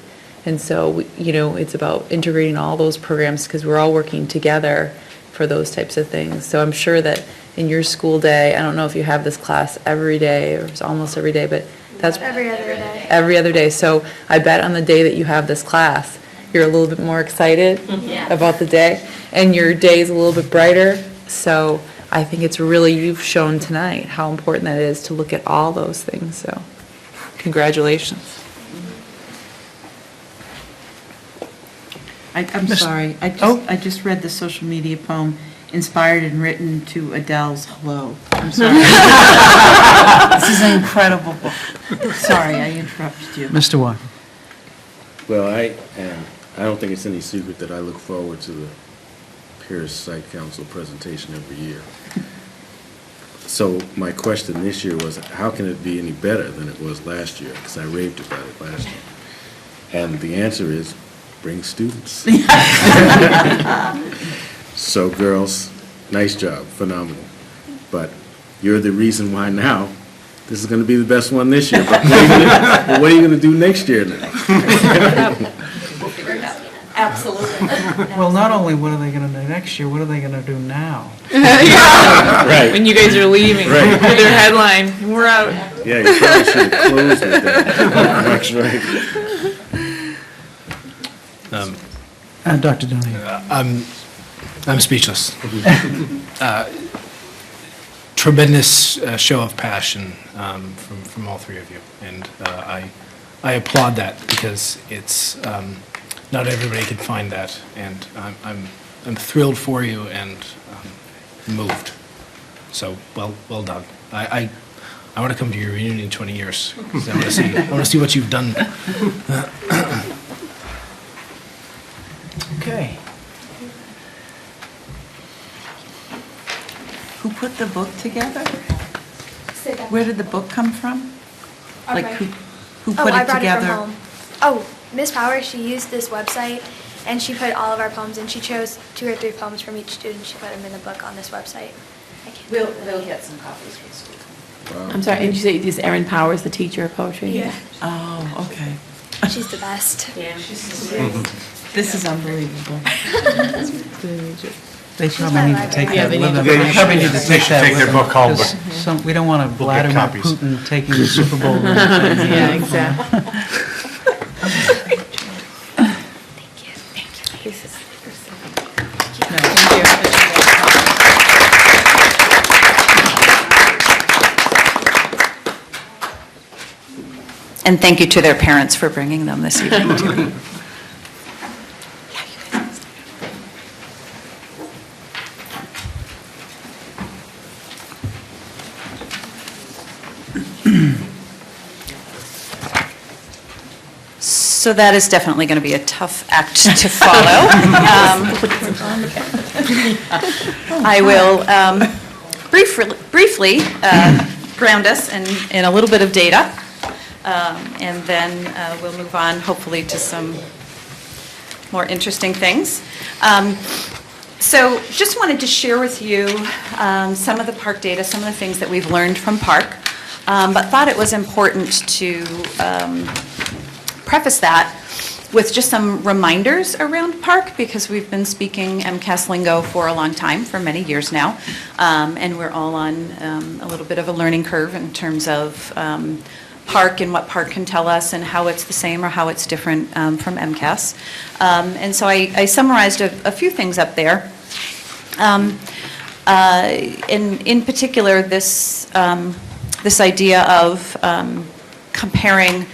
And so, it's about integrating all those programs, because we're all working together for those types of things. So I'm sure that in your school day, I don't know if you have this class every day or it's almost every day, but that's Every other day. every other day. So I bet on the day that you have this class, you're a little bit more excited about the day, and your day is a little bit brighter. So I think it's really, you've shown tonight how important that is to look at all those things. So congratulations. I'm sorry, I just read the social media poem, inspired and written to Adele's Hello. I'm sorry. This is an incredible book. Sorry, I interrupted you. Mr. Watt. Well, I don't think it's any secret that I look forward to the Pierce Site Council presentation every year. So my question this year was, how can it be any better than it was last year? Because I raved about it last year. And the answer is, bring students. So girls, nice job, phenomenal. But you're the reason why now this is going to be the best one this year. But what are you going to do next year now? Absolutely. Well, not only what are they going to do next year, what are they going to do now? Right. When you guys are leaving, Right. with their headline, we're out. Yeah, you probably should have closed with that. That's right. Dr. Donahue. I'm speechless. Tremendous show of passion from all three of you, and I applaud that because it's not everybody can find that, and I'm thrilled for you and moved. So well done. I want to come to your reunion in 20 years. 'Cause I want to see what you've done. Okay. Who put the book together? Where did the book come from? Like who put I it brought together? it from home. Oh, Miss Power, she used this website and she put all of our poems and she chose 2 or 3 poems from each student. She put them in the book on this website. We'll get some copies for the school. I'm sorry, did you say is Erin Powers the teacher of poetry? Yeah. Oh, okay. She's the best. Yeah. This is unbelievable. They probably need to take Yeah, that they with need them. to- They probably need to They take should that take with their them, book home, 'cause we don't want to we'll get Vladimir copies. Putin taking the Super Bowl. Yeah, exactly. And thank you to their parents for bringing them this evening, too. So that is definitely going to be a tough act to follow. I will briefly ground us in a little bit of data, and then we'll move on, hopefully, to some more interesting things. So just wanted to share with you some of the park data, some of the things that we've learned from park, but thought it was important to preface that with just some reminders around park, because we've been speaking MCAS lingo for a long time, for many years now, and we're all on a little bit of a learning curve in terms of park and what park can tell us and how it's the same or how it's different from MCAS. And so I summarized a few things up there. In particular, this idea of comparing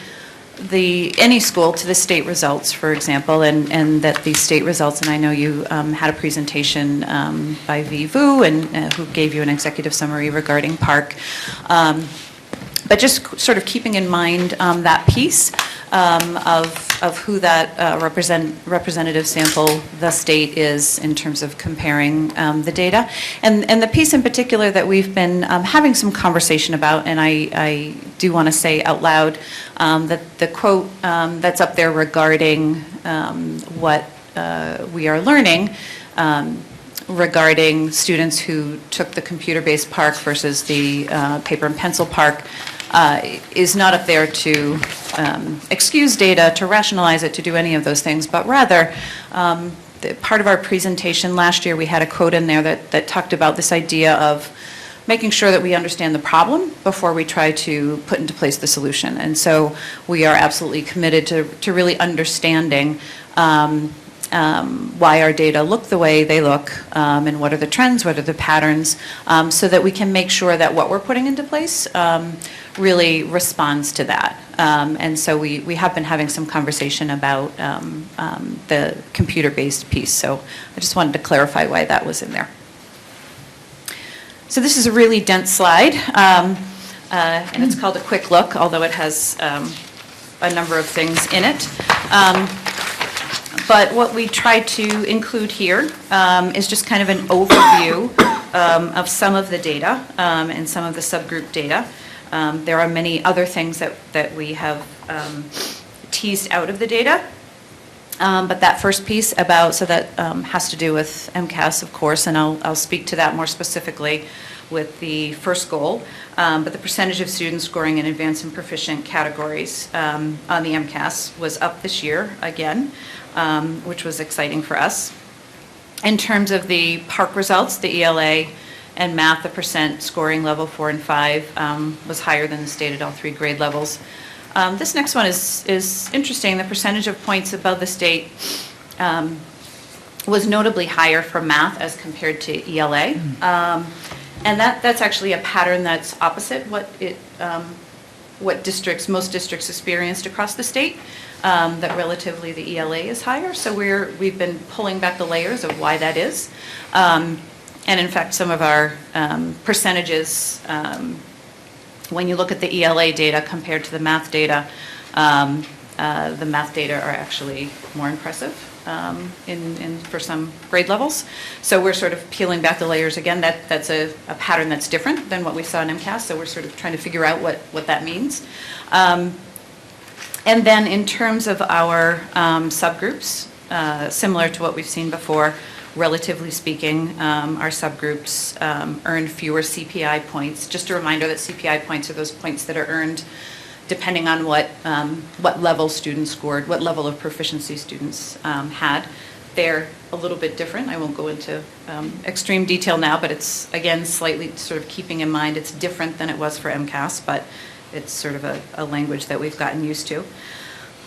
any school to the state results, for example, and that the state results, and I know you had a presentation by Vu and who gave you an executive summary regarding park. But just sort of keeping in mind that piece of who that representative sample, the state, is in terms of comparing the data. And the piece in particular that we've been having some conversation about, and I do want to say out loud that the quote that's up there regarding what we are learning regarding students who took the computer-based park versus the paper and pencil park is not up there to excuse data, to rationalize it, to do any of those things, but rather, part of our presentation last year, we had a quote in there that talked about this idea of making sure that we understand the problem before we try to put into place the solution. And so we are absolutely committed to really understanding why our data look the way they look, and what are the trends, what are the patterns, so that we can make sure that what we're putting into place really responds to that. And so we have been having some conversation about the computer-based piece, so I just wanted to clarify why that was in there. So this is a really dense slide, and it's called a quick look, although it has a number of things in it. But what we tried to include here is just kind of an overview of some of the data and some of the subgroup data. There are many other things that we have teased out of the data. But that first piece about, so that has to do with MCAS, of course, and I'll speak to that more specifically with the first goal. But the percentage of students scoring in advanced and proficient categories on the MCAS was up this year again, which was exciting for us. In terms of the PARCC results, the ELA and math, the percent scoring level 4 and 5 was higher than the state at all 3 grade levels. This next one is interesting. The percentage of points above the state was notably higher for math as compared to ELA. And that's actually a pattern that's opposite what most districts experienced across the state, that relatively the ELA is higher. So we've been pulling back the layers of why that is. And in fact, some of our percentages, when you look at the ELA data compared to the math data are actually more impressive for some grade levels. So we're sort of peeling back the layers again. That's a pattern that's different than what we saw in MCAS, so we're sort of trying to figure out what that means. And then in terms of our subgroups, similar to what we've seen before, relatively speaking, our subgroups earned fewer CPI points. Just a reminder that CPI points are those points that are earned depending on what level students scored, what level of proficiency students had. They're a little bit different. I won't go into extreme detail now, but it's, again, slightly sort of keeping in mind it's different than it was for MCAS, but it's sort of a language that we've gotten used to.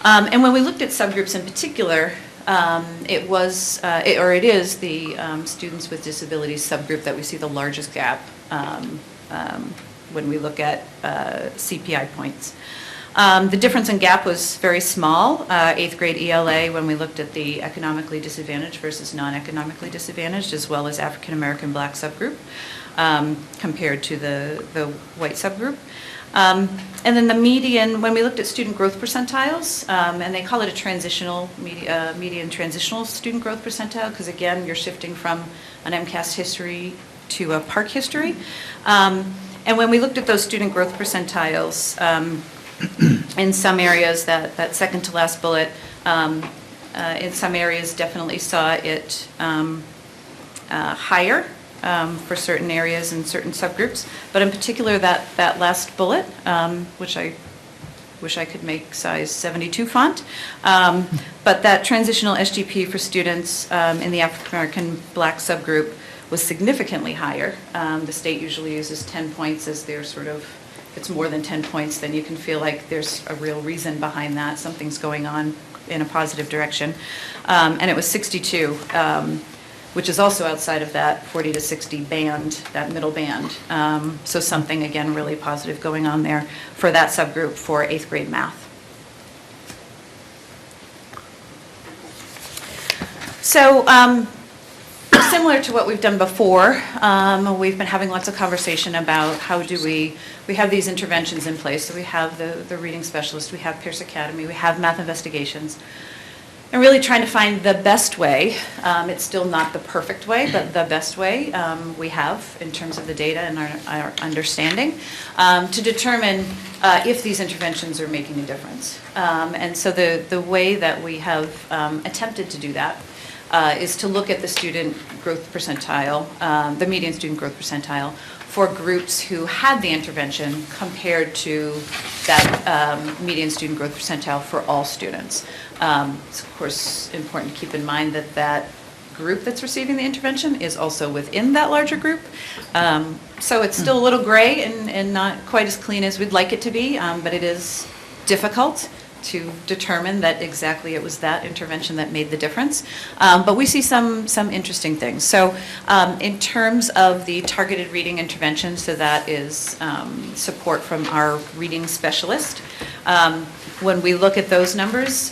And when we looked at subgroups in particular, it is the students with disabilities subgroup that we see the largest gap when we look at CPI points. The difference in gap was very small. 8th grade ELA, when we looked at the economically disadvantaged versus non-economically disadvantaged, as well as African American Black subgroup, compared to the white subgroup. And then the median, when we looked at student growth percentiles, and they call it a median transitional student growth percentile, because again, you're shifting from an MCAS history to a PARCC history. And when we looked at those student growth percentiles, in some areas, that second to last bullet, in some areas definitely saw it higher for certain areas and certain subgroups, but in particular that last bullet, which I wish I could make size 72 font, but that transitional SGP for students in the African American Black subgroup was significantly higher. The state usually uses 10 points as their sort of, if it's more than 10 points, then you can feel like there's a real reason behind that, something's going on in a positive direction. And it was 62, which is also outside of that 40 to 60 band, that middle band. So something, again, really positive going on there for that subgroup for 8th grade math. So similar to what we've done before, we've been having lots of conversation about how do we have these interventions in place. So we have the reading specialist, we have Pierce Academy, we have math investigations. And really trying to find the best way. It's still not the perfect way, but the best way we have in terms of the data and our understanding to determine if these interventions are making a difference. And so the way that we have attempted to do that is to look at the student growth percentile, the median student growth percentile, for groups who had the intervention compared to that median student growth percentile for all students. It's of course important to keep in mind that that group that's receiving the intervention is also within that larger group. So it's still a little gray and not quite as clean as we'd like it to be, but it is difficult to determine that exactly it was that intervention that made the difference. But we see some interesting things. So in terms of the targeted reading intervention, so that is support from our reading specialist. When we look at those numbers,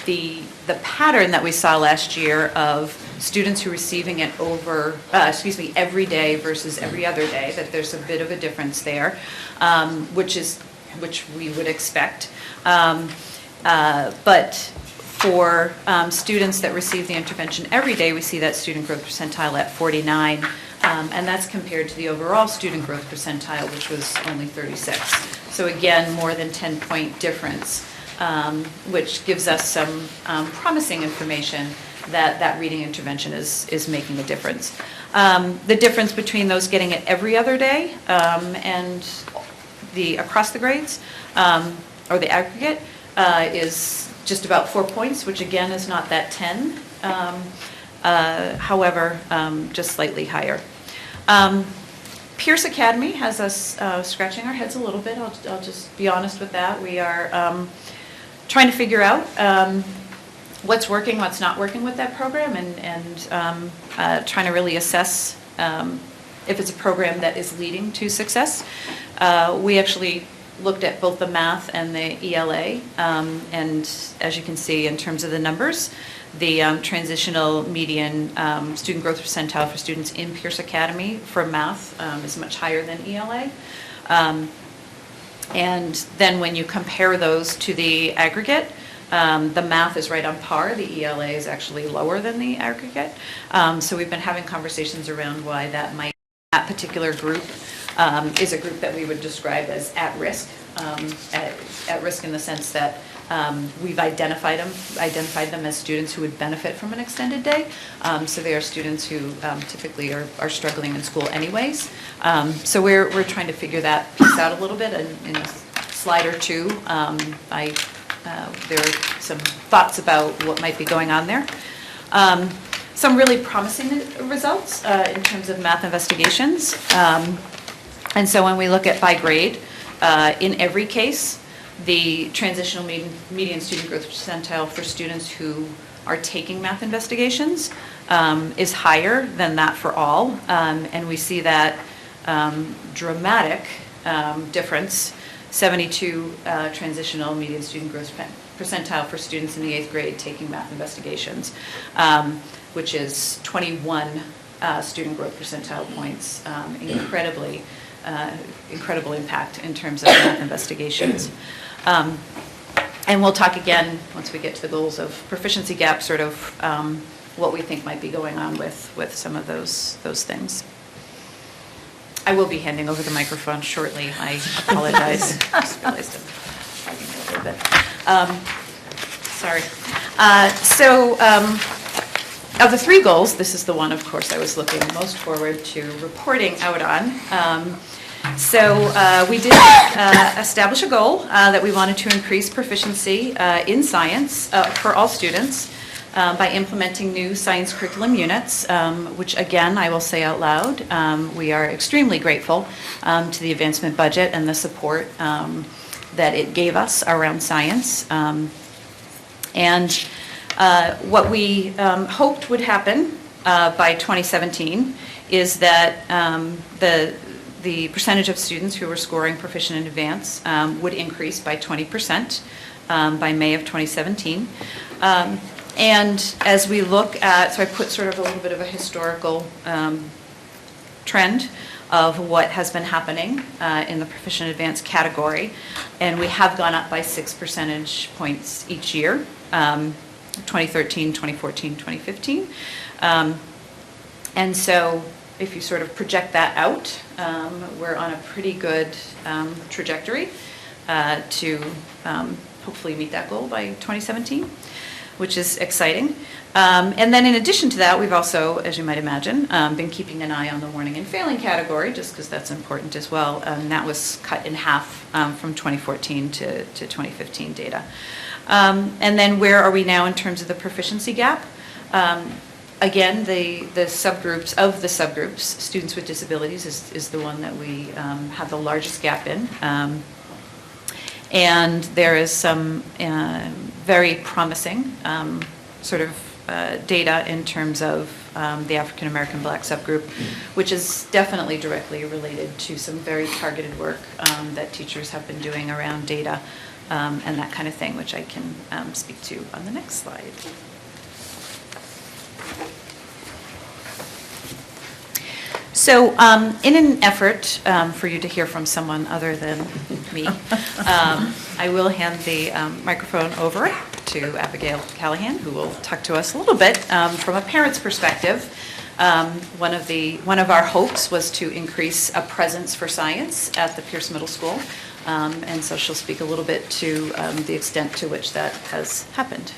the pattern that we saw last year of students who are receiving it every day versus every other day, that there's a bit of a difference there, which we would expect. But for students that receive the intervention every day, we see that student growth percentile at 49, and that's compared to the overall student growth percentile, which was only 36. So again, more than 10-point difference which gives us some promising information that that reading intervention is making a difference. The difference between those getting it every other day and the across the grades, or the aggregate, is just about 4 points, which again is not that 10, however, just slightly higher. Pierce Academy has us scratching our heads a little bit. I'll just be honest with that. We are trying to figure out what's working, what's not working with that program, and trying to really assess if it's a program that is leading to success. We actually looked at both the math and the ELA, and as you can see in terms of the numbers, the transitional median student growth percentile for students in Pierce Academy for math is much higher than ELA. And then when you compare those to the aggregate, the math is right on par. The ELA is actually lower than the aggregate. So we've been having conversations around why that particular group is a group that we would describe as at risk. At risk in the sense that we've identified them as students who would benefit from an extended day. So they are students who typically are struggling in school anyways. So we're trying to figure that piece out a little bit. And in a slide or two, there are some thoughts about what might be going on there. Some really promising results in terms of math investigations. And so when we look at by grade, in every case, the transitional median student growth percentile for students who are taking math investigations is higher than that for all. And we see that dramatic difference, 72 transitional median student growth percentile for students in the 8th grade taking math investigations, which is 21 student growth percentile points, incredible impact in terms of math investigations. And we'll talk again, once we get to the goals of proficiency gap, sort of what we think might be going on with some of those things. I will be handing over the microphone shortly. I apologize. Just realized I'm talking a little bit. Sorry. Of the 3 goals, this is the one, of course, I was looking most forward to reporting out on. We did establish a goal that we wanted to increase proficiency in science for all students by implementing new science curriculum units, which again, I will say out loud, we are extremely grateful to the advancement budget and the support that it gave us around science. What we hoped would happen by 2017 is that the percentage of students who were scoring proficient in advance would increase by 20% by May of 2017. And as we look at, so I put sort of a little bit of a historical trend of what has been happening in the proficient advanced category, and we have gone up by 6 percentage points each year, 2013, 2014, 2015. And so if you sort of project that out, we're on a pretty good trajectory to hopefully meet that goal by 2017, which is exciting. And then in addition to that, we've also, as you might imagine, been keeping an eye on the warning and failing category, just because that's important as well. And that was cut in half from 2014 to 2015 data. And then where are we now in terms of the proficiency gap? Again, the subgroups, students with disabilities is the one that we have the largest gap in. And there is some very promising sort of data in terms of the African American Black subgroup, which is definitely directly related to some very targeted work that teachers have been doing around data and that kind of thing, which I can speak to on the next slide. So in an effort for you to hear from someone other than me, I will hand the microphone over to Abigail Callahan, who will talk to us a little bit from a parent's perspective. One of our hopes was to increase a presence for science at the Pierce Middle School. And so she'll speak a little bit to the extent to which that has happened.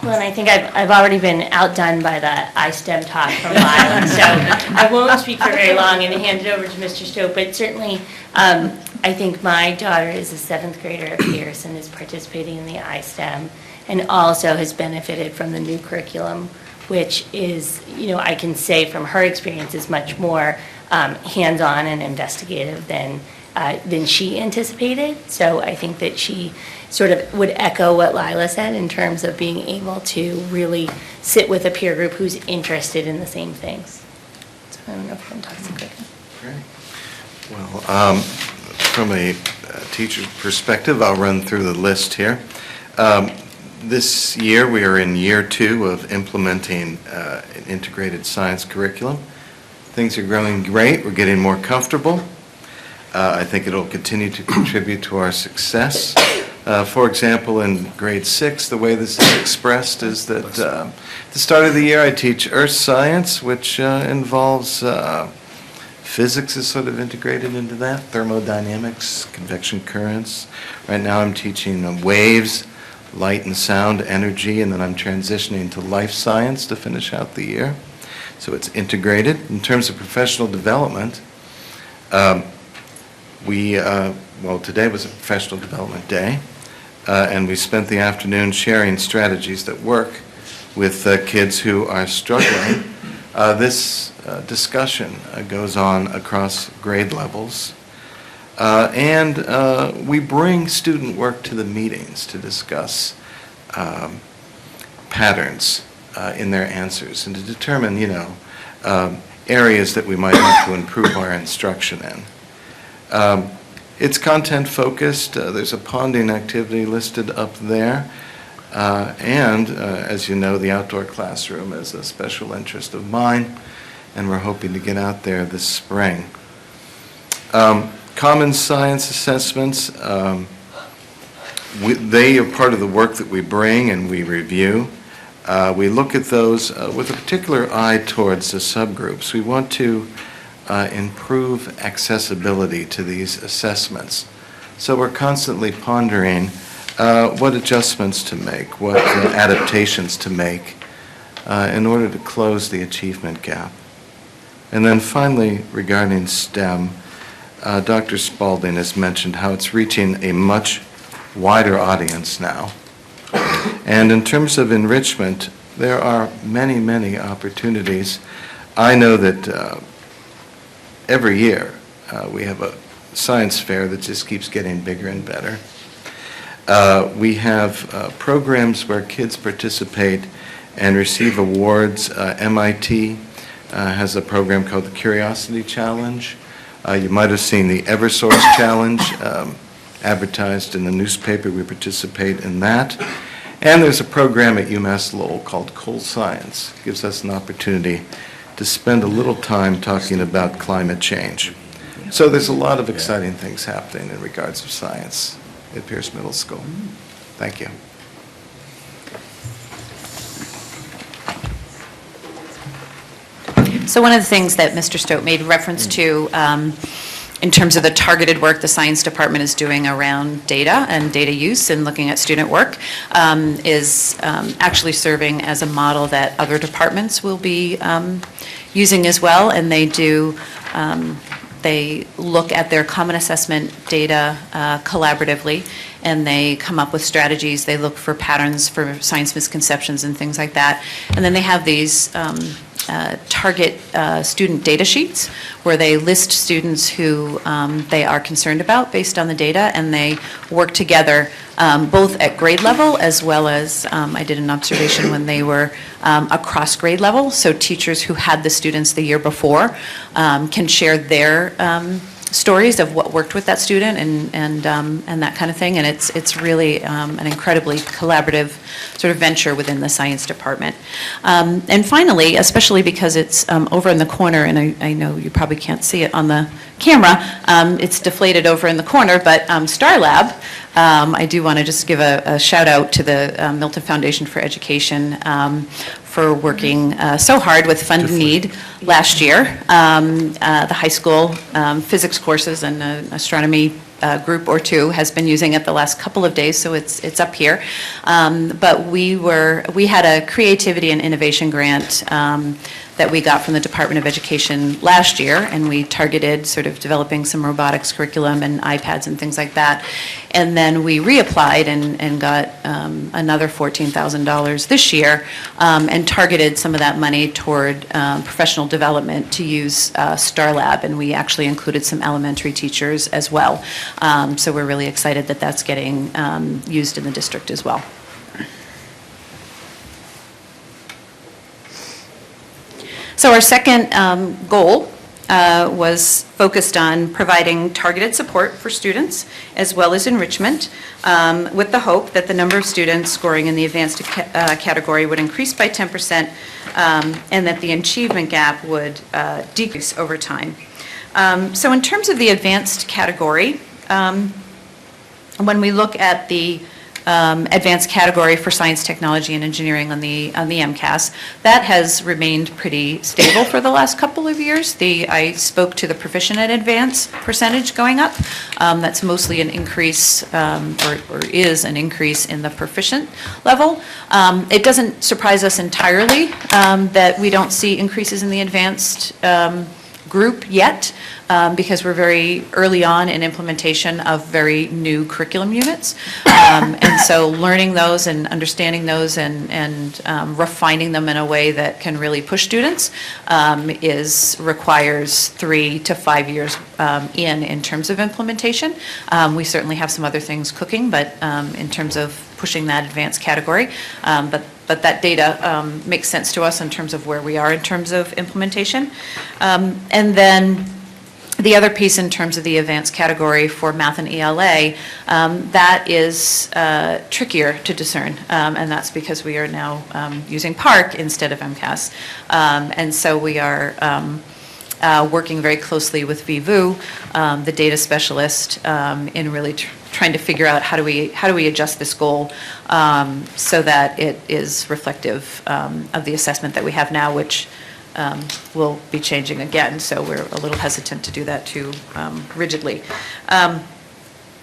Well, and I think I've already been outdone by the iSTEM talk from Lila, so I won't speak for very long and hand it over to Mr. Stowe, but certainly I think my daughter is a 7th grader at Pierce and is participating in the iSTEM and also has benefited from the new curriculum, which is, I can say from her experience is much more hands-on and investigative than she anticipated. So I think that she sort of would echo what Lila said in terms of being able to really sit with a peer group who's interested in the same things. So I don't know if I can talk so quickly. Well, from a teacher's perspective, I'll run through the list here. This year, we are in year 2 of implementing an integrated science curriculum. Things are going great. We're getting more comfortable. I think it'll continue to contribute to our success. For example, in grade 6, the way this is expressed is that at the start of the year, I teach earth science, which involves physics is sort of integrated into that, thermodynamics, convection currents. Right now I'm teaching waves, light and sound, energy, and then I'm transitioning to life science to finish out the year. So it's integrated. In terms of professional development, today was a professional development day, and we spent the afternoon sharing strategies that work with kids who are struggling. This discussion goes on across grade levels, and we bring student work to the meetings to discuss patterns in their answers and to determine, areas that we might have to improve our instruction in. It's content focused. There's a ponding activity listed up there. And as you know, the outdoor classroom is a special interest of mine, and we're hoping to get out there this spring. Common science assessments, they are part of the work that we bring and we review. We look at those with a particular eye towards the subgroups. We want to improve accessibility to these assessments. So we're constantly pondering what adjustments to make, what adaptations to make in order to close the achievement gap. And then finally, regarding STEM, Dr. Spalding has mentioned how it's reaching a much wider audience now. And in terms of enrichment, there are many, many opportunities. I know that every year we have a science fair that just keeps getting bigger and better. We have programs where kids participate and receive awards. MIT has a program called the Curiosity Challenge. You might have seen the Eversource Challenge advertised in the newspaper. We participate in that. And there's a program at UMass Lowell called Cool Science. It gives us an opportunity to spend a little time talking about climate change. So there's a lot of exciting things happening in regards to science at Pierce Middle School. Thank you. So one of the things that Mr. Stote made reference to in terms of the targeted work the science department is doing around data and data use and looking at student work is actually serving as a model that other departments will be using as well. And they do, they look at their common assessment data collaboratively, and they come up with strategies. They look for patterns for science misconceptions and things like that. And then they have these target student data sheets where they list students who they are concerned about based on the data, and they work together both at grade level as well as I did an observation when they were across grade level. So teachers who had the students the year before can share their stories of what worked with that student and that kind of thing. And it's really an incredibly collaborative sort of venture within the science department. And finally, especially because it's over in the corner, and I know you probably can't see it on the camera, it's deflated over in the corner, but Star Lab I do want to just give a shout out to the Milton Foundation for Education for working so hard with Fund Need last year. The high school physics courses and astronomy group or two has been using it the last couple of days, so it's up here. But we had a creativity and innovation grant that we got from the Department of Education last year, and we targeted sort of developing some robotics curriculum and iPads and things like that. And then we reapplied and got another $14,000 this year, and targeted some of that money toward professional development to use Star Lab, and we actually included some elementary teachers as well. So we're really excited that that's getting used in the district as well. So our second goal was focused on providing targeted support for students as well as enrichment, with the hope that the number of students scoring in the advanced category would increase by 10%, and that the achievement gap would decrease over time. So in terms of the advanced category, when we look at the advanced category for science, technology, and engineering on the MCAS, that has remained pretty stable for the last couple of years. I spoke to the proficient and advanced percentage going up. That's mostly an increase, or is an increase in the proficient level. It doesn't surprise us entirely that we don't see increases in the advanced group yet, because we're very early on in implementation of very new curriculum units. And so learning those and understanding those and refining them in a way that can really push students requires 3 to 5 years in terms of implementation. We certainly have some other things cooking, but in terms of pushing that advanced category, but that data makes sense to us in terms of where we are in terms of implementation. And then the other piece in terms of the advanced category for math and ELA, that is trickier to discern, and that's because we are now using PARCC instead of MCAS. And so we are working very closely with VVU, the data specialist, in really trying to figure out how do we adjust this goal so that it is reflective of the assessment that we have now, which will be changing again, so we're a little hesitant to do that too rigidly. And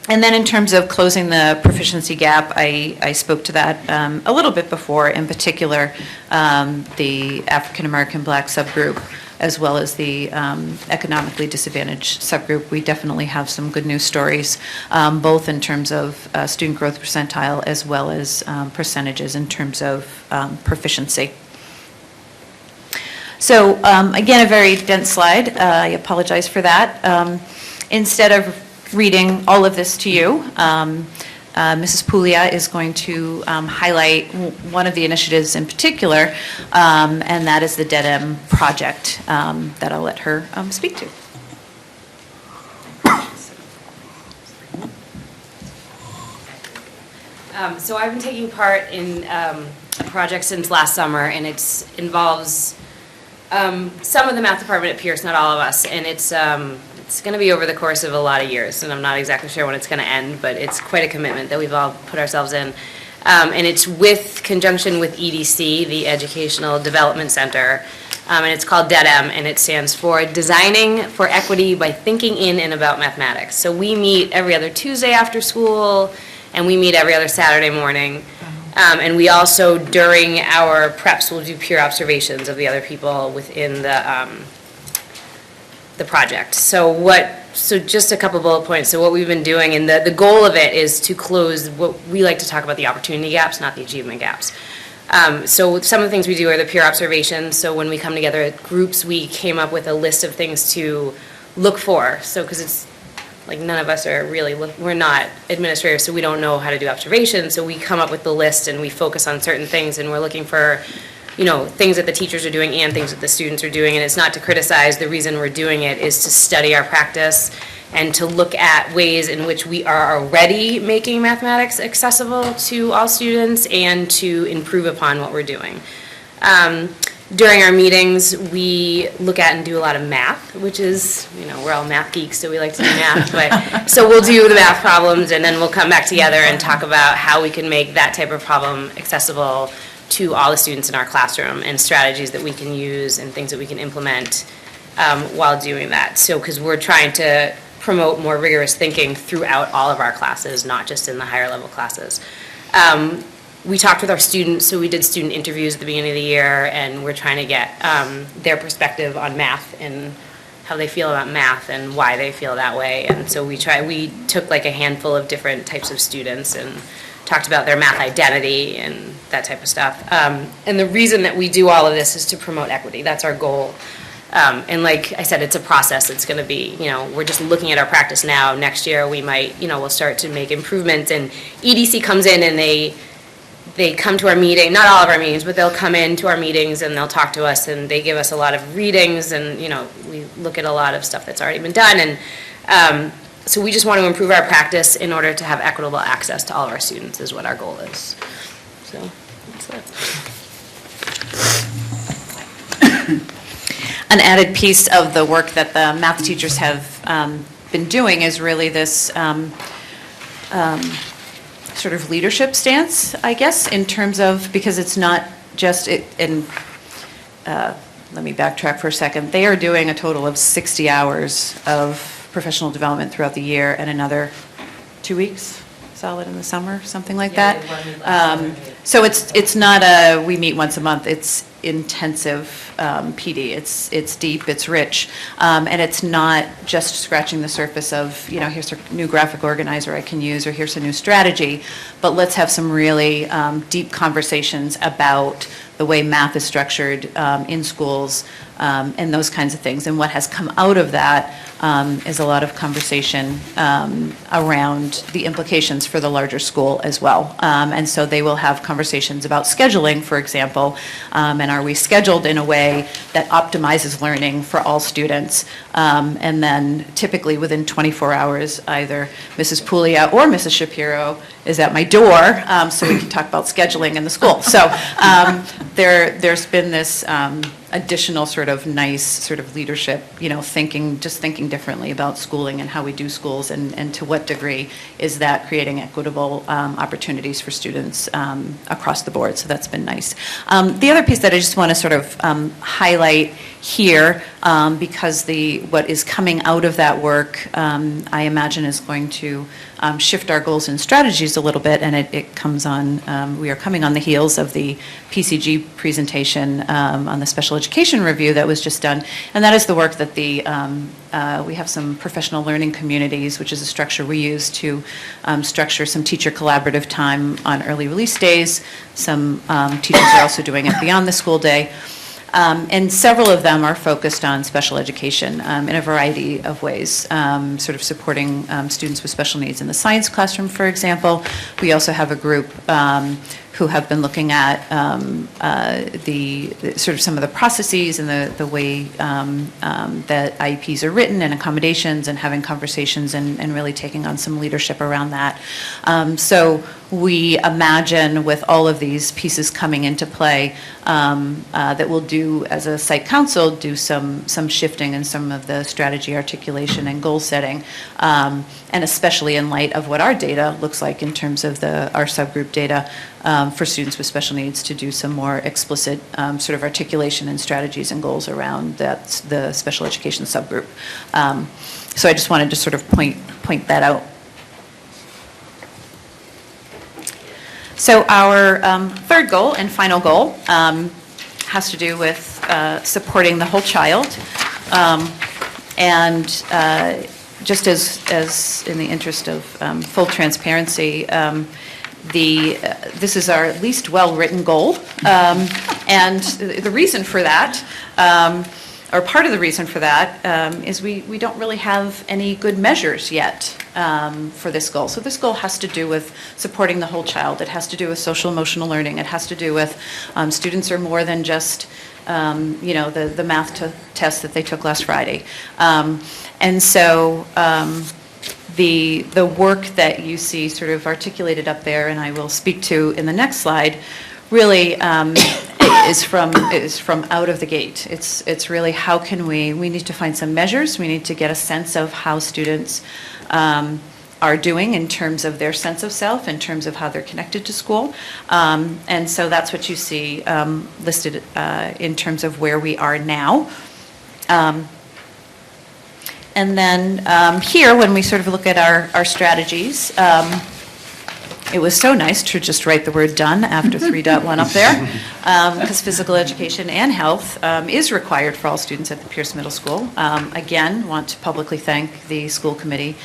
then in terms of closing the proficiency gap, I spoke to that a little bit before, in particular the African American Black subgroup, as well as the economically disadvantaged subgroup. We definitely have some good news stories, both in terms of student growth percentile as well as percentages in terms of proficiency. So again, a very dense slide. I apologize for that. Instead of reading all of this to you, Mrs. Puglia is going to highlight one of the initiatives in particular, and that is the DEDM project that I'll let her speak to. So I've been taking part in a project since last summer, and it involves some of the math department at Pierce, not all of us, and it's going to be over the course of a lot of years, and I'm not exactly sure when it's going to end, but it's quite a commitment that we've all put ourselves in. And it's with conjunction with EDC, the Educational Development Center, and it's called DEDM, and it stands for Designing for Equity by Thinking in and About Mathematics. So we meet every other Tuesday after school, and we meet every other Saturday morning. And we also, during our preps, will do peer observations of the other people within the project. So just a couple bullet points. So what we've been doing, and the goal of it is to close what we like to talk about, the opportunity gaps, not the achievement gaps. So some of the things we do are the peer observations. So when we come together at groups, we came up with a list of things to look for. So because it's like none of us are really, we're not administrators, so we don't know how to do observations. So we come up with the list and we focus on certain things, and we're looking for, things that the teachers are doing and things that the students are doing. And it's not to criticize. The reason we're doing it is to study our practice and to look at ways in which we are already making mathematics accessible to all students and to improve upon what we're doing. during our meetings, we look at and do a lot of math, which is, we're all math geeks, so we like to do math. But so we'll do the math problems, and then we'll come back together and talk about how we can make that type of problem accessible to all the students in our classroom, and strategies that we can use and things that we can implement while doing that. So, because we're trying to promote more rigorous thinking throughout all of our classes, not just in the higher level classes. We talked with our students, so we did student interviews at the beginning of the year, and we're trying to get their perspective on math and how they feel about math and why they feel that way. And so we took like a handful of different types of students and talked about their math identity and that type of stuff. And the reason that we do all of this is to promote equity. That's our goal. And like I said, it's a process. It's going to be, we're just looking at our practice now. Next year, we might, we'll start to make improvements. And EDC comes in and they come to our meeting, not all of our meetings, but they'll come into our meetings and they'll talk to us, and they give us a lot of readings, and, we look at a lot of stuff that's already been done. And so we just want to improve our practice in order to have equitable access to all of our students is what our goal is. So that's it. An added piece of the work that the math teachers have been doing is really this sort of leadership stance, I guess, in terms of, because it's not just, let me backtrack for a second. They are doing a total of 60 hours of professional development throughout the year, and another 2 weeks solid in the summer, something like that. So it's not we meet once a month. It's intensive PD. It's deep, it's rich, and it's not just scratching the surface of, here's a new graphic organizer I can use, or here's a new strategy, but let's have some really deep conversations about the way math is structured in schools, and those kinds of things. And what has come out of that is a lot of conversation around the implications for the larger school as well. And so they will have conversations about scheduling, for example, and are we scheduled in a way that optimizes learning for all students? And then typically within 24 hours, either Mrs. Puglia or Mrs. Shapiro is at my door, so we can talk about scheduling in the school. So there's been this additional sort of nice sort of leadership, thinking differently about schooling and how we do schools, and to what degree is that creating equitable opportunities for students across the board. So that's been nice. The other piece that I just want to sort of highlight here, because what is coming out of that work, I imagine, is going to shift our goals and strategies a little bit, and it comes on, we are coming on the heels of the PCG presentation on the special education review that was just done, and that is the work that we have some professional learning communities, which is a structure we use to structure some teacher collaborative time on early release days. Some teachers are also doing it beyond the school day. And several of them are focused on special education in a variety of ways, sort of supporting students with special needs in the science classroom, for example. We also have a group who have been looking at the sort of some of the processes and the way that IEPs are written and accommodations, and having conversations and really taking on some leadership around that. So we imagine, with all of these pieces coming into play, that we'll do, as a site council, do some shifting in some of the strategy articulation and goal setting, and especially in light of what our data looks like in terms of our subgroup data for students with special needs, to do some more explicit sort of articulation and strategies and goals around the special education subgroup. So I just wanted to sort of point that out. So our third goal and final goal has to do with supporting the whole child. And just as in the interest of full transparency, this is our least well-written goal. And the reason for that, or part of the reason for that, is we don't really have any good measures yet for this goal. So this goal has to do with supporting the whole child. It has to do with social emotional learning. It has to do with students are more than just the math test that they took last Friday. And so the work that you see sort of articulated up there, and I will speak to in the next slide, really is from out of the gate. It's really how can we need to find some measures. We need to get a sense of how students are doing in terms of their sense of self, in terms of how they're connected to school. And so that's what you see listed in terms of where we are now. And then here, when we sort of look at our strategies, it was so nice to just write the word done after 3.1 up there, because physical education and health is required for all students at the Pierce Middle School. Again, want to publicly thank the school committee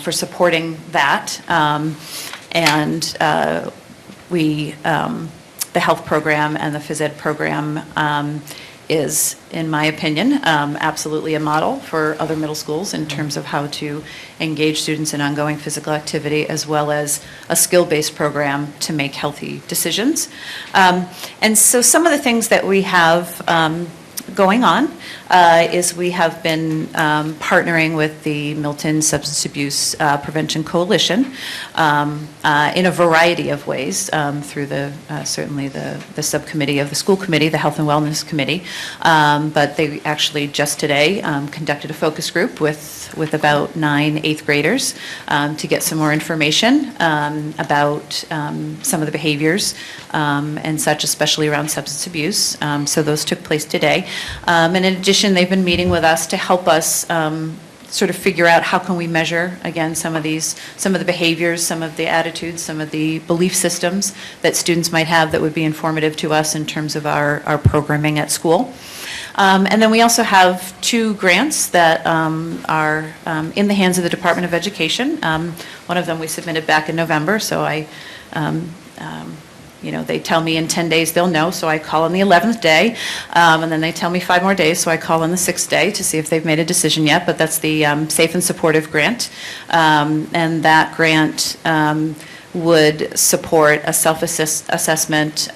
for supporting that. And the health program and the phys ed program is, in my opinion, absolutely a model for other middle schools in terms of how to engage students in ongoing physical activity, as well as a skill-based program to make healthy decisions. And so some of the things that we have going on is we have been partnering with the Milton Substance Abuse Prevention Coalition in a variety of ways through certainly the subcommittee of the school committee, the Health and Wellness Committee, but they actually just today conducted a focus group with about 9 eighth graders to get some more information about some of the behaviors and such, especially around substance abuse. So those took place today. And in addition, they've been meeting with us to help us sort of figure out how can we measure, again, some of the behaviors, some of the attitudes, some of the belief systems that students might have that would be informative to us in terms of our programming at school. And then we also have 2 grants that are in the hands of the Department of Education. One of them we submitted back in November, so they tell me in 10 days they'll know, so I call on the 11th day, and then they tell me 5 more days, so I call on the 6th day to see if they've made a decision yet, but that's the Safe and Supportive Grant, and that grant would support a self-assessment.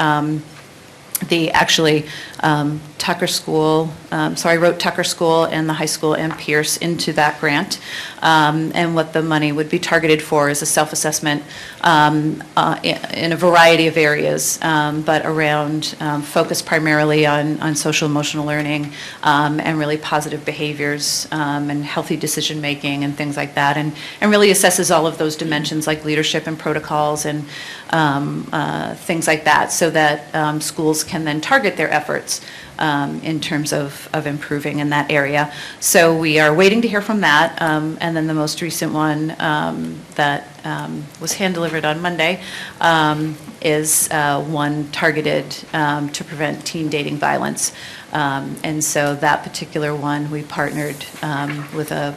Tucker School, so I wrote Tucker School and the high school and Pierce into that grant, and what the money would be targeted for is a self-assessment in a variety of areas, but around focused primarily on social emotional learning and really positive behaviors and healthy decision making and things like that, and really assesses all of those dimensions like leadership and protocols and things like that, so that schools can then target their efforts in terms of improving in that area. So we are waiting to hear from that. And then the most recent one that was hand-delivered on Monday is one targeted to prevent teen dating violence. And so that particular one, we partnered with a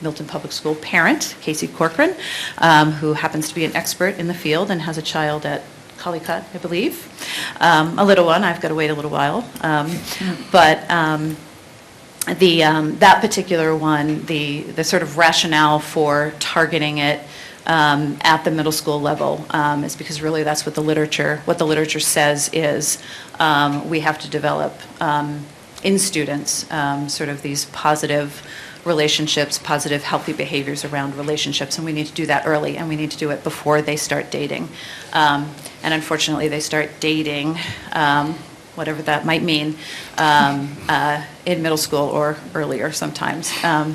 Milton Public School parent, Casey Corcoran, who happens to be an expert in the field and has a child at Collycut, I believe. A little one, I've got to wait a little while. But that particular one, the sort of rationale for targeting it at the middle school level is because really that's what the literature says is we have to develop in students sort of these positive relationships, positive, healthy behaviors around relationships, and we need to do that early, and we need to do it before they start dating. And unfortunately, they start dating, whatever that might mean, in middle school or earlier sometimes.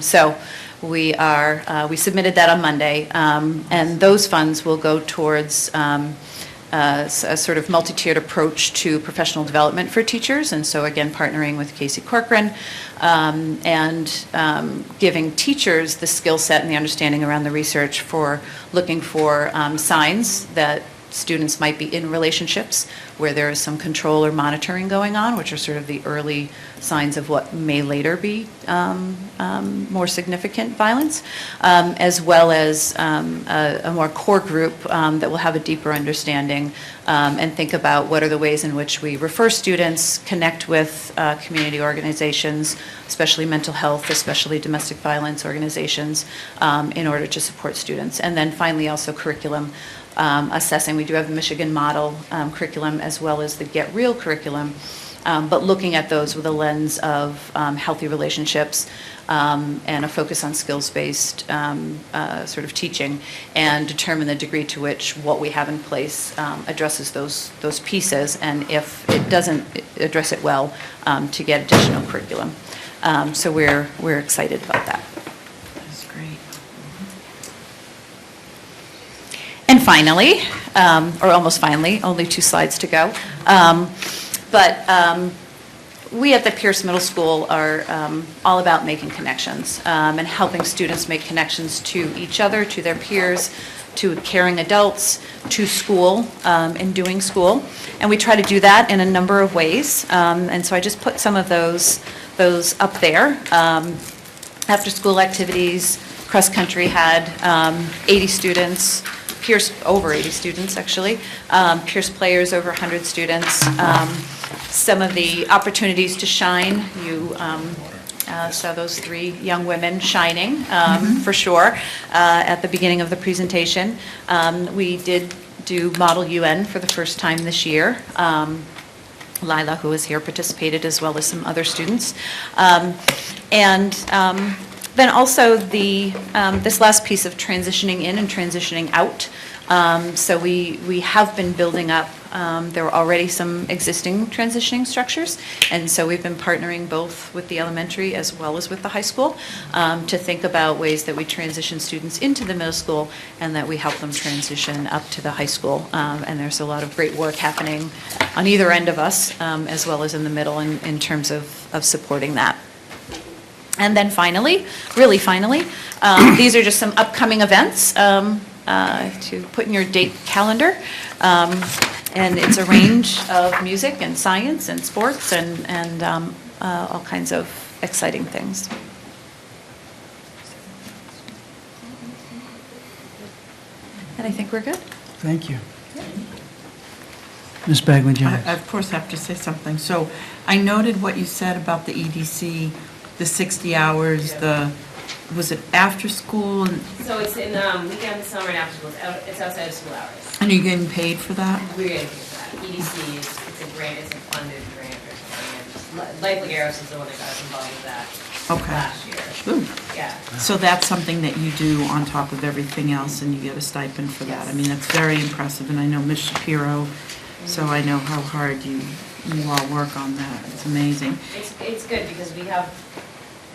So we submitted that on Monday, and those funds will go towards a sort of multi-tiered approach to professional development for teachers, and so again partnering with Casey Corcoran and giving teachers the skill set and the understanding around the research for looking for signs that students might be in relationships where there is some control or monitoring going on, which are sort of the early signs of what may later be more significant violence, as well as a more core group that will have a deeper understanding and think about what are the ways in which we refer students, connect with community organizations, especially mental health, especially domestic violence organizations, in order to support students. And then finally also curriculum assessing. We do have the Michigan model curriculum as well as the Get Real curriculum but looking at those with a lens of healthy relationships and a focus on skills-based sort of teaching, and determine the degree to which what we have in place addresses those pieces, and if it doesn't address it well, to get additional curriculum. So we're excited about that. That's great. And finally, or almost finally, only 2 slides to go, but we at the Pierce Middle School are all about making connections and helping students make connections to each other, to their peers, to caring adults, to school, and doing school. And we try to do that in a number of ways. And so I just put some of those up there. After school activities, cross country had 80 students, Pierce over 80 students actually, Pierce players over 100 students. Some of the opportunities to shine, you saw those 3 young women shining, for sure, at the beginning of the presentation. We did do Model UN for the first time this year. Lila, who is here, participated, as well as some other students. Then also this last piece of transitioning in and transitioning out. So we have been building up, there were already some existing transitioning structures, and so we've been partnering both with the elementary as well as with the high school to think about ways that we transition students into the middle school and that we help them transition up to the high school. And there's a lot of great work happening on either end of us, as well as in the middle in terms of supporting that. And then finally, really finally, these are just some upcoming events to put in your date calendar. And it's a range of music and science and sports and all kinds of exciting things. And I think we're good. Thank you. Ms. Bagley Jones. I, of course, have to say something. So I noted what you said about the EDC, the 60 hours, was it after school? So it's in weekend, summer, and after school. It's outside of school hours. And you're getting paid for that? We're getting paid for that. EDC it's a grant, it's a funded grant or something. Life Lagares is the one that got us involved with that last year. Good. Yeah. So that's something that you do on top of everything else, and you get a stipend for that. I mean, that's very impressive, and I know Ms. Shapiro, so I know how hard you all work on that. It's amazing. It's good because we have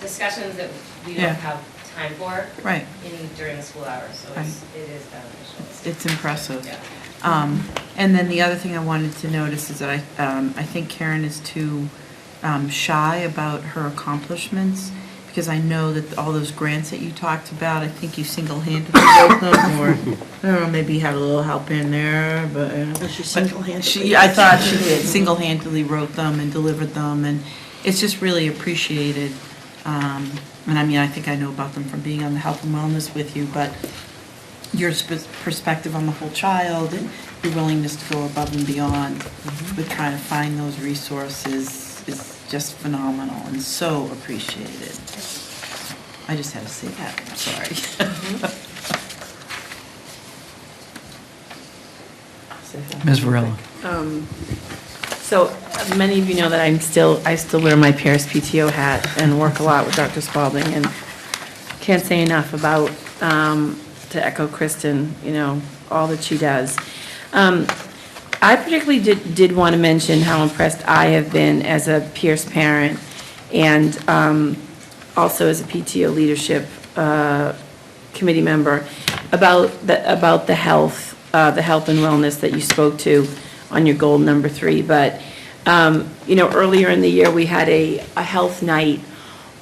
discussions that we Yeah. don't have time for Right. during the school hours, so Right. it is beneficial. It's impressive. Yeah. And then the other thing I wanted to notice is that I think Karen is too shy about her accomplishments, because I know that all those grants that you talked about, I think you single-handedly wrote them, or, I don't know, maybe you had a little help in there, but. She single-handedly. I thought she did, single-handedly wrote them and delivered them, and it's just really appreciated. And I mean, I think I know about them from being on the health and wellness with you, but your perspective on the whole child and your willingness to go above and beyond with trying to find those resources is just phenomenal and so appreciated. I just had to say that, I'm sorry. Ms. Varela. So many of you know that I still wear my Pierce PTO hat and work a lot with Dr. Spalding, and can't say enough about, to echo Kristen, all that she does. I particularly did want to mention how impressed I have been as a Pierce parent and also as a PTO leadership committee member about the health and wellness that you spoke to on your goal number 3. But, earlier in the year, we had a health night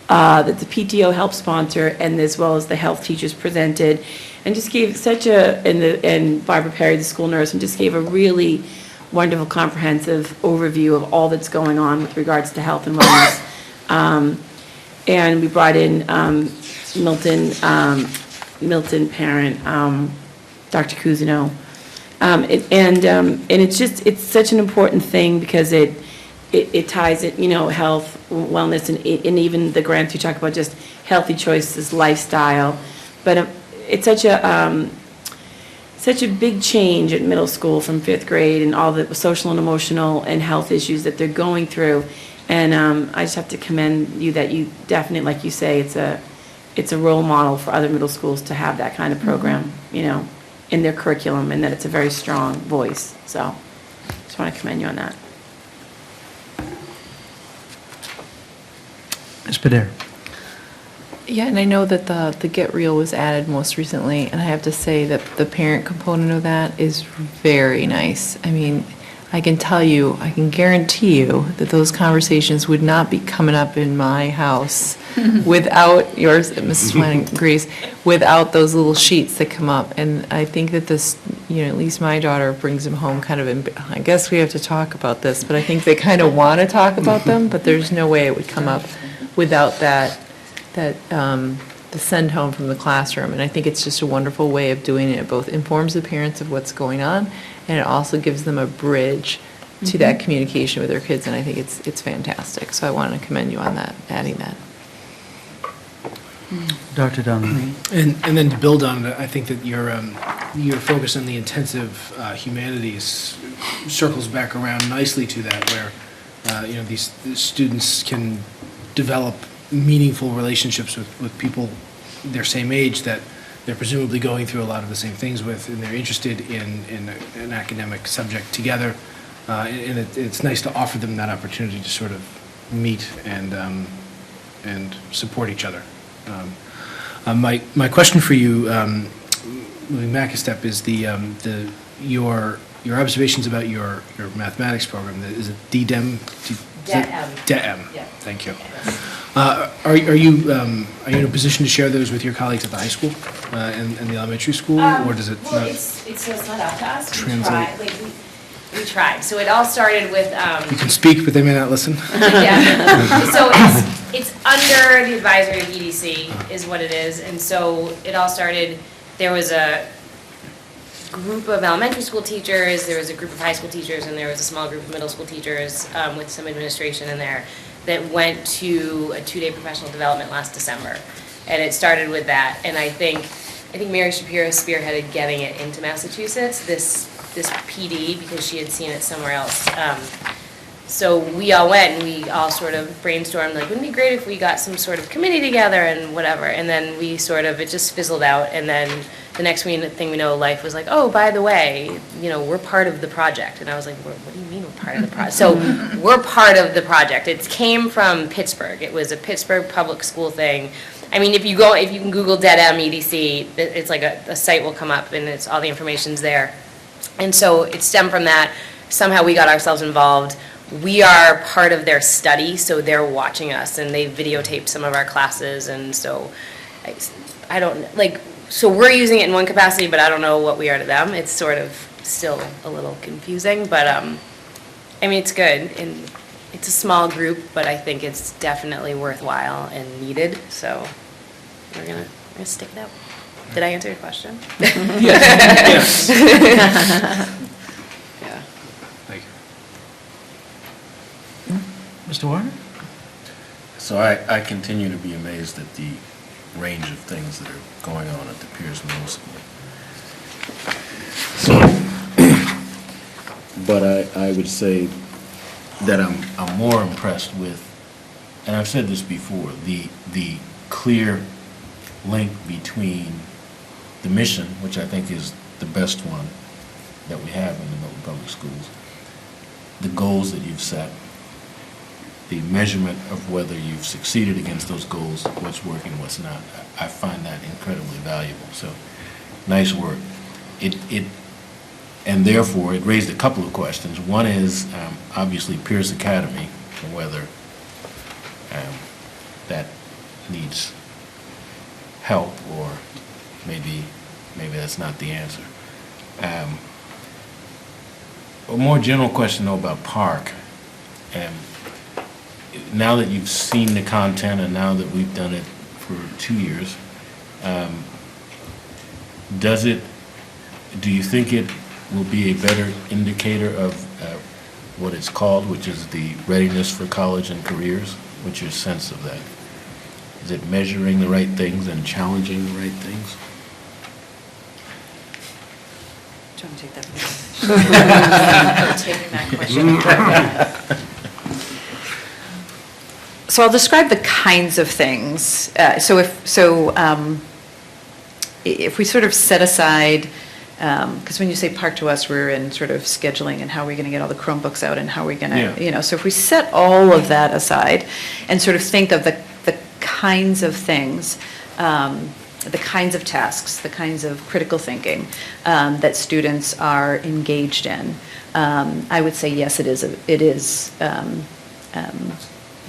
that the PTO helped sponsor, and as well as the health teachers presented, and just gave and Barbara Perry, the school nurse, and just gave a really wonderful, comprehensive overview of all that's going on with regards to health and wellness. And we brought in Milton parent, Dr. Cousineau. And it's such an important thing because it ties it, health, wellness, and even the grants you talk about, just healthy choices, lifestyle. But it's such a big change at middle school from 5th grade and all the social and emotional and health issues that they're going through. And I just have to commend you that you definitely, like you say, it's a role model for other middle schools to have that kind of program, you know, in their curriculum, and that it's a very strong voice. So just want to commend you on that. Ms. Padere. Yeah, and I know that the Get Real was added most recently, and I have to say that the parent component of that is very nice. I mean, I can tell you, I can guarantee you that those conversations would not be coming up in my house without yours, Mrs. Swan agrees, without those little sheets that come up. And I think that this, you know, at least my daughter brings them home kind of, I guess we have to talk about this, but I think they kind of want to talk about them, but there's no way it would come up without the send home from the classroom. And I think it's just a wonderful way of doing it. It both informs the parents of what's going on, and it also gives them a bridge to that communication with their kids, and I think it's fantastic. So I want to commend you on that, adding that. Dr. Donnelly. And then to build on it, I think that your focus on the intensive humanities circles back around nicely to that, where you know, these students can develop meaningful relationships with people their same age that they're presumably going through a lot of the same things with, and they're interested in an academic subject together. And it's nice to offer them that opportunity to sort of meet and support each other. My question for you, moving back a step, is your observations about your mathematics program. Is it DDEM? DEM. Yeah. Thank you. Are you in a position to share those with your colleagues at the high school and the elementary school, or does it? Well, it's not up to us. Translate. We tried. So it all started with. You can speak, but they may not listen. Yeah. So it's under the advisory of EDC is what it is, and so it all started. There was a group of elementary school teachers, there was a group of high school teachers, and there was a small group of middle school teachers with some administration in there that went to a 2-day professional development last December. And it started with that. And I think Mary Shapiro spearheaded getting it into Massachusetts, this PD, because she had seen it somewhere else. So we all went and we all sort of brainstormed, like, wouldn't it be great if we got some sort of committee together and whatever. And then we sort of, it just fizzled out. And then the next thing we know, Life was like, oh, by the way, you know, we're part of the project. And I was like, what do you mean we're part of the project? So we're part of the project. It came from Pittsburgh. It was a Pittsburgh public school thing. I mean, if you can Google DEDM EDC, it's like a site will come up and it's all the information's there. And so it stemmed from that. Somehow we got ourselves involved. We are part of their study, so they're watching us and they videotape some of our classes. And so I don't, like, so we're using it in one capacity, but I don't know what we are to them. It's sort of still a little confusing, but I mean, it's good. And it's a small group, but I think it's definitely worthwhile and needed. So we're gonna stick it out. Did I answer your question? Yes. Yeah. Thank you. Mr. Warner? So I continue to be amazed at the range of things that are going on at the Pierce Middle School. So, but I would say that I'm more impressed with, and I've said this before, the clear link between the mission, which I think is the best one that we have in the Milton Public Schools, the goals that you've set, the measurement of whether you've succeeded against those goals, what's working, what's not. I find that incredibly valuable. So, nice work. And therefore, it raised a couple of questions. One is, obviously, Pierce Academy, and whether that needs help, or maybe that's not the answer. A more general question, though, about Park. Now that you've seen the content and now that we've done it for 2 years, do you think it will be a better indicator of what it's called, which is the readiness for college and careers? What's your sense of that? Is it measuring the right things and challenging the right things? Do you want to take that? Taking that question. So I'll describe the kinds of things. If we sort of set aside, because when you say park to us, we're in sort of scheduling and how are we going to get all the Chromebooks out and how are we going to, so if we set all of that aside and sort of think of the kinds of things, the kinds of tasks, the kinds of critical thinking that students are engaged in, I would say yes, it is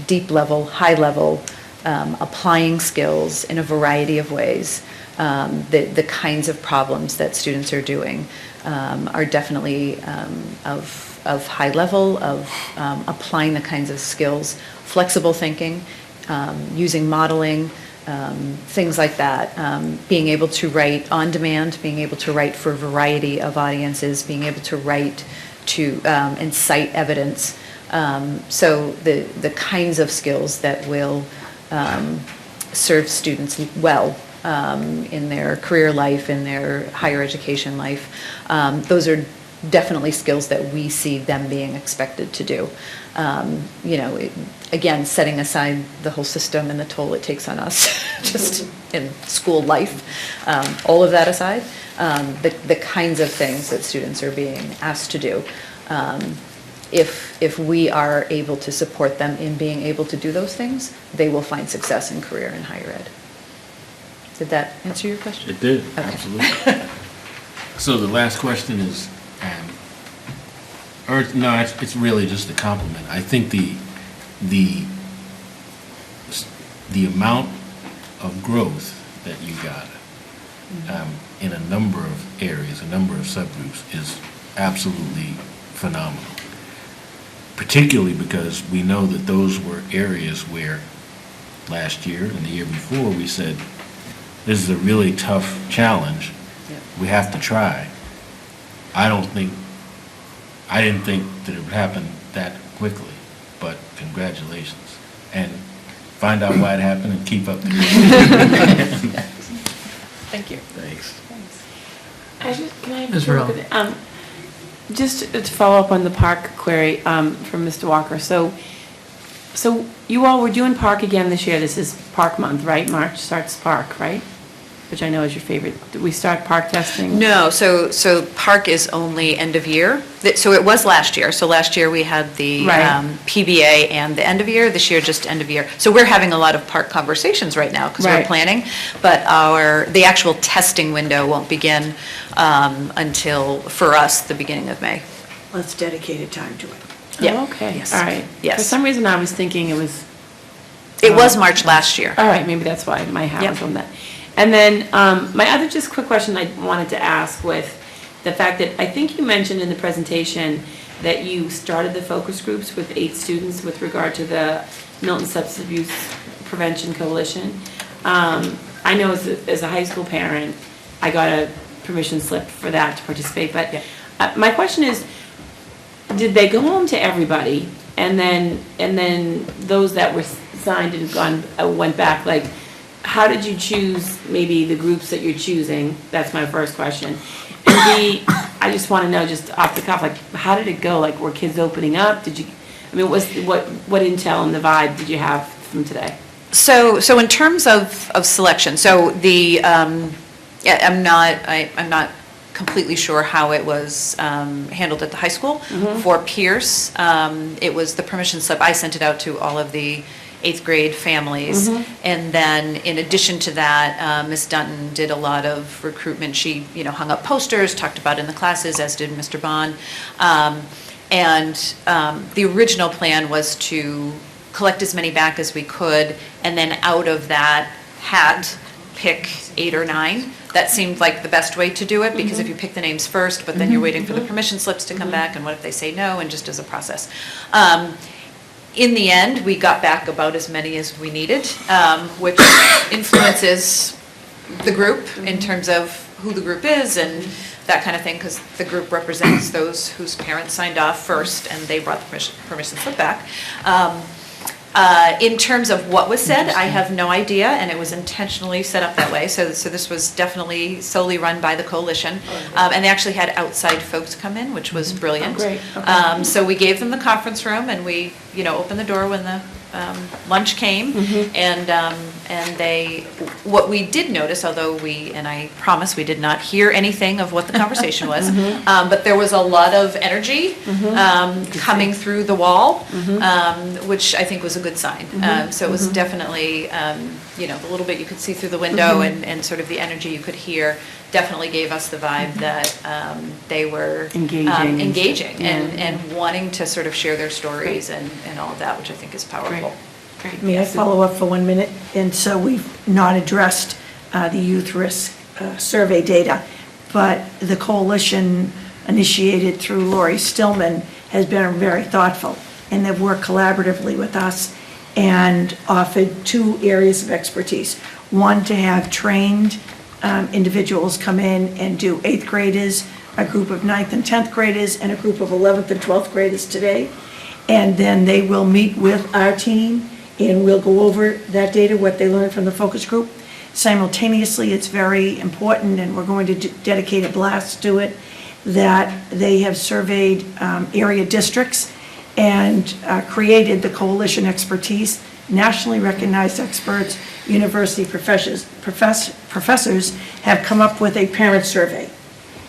deep level, high level, applying skills in a variety of ways. The kinds of problems that students are doing are definitely of high level, of applying the kinds of skills, flexible thinking, using modeling, things like that, being able to write on demand, being able to write for a variety of audiences, being able to write to and cite evidence. So the kinds of skills that will serve students well in their career life, in their higher education life, those are definitely skills that we see them being expected to do. Again, setting aside the whole system and the toll it takes on us just in school life, all of that aside, the kinds of things that students are being asked to do. If we are able to support them in being able to do those things, they will find success in career in higher ed. Did that answer your question? It did, Okay. absolutely. So the last question is, it's really just a compliment. I think the amount of growth that you got in a number of areas, a number of subgroups, is absolutely phenomenal. Particularly because we know that those were areas where last year and the year before we said, this is a really tough challenge. Yep. We have to try. I didn't think that it would happen that quickly, but congratulations. And find out why it happened and keep up the good. Thank you. Thanks. Can I Ms. look at it? Just to follow up on the park query from Mr. Walker. So you all were doing park again this year. This is park month, right? March starts park, right? Which I know is your favorite. Did we start park testing? No, so park is only end of year. So it was last year. So last year we had the Right. PBA and the end of year. This year just end of year. So we're having a lot of park conversations right now because we're Right. planning. But the actual testing window won't begin until, for us, the beginning of May. Let's dedicate a time to it. Yeah. Oh, okay. Yes. All right. Yes. For some reason, I was thinking it was. It was March last year. All right, maybe that's why my hat Yep. was on that. And then my other just quick question I wanted to ask with the fact that I think you mentioned in the presentation that you started the focus groups with 8 students with regard to the Milton Substance Abuse Prevention Coalition. I know as a high school parent, I got a permission slip for that to participate, but my question is, did they go home to everybody and then those that were signed and went back, like, how did you choose maybe the groups that you're choosing? That's my first question. And B, I just want to know, just off the cuff, like, how did it go? Like, were kids opening up? What intel and the vibe did you have from today? So in terms of selection, so I'm not completely sure how it was handled at the high school. For Pierce, it was the permission slip. I sent it out to all of the 8th grade families. And then in addition to that, Ms. Dunton did a lot of recruitment. She, hung up posters, talked about it in the classes, as did Mr. Bond. And the original plan was to collect as many back as we could, and then out of that hat, pick 8 or 9. That seemed like the best way to do it, because if you pick the names first, but then you're waiting for the permission slips to come back, and what if they say no, and just as a process. In the end, we got back about as many as we needed, which influences the group in terms of who the group is and that kind of thing, because the group represents those whose parents signed off first and they brought the permission slip back. In terms of what was said, I have no idea, and it was intentionally set up that way. So this was definitely solely run by the coalition. And they actually had outside folks come in, which was brilliant. Great, okay. So we gave them the conference room, and we, opened the door when the lunch came. And they, what we did notice, although and I promise we did not hear anything of what the conversation was, but there was a lot of energy coming through the wall, which I think was a good sign. So it was definitely, the little bit you could see through the window and sort of the energy you could hear definitely gave us the vibe that they were engaging and wanting to sort of share their stories and all of that, which I think is powerful. Great. May I follow up for 1 minute? And so we've not addressed the youth risk survey data, but the coalition initiated through Lori Stillman has been very thoughtful, and they've worked collaboratively with us and offered 2 areas of expertise. One, to have trained individuals come in and do 8th graders, a group of 9th and 10th graders, and a group of 11th and 12th graders today. And then they will meet with our team, and we'll go over that data, what they learned from the focus group. Simultaneously, it's very important, and we're going to dedicate a blast to it, that they have surveyed area districts and created the coalition expertise, nationally recognized experts, university professors have come up with a parent survey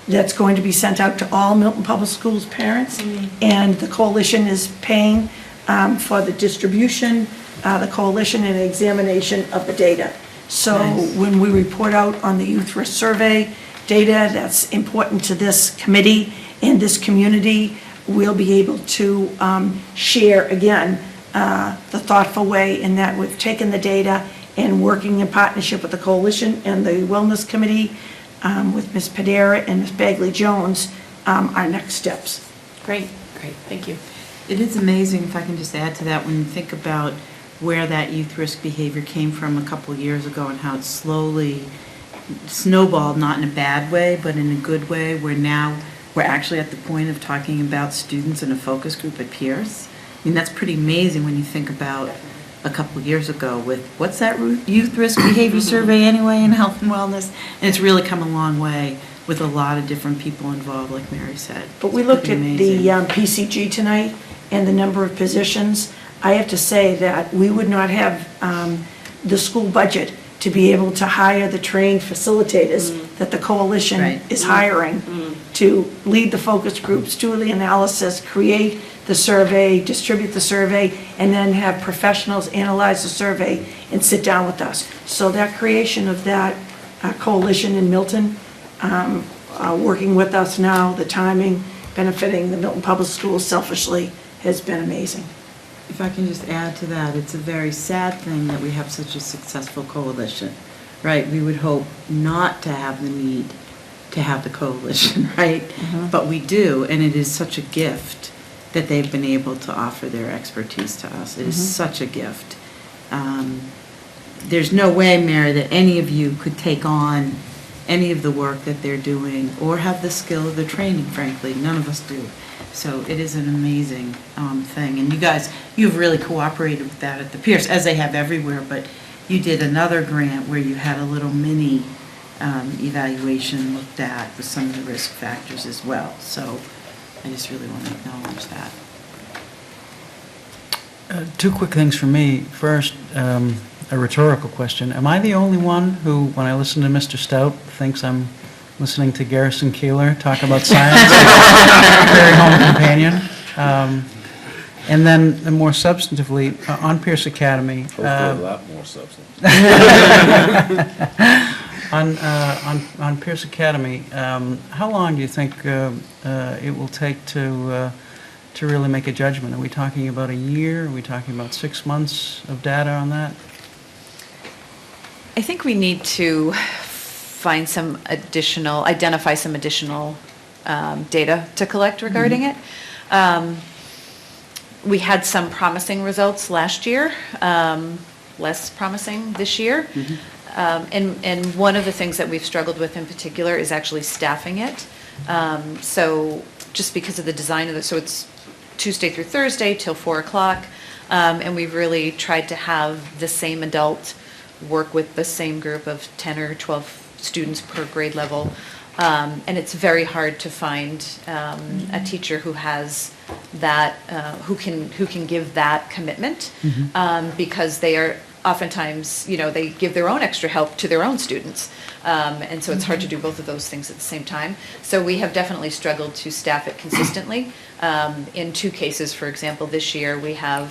that's going to be sent out to all Milton Public Schools parents, and the coalition is paying for the distribution, the coalition and examination of the data. So when we report out on the youth risk survey data that's important to this committee and this community, we'll be able to share again the thoughtful way in that we've taken the data and working in partnership with the coalition and the wellness committee with Ms. Padera and Ms. Bagley-Jones, our next steps. Great, thank you. It is amazing, if I can just add to that, when you think about where that youth risk behavior came from a couple of years ago and how it slowly snowballed, not in a bad way, but in a good way, where now we're actually at the point of talking about students in a focus group at Pierce. I mean, that's pretty amazing when you think about a couple of years ago with, what's that youth risk behavior survey anyway in health and wellness? And it's really come a long way with a lot of different people involved, like Mary said. But we looked at the PCG tonight and the number of positions. I have to say that we would not have the school budget to be able to hire the trained facilitators that the coalition is hiring to lead the focus groups, do the analysis, create the survey, distribute the survey, and then have professionals analyze the survey and sit down with us. So that creation of that coalition in Milton, working with us now, the timing, benefiting the Milton Public Schools selfishly, has been amazing. If I can just add to that, it's a very sad thing that we have such a successful coalition, right? We would hope not to have the need to have the coalition, right? But we do, and it is such a gift that they've been able to offer their expertise to us. It is such a gift. There's no way, Mary, that any of you could take on any of the work that they're doing or have the skill or the training, frankly. None of us do. So it is an amazing thing. And you guys, you've really cooperated with that at the Pierce, as they have everywhere, but you did another grant where you had a little mini evaluation looked at with some of the risk factors as well. So I just really want to acknowledge that. 2 quick things for me. First, a rhetorical question. Am I the only one who, when I listen to Mr. Stout, thinks I'm listening to Garrison Keillor talk about science? Very home companion. And then more substantively, on Pierce Academy. Hopefully a lot more substance. On Pierce Academy, how long do you think it will take to really make a judgment? Are we talking about a year? Are we talking about 6 months of data on that? I think we need to find some additional, identify some additional data to collect regarding it. We had some promising results last year, less promising this year. And one of the things that we've struggled with in particular is actually staffing it. So just because of the design of it, so it's Tuesday through Thursday till 4 o'clock. And we've really tried to have the same adult work with the same group of 10 or 12 students per grade level. And it's very hard to find a teacher who has that, who can give that commitment, because they are oftentimes, they give their own extra help to their own students. And so it's hard to do both of those things at the same time. So we have definitely struggled to staff it consistently. In 2 cases, for example, this year we had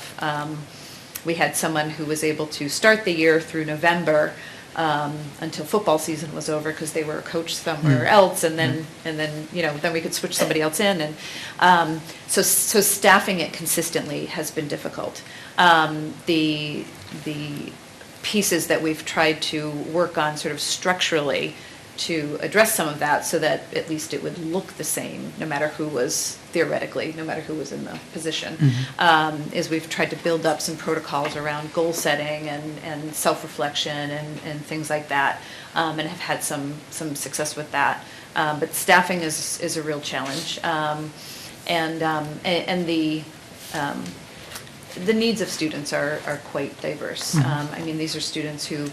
someone who was able to start the year through November until football season was over, because they were a coach somewhere else, and then then we could switch somebody else in, and so staffing it consistently has been difficult. The pieces that we've tried to work on sort of structurally to address some of that, so that at least it would look the same, no matter who was theoretically, no matter who was in the position, is we've tried to build up some protocols around goal setting and self-reflection and things like that, and have had some success with that. But staffing is a real challenge, and the needs of students are quite diverse. I mean, these are students who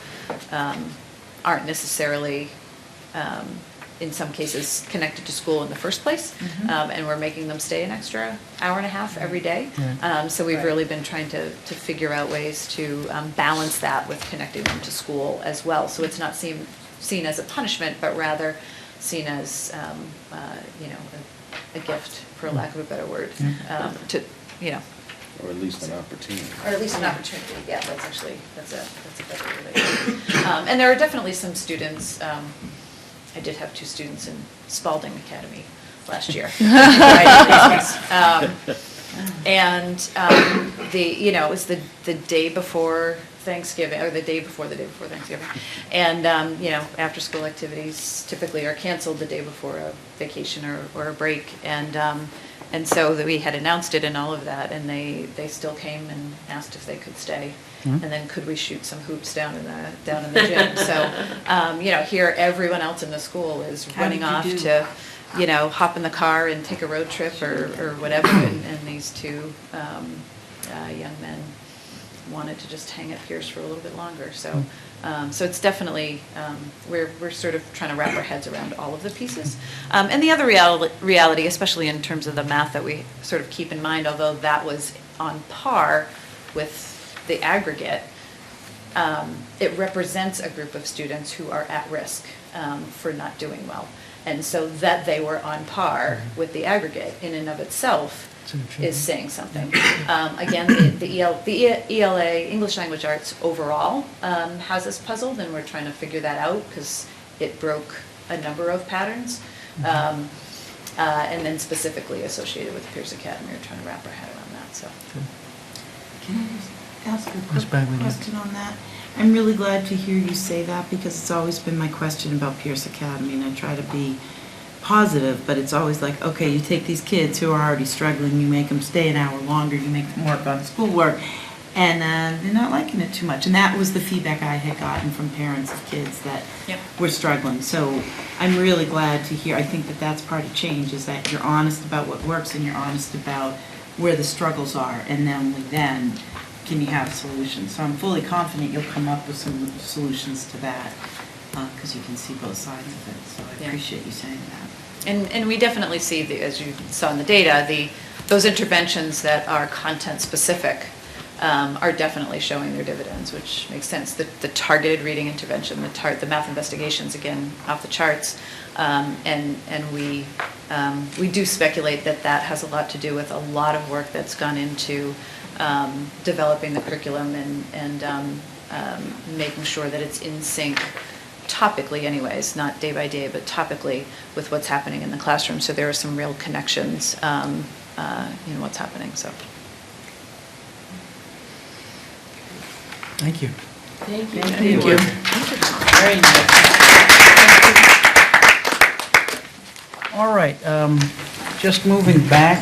aren't necessarily, in some cases, connected to school in the first place, and we're making them stay an extra hour and a half every day. So we've really been trying to figure out ways to balance that with connecting them to school as well. So it's not seen as a punishment, but rather seen as, a gift, for lack of a better word, Or at least an opportunity. Or at least an opportunity, yeah, that's a better word. And there are definitely some students, I did have 2 students in Spalding Academy last year. And it was the day before Thanksgiving, or the day before Thanksgiving. And, after school activities typically are canceled the day before a vacation or a break. And so that we had announced it and all of that, and they still came and asked if they could stay. And then could we shoot some hoops down in the gym? So, here everyone else in the school is running off to, hop in the car and take a road trip or whatever. And these 2 young men wanted to just hang at Pierce for a little bit longer. So, so it's definitely, we're sort of trying to wrap our heads around all of the pieces. And the other reality, especially in terms of the math that we sort of keep in mind, although that was on par with the aggregate, it represents a group of students who are at risk for not doing well. And so that they were on par with the aggregate in and of itself is saying something. Again, the ELA, English Language Arts overall, has us puzzled, and we're trying to figure that out because it broke a number of patterns. And then specifically associated with Pierce Academy, we're trying to wrap our head around that, so. Can I just ask a quick question on that? I'm really glad to hear you say that, because it's always been my question about Pierce Academy, and I try to be positive, but it's always like, okay, you take these kids who are already struggling, you make them stay an hour longer, you make them work on schoolwork, and they're not liking it too much. And that was the feedback I had gotten from parents of kids that were struggling. So I'm really glad to hear, I think that that's part of change, is that you're honest about what works and you're honest about where the struggles are, and then can you have solutions. So I'm fully confident you'll come up with some solutions to that, because you can see both sides of it. So I appreciate you saying that. And we definitely see, as you saw in the data, those interventions that are content specific are definitely showing their dividends, which makes sense. The targeted reading intervention, the math investigations, again, off the charts. And we do speculate that has a lot to do with a lot of work that's gone into developing the curriculum and making sure that it's in sync topically anyways, not day by day, but topically with what's happening in the classroom. So there are some real connections in what's happening, so. Thank you. Thank you. Thank you. Very nice. All right, just moving back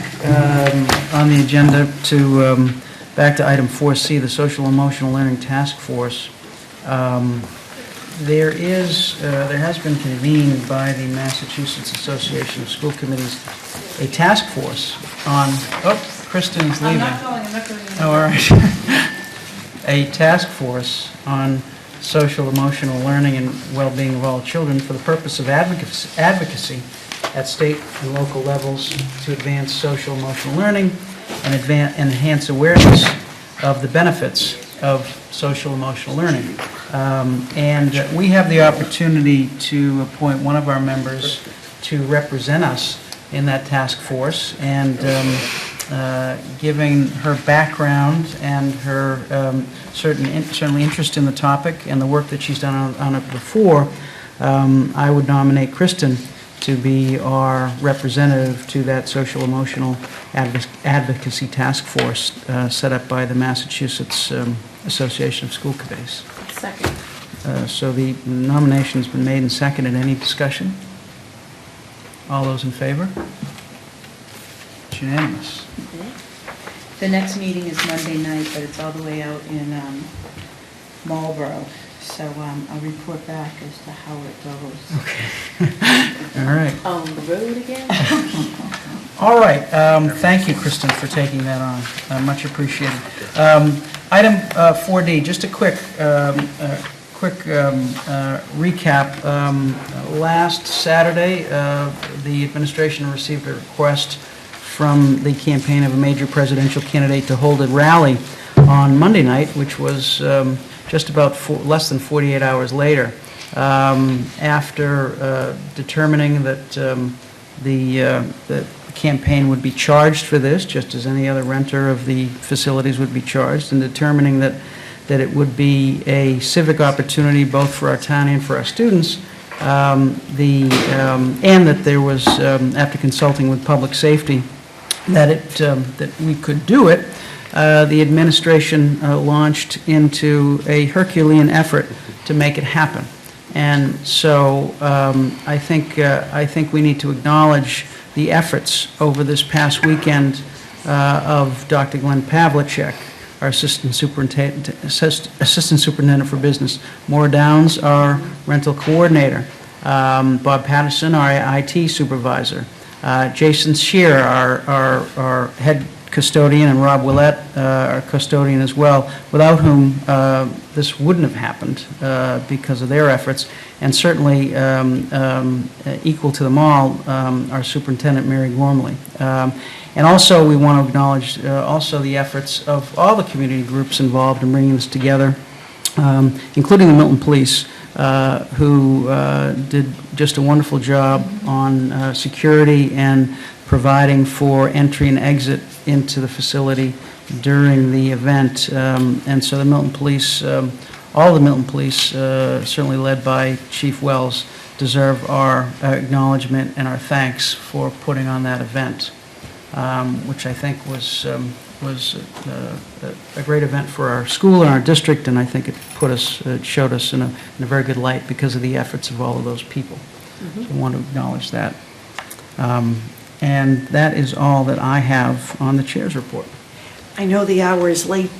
on the agenda to, back to item 4C, the Social Emotional Learning Task Force. There has been convened by the Massachusetts Association of School Committees a task force on, Kristen is leaving. I'm not going. Oh, all right. A task force on social emotional learning and well-being of all children for the purpose of advocacy at state and local levels to advance social emotional learning and enhance awareness of the benefits of social emotional learning. And we have the opportunity to appoint one of our members to represent us in that task force, and giving her background and her certainly interest in the topic and the work that she's done on it before, I would nominate Kristen to be our representative to that social emotional advocacy task force set up by the Massachusetts Association of School Committees. Second. So the nomination's been made and seconded. Any discussion? All those in favor? It's unanimous. The next meeting is Monday night, but it's all the way out in Marlborough, so I'll report back as to how it goes. All right. On the road again? All right. Thank you, Kristen, for taking that on. Much appreciated. Item 4D, just a quick recap. Last Saturday, the administration received a request from the campaign of a major presidential candidate to hold a rally on Monday night, which was just about less than 48 hours later. After determining that the campaign would be charged for this, just as any other renter of the facilities would be charged, and determining that it would be a civic opportunity both for our town and for our students, and that there was, after consulting with public safety, that we could do it, the administration launched into a Herculean effort to make it happen. And so I think we need to acknowledge the efforts over this past weekend of Dr. Glenn Pavlicek, our Assistant Superintendent for Business, Maura Downs, our Rental Coordinator, Bob Patterson, our IT Supervisor, Jason Shear, our Head Custodian, and Rob Willett, our Custodian as well, without whom this wouldn't have happened because of their efforts, and certainly equal to them all, our Superintendent, Mary Gormley. And also we want to acknowledge also the efforts of all the community groups involved in bringing this together, including the Milton Police, who did just a wonderful job on security and providing for entry and exit into the facility during the event. And so the Milton Police, all the Milton Police, certainly led by Chief Wells, deserve our acknowledgement and our thanks for putting on that event, which I think was a great event for our school and our district, and I think it showed us in a very good light because of the efforts of all of those people. So I want to acknowledge that. And that is all that I have on the chair's report. I know the hour is late,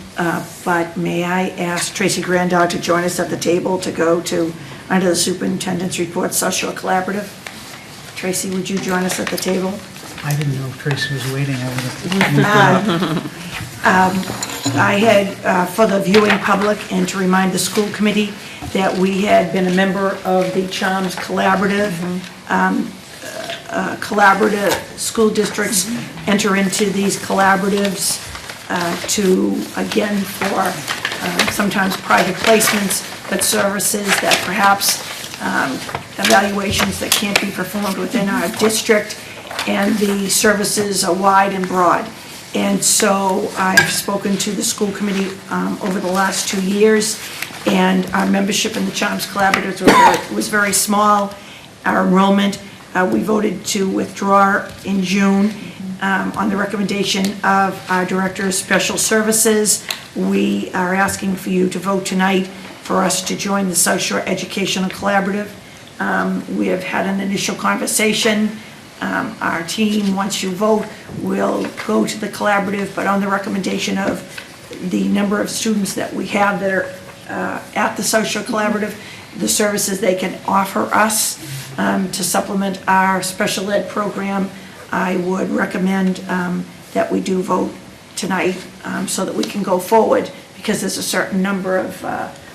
but may I ask Tracy Grandau to join us at the table to go to, under the superintendent's report, social collaborative? Tracy, would you join us at the table? I didn't know if Tracy was waiting. I would have I had, for the viewing public and to remind the school committee that we had been a member of the CHOMS Collaborative. Collaborative school districts enter into these collaboratives to, again, for sometimes private placements, but services that perhaps evaluations that can't be performed within our district, and the services are wide and broad. And so I've spoken to the school committee over the last 2 years, and our membership in the CHOMS Collaborative was very small. Our enrollment, we voted to withdraw in June on the recommendation of our Director of Special Services. We are asking for you to vote tonight for us to join the Social Educational Collaborative. We have had an initial conversation. Our team, once you vote, will go to the collaborative, but on the recommendation of the number of students that we have that are at the social collaborative, the services they can offer us to supplement our special ed program, I would recommend that we do vote tonight, so that we can go forward, because there's a certain number of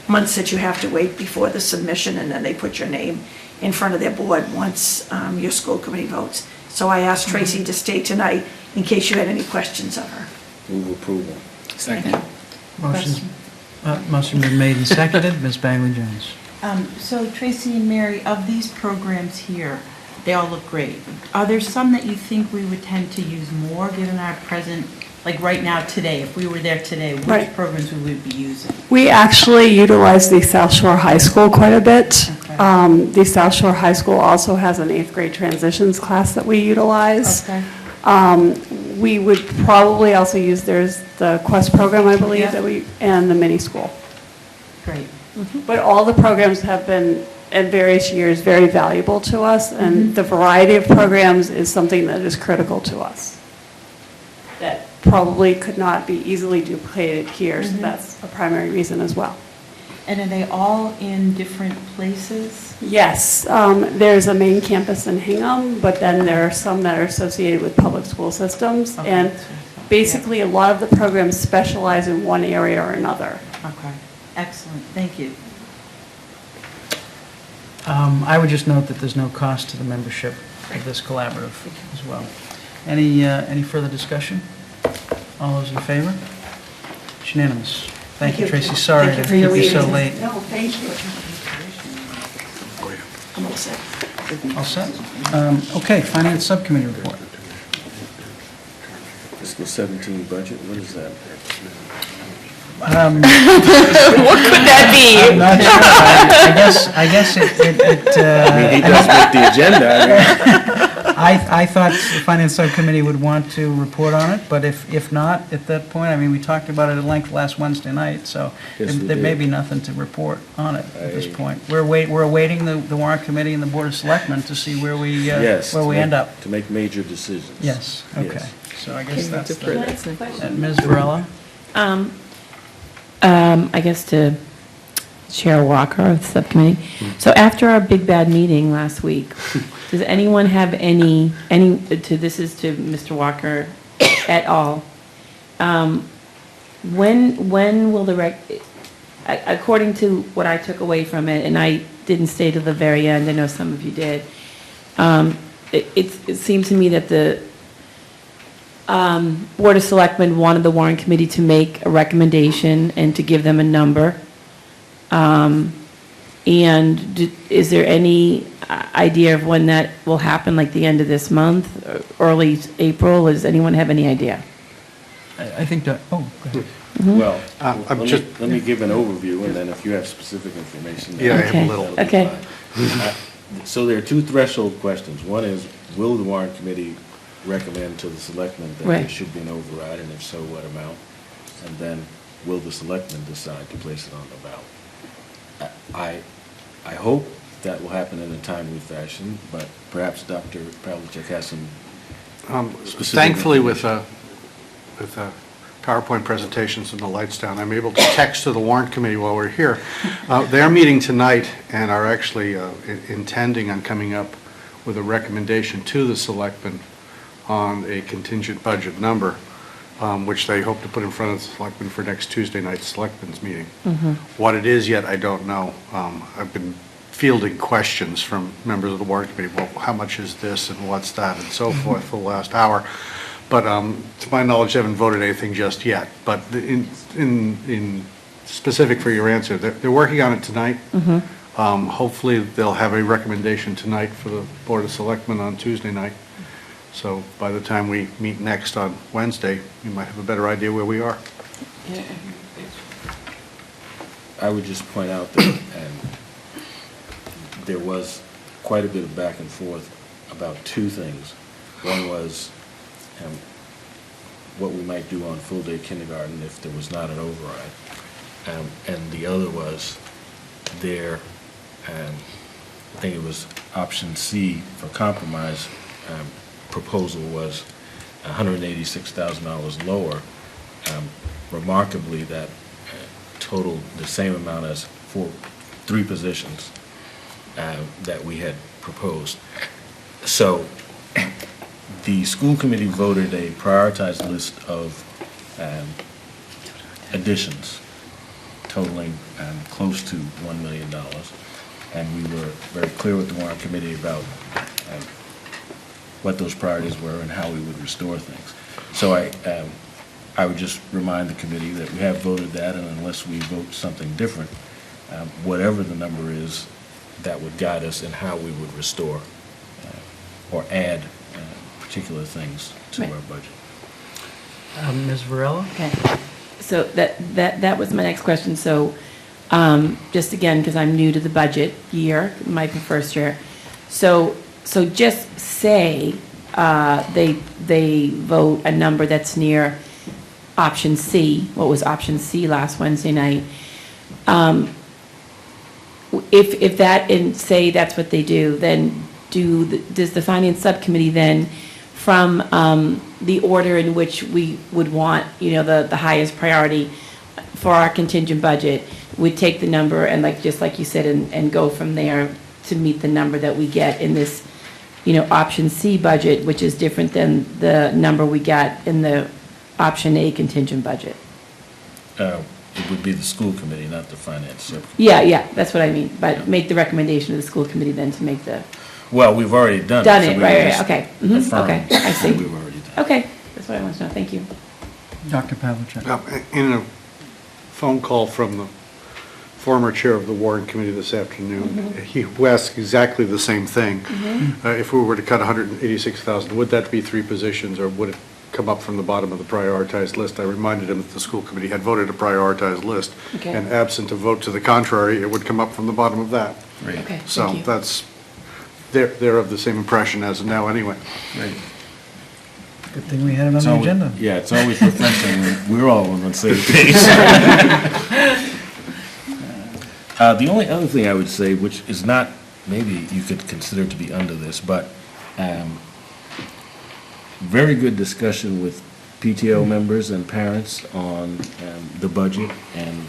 months that you have to wait before the submission, and then they put your name in front of their board once your school committee votes. So I asked Tracy to stay tonight in case you had any questions of her. Move approval. Second. Motion been made and seconded. Ms. Bagley Jones. So Tracy and Mary, of these programs here, they all look great. Are there some that you think we would tend to use more given our present, like right now today, if we were there today, which Right. programs we would be using? We actually utilize the South Shore High School quite a bit. The South Shore High School also has an 8th grade transitions class that we utilize. Okay. We would probably also use, there's the Quest program, I believe, Yeah. and the mini school. Great. But all the programs have been, at various years, very valuable to us, and the variety of programs is something that is critical to us. That probably could not be easily duplicated here, so that's a primary reason as well. And are they all in different places? Yes, there's a main campus in Hingham, but then there are some that are associated with public school systems. Okay. And basically, a lot of the programs specialize in one area or another. Okay, excellent, thank you. I would just note that there's no cost to the membership of this collaborative as well. Any further discussion? All those in favor? It's unanimous. Thank you, Tracy. Sorry to keep you so late. No, thank you. I'm all set. All set? Okay, Finance Subcommittee report. Fiscal 17 budget, what is that? What could that be? I'm not sure. I guess it. I mean, he does make the agenda. I thought the Finance Subcommittee would want to report on it, but if not, at that point, I mean, we talked about it at length last Wednesday night, so Yes, we there may did. be nothing to report on it at this point. We're awaiting the warrant committee and the Board of Selectmen to see where we Yes, where to we make- end up. To make major decisions. Yes, okay. Yes. So I guess Can we that's defer that the, question? Ms. Varela? I guess to Chair Walker of the subcommittee. So after our big bad meeting last week, does anyone have this is to Mr. Walker et al. When will according to what I took away from it, and I didn't stay to the very end, I know some of you did, it seemed to me that the Board of Selectmen wanted the warrant committee to make a recommendation and to give them a number. Is there any idea of when that will happen, like the end of this month, or early April? Does anyone have any idea? I think that, go ahead. Well, just- let me give an overview, and then if you have specific information. Yeah, I have a Okay. little. that'll be Okay. fine. So there are two threshold questions. One is, will the warrant committee recommend to the selectmen that there Right. should be an override, and if so, what amount? And then, will the selectmen decide to place it on the ballot? I hope that will happen in a timely fashion, but perhaps Dr. Pavlicek has some specific. Thankfully, with PowerPoint presentations and the lights down, I'm able to text to the warrant committee while we're here. They're meeting tonight and are actually intending on coming up with a recommendation to the selectmen on a contingent budget number, which they hope to put in front of the selectmen for next Tuesday night's selectmen's meeting. What it is yet, I don't know. I've been fielding questions from members of the warrant committee, well, how much is this and what's that and so forth for the last hour. But to my knowledge, they haven't voted anything just yet. But in specific for your answer, they're working on it tonight. Hopefully, they'll have a recommendation tonight for the Board of Selectmen on Tuesday night. So by the time we meet next on Wednesday, you might have a better idea where we are. I would just point out that there was quite a bit of back and forth about two things. One was what we might do on full-day kindergarten if there was not an override. And the other was I think it was option C for compromise, proposal was $186,000 lower. Remarkably, that totaled the same amount as three positions that we had proposed. So The school committee voted a prioritized list of additions totaling close to $1 million. And we were very clear with the warrant committee about what those priorities were and how we would restore things. So I would just remind the committee that we have voted that, and unless we vote something different, whatever the number is, that would guide us in how we would restore or add particular things to our budget. Ms. Varela? Okay. So that was my next question. So just again, because I'm new to the budget year, my first year. So just say they vote a number that's near option C. What was option C last Wednesday night? If that, and say that's what they do, then does the finance subcommittee then, from the order in which we would want, the highest priority for our contingent budget, would take the number and just like you said, and go from there to meet the number that we get in this, option C budget, which is different than the number we got in the option A contingent budget? It would be the school committee, not the finance subcommittee. Yeah, that's what I mean, but make the recommendation to the school committee then to make the. Well, we've already done it. Done so it, we right, just okay. Mhm, affirmed okay, I see. what we've already done. Okay, that's what I want to know, thank you. Dr. Pavlicek? In a phone call from the former chair of the warrant committee this afternoon, he asked exactly the same thing. If we were to cut 186,000, would that be 3 positions, or would it come up from the bottom of the prioritized list? I reminded him that the school committee had voted a prioritized list, Okay. and absent a vote to the contrary, it would come up from the bottom of that. Right. Okay, So thank you. that's, they're of the same impression as of now anyway. Right. Good thing we had it on It's the always- agenda. Yeah, it's always refreshing when we're all on the same page. The only other thing I would say, which is not, maybe you could consider to be under this, but very good discussion with PTO members and parents on the budget and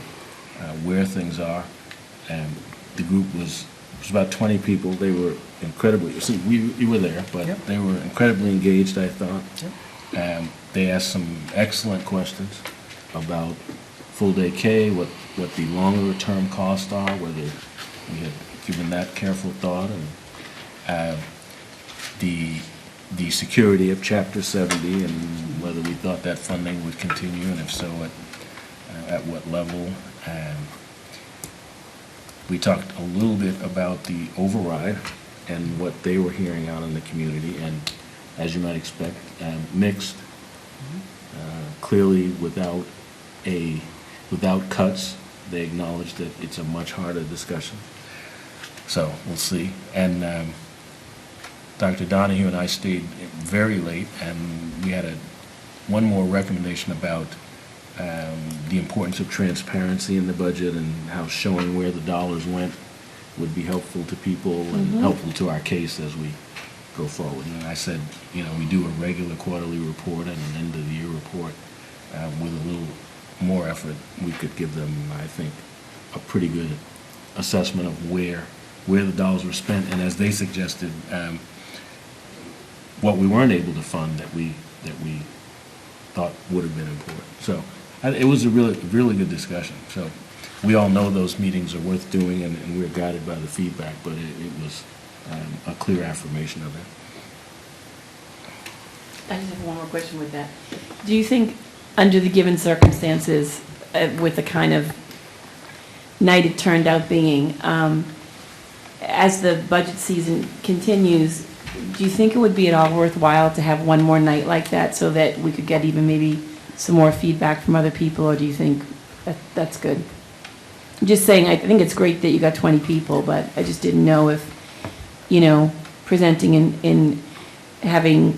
where things are. The group was about 20 people. They were incredibly, so you were there, but Yep. they were incredibly engaged, I thought. They asked some excellent questions about full-day K, what the longer-term costs are, whether we had given that careful thought, and the security of Chapter 70, and whether we thought that funding would continue, and if so, at what level. We talked a little bit about the override and what they were hearing out in the community, and as you might expect, mixed. Clearly, without cuts, they acknowledged that it's a much harder discussion. So we'll see. And Dr. Donahue and I stayed very late, and we had one more recommendation about the importance of transparency in the budget and how showing where the dollars went would be helpful to people and helpful to our case as we go forward. And I said, we do a regular quarterly report and an end-of-the-year report. With a little more effort, we could give them, I think, a pretty good assessment of where the dollars were spent, and as they suggested, what we weren't able to fund that we thought would have been important. So it was a really good discussion. So we all know those meetings are worth doing, and we're guided by the feedback, but it was a clear affirmation of that. I just have one more question with that. Do you think, under the given circumstances, with the kind of night it turned out being, as the budget season continues, do you think it would be at all worthwhile to have one more night like that so that we could get even maybe some more feedback from other people, or do you think that's good? I'm just saying, I think it's great that you got 20 people, but I just didn't know if, presenting in having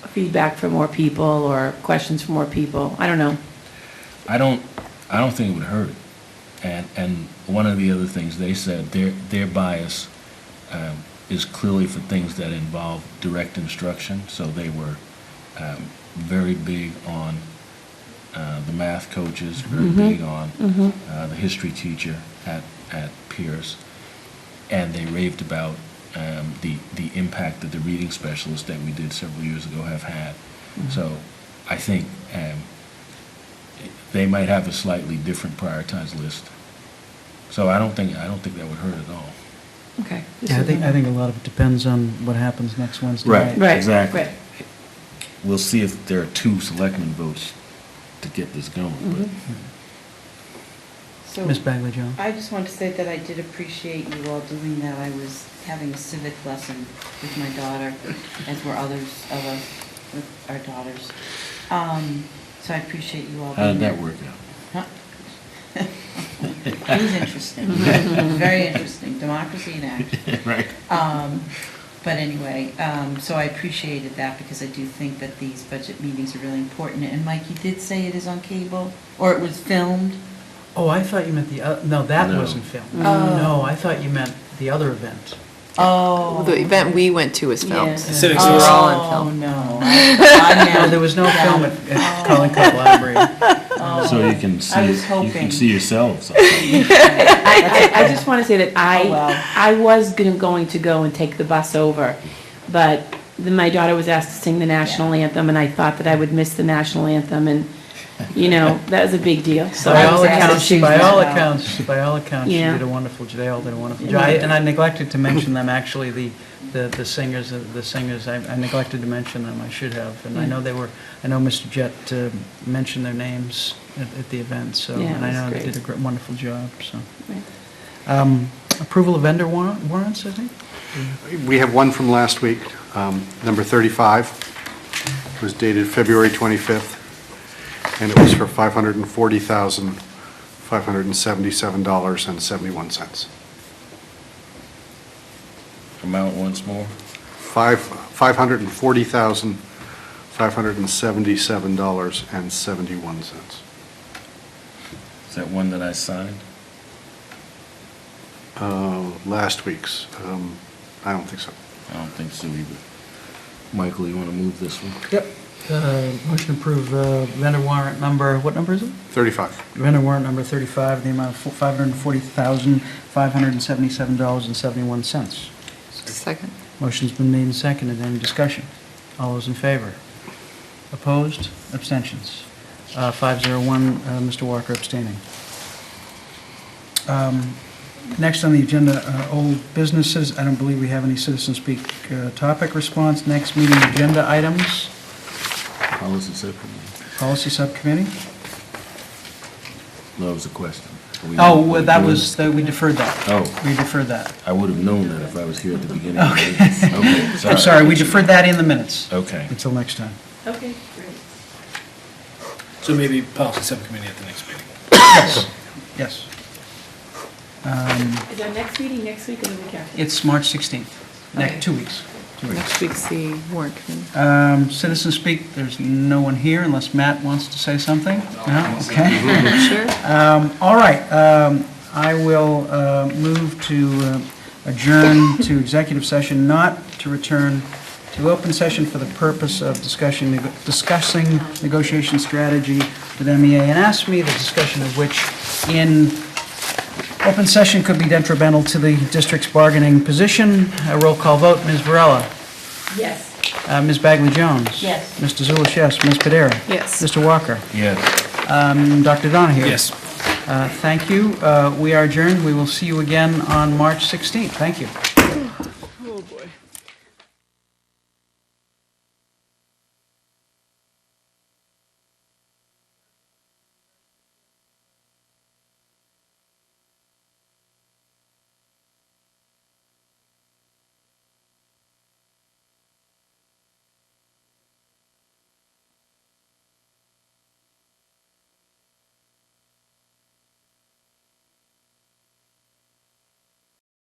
feedback from more people or questions from more people, I don't know. I don't think it would hurt. And one of the other things they said, their bias is clearly for things that involve direct instruction. So they were very big on the math coaches, very big on the history teacher at Pierce, and they raved about the impact that the reading specialists that we did several years ago have had. So I think they might have a slightly different prioritized list. So I don't think that would hurt at all. Okay. Yeah, I think a lot of it depends on what happens next Wednesday night. Right, Exactly. right. We'll see if there are 2 selectmen votes to get this going. But So Ms. Bagley-Jones. I just want to say that I did appreciate you all doing that. I was having a civic lesson with my daughter, as were others of us with our daughters. So I appreciate you all how being did there. that work out? Huh? It was interesting, very interesting, democracy in action. Right. But anyway, so I appreciated that because I do think that these budget meetings are really important. And Mike, you did say it is on cable, or it was filmed? Oh, I thought you meant no, that No. wasn't filmed. Oh. No, I thought you meant the other event. Oh. The event we went to was filmed. Yeah. Civics We were was- all on Oh, film. no. No, there was no film at Collingwood Library. So you can see, I was you hoping. can see yourselves. I just want to say that Oh, well. I was going to go and take the bus over, but then my daughter was asked to sing the national anthem, and I thought that I would miss the national anthem, and, that was a big deal. So By I all was asked to accounts, sing by that. all accounts, they Yeah. did a wonderful job. And I neglected to mention them, actually, the singers, I neglected to mention them, I should have. And I know Mr. Jett mentioned their names at the event, so, Yeah, and I it was know they great. did a wonderful job, so. Right. Approval of vendor warrants, I think? We have one from last week, number 35. It was dated February 25th, and it was for $540,577.71. Amount once more? $540,577.71. Is that one that I signed? Last week's, I don't think so. I don't think so either. Michael, you want to move this one? Yep. Motion to approve vendor warrant number, what number is it? 35. Vendor warrant number 35, the amount of $540,577.71. Second. Motion's been made and seconded. Any discussion? All those in favor? Opposed? Abstentions? 501, Mr. Walker abstaining. Next on the agenda, old businesses. I don't believe we have any citizen speak topic response. Next meeting agenda items. Policy subcommittee? Policy subcommittee. No, it was a question. Oh, well, that was, we deferred that. Oh. We deferred that. I would have known that if I was here at the beginning. Okay. Okay, I'm sorry, we deferred that in the minutes. Okay. Until next time. Okay, great. So maybe policy subcommittee at the next meeting. Yes, yes. Is our next meeting next week or the week after? It's March 16th, Okay. 2 weeks. 2 weeks. Next week's the warrant committee. Citizen speak, there's no one here unless Matt wants to say something? No? Okay. Sure. All right, I will move to adjourn to executive session, not to return to open session for the purpose of discussing negotiation strategy with MEA and ASME, the discussion of which in open session could be detrimental to the district's bargaining position. A roll call vote, Ms. Varela. Yes. Ms. Bagley-Jones. Yes. Mr. Zulish, yes. Ms. Padera. Yes. Mr. Walker. Yes. Dr. Donahue. Yes. Thank you. We are adjourned. We will see you again on March 16th. Thank you.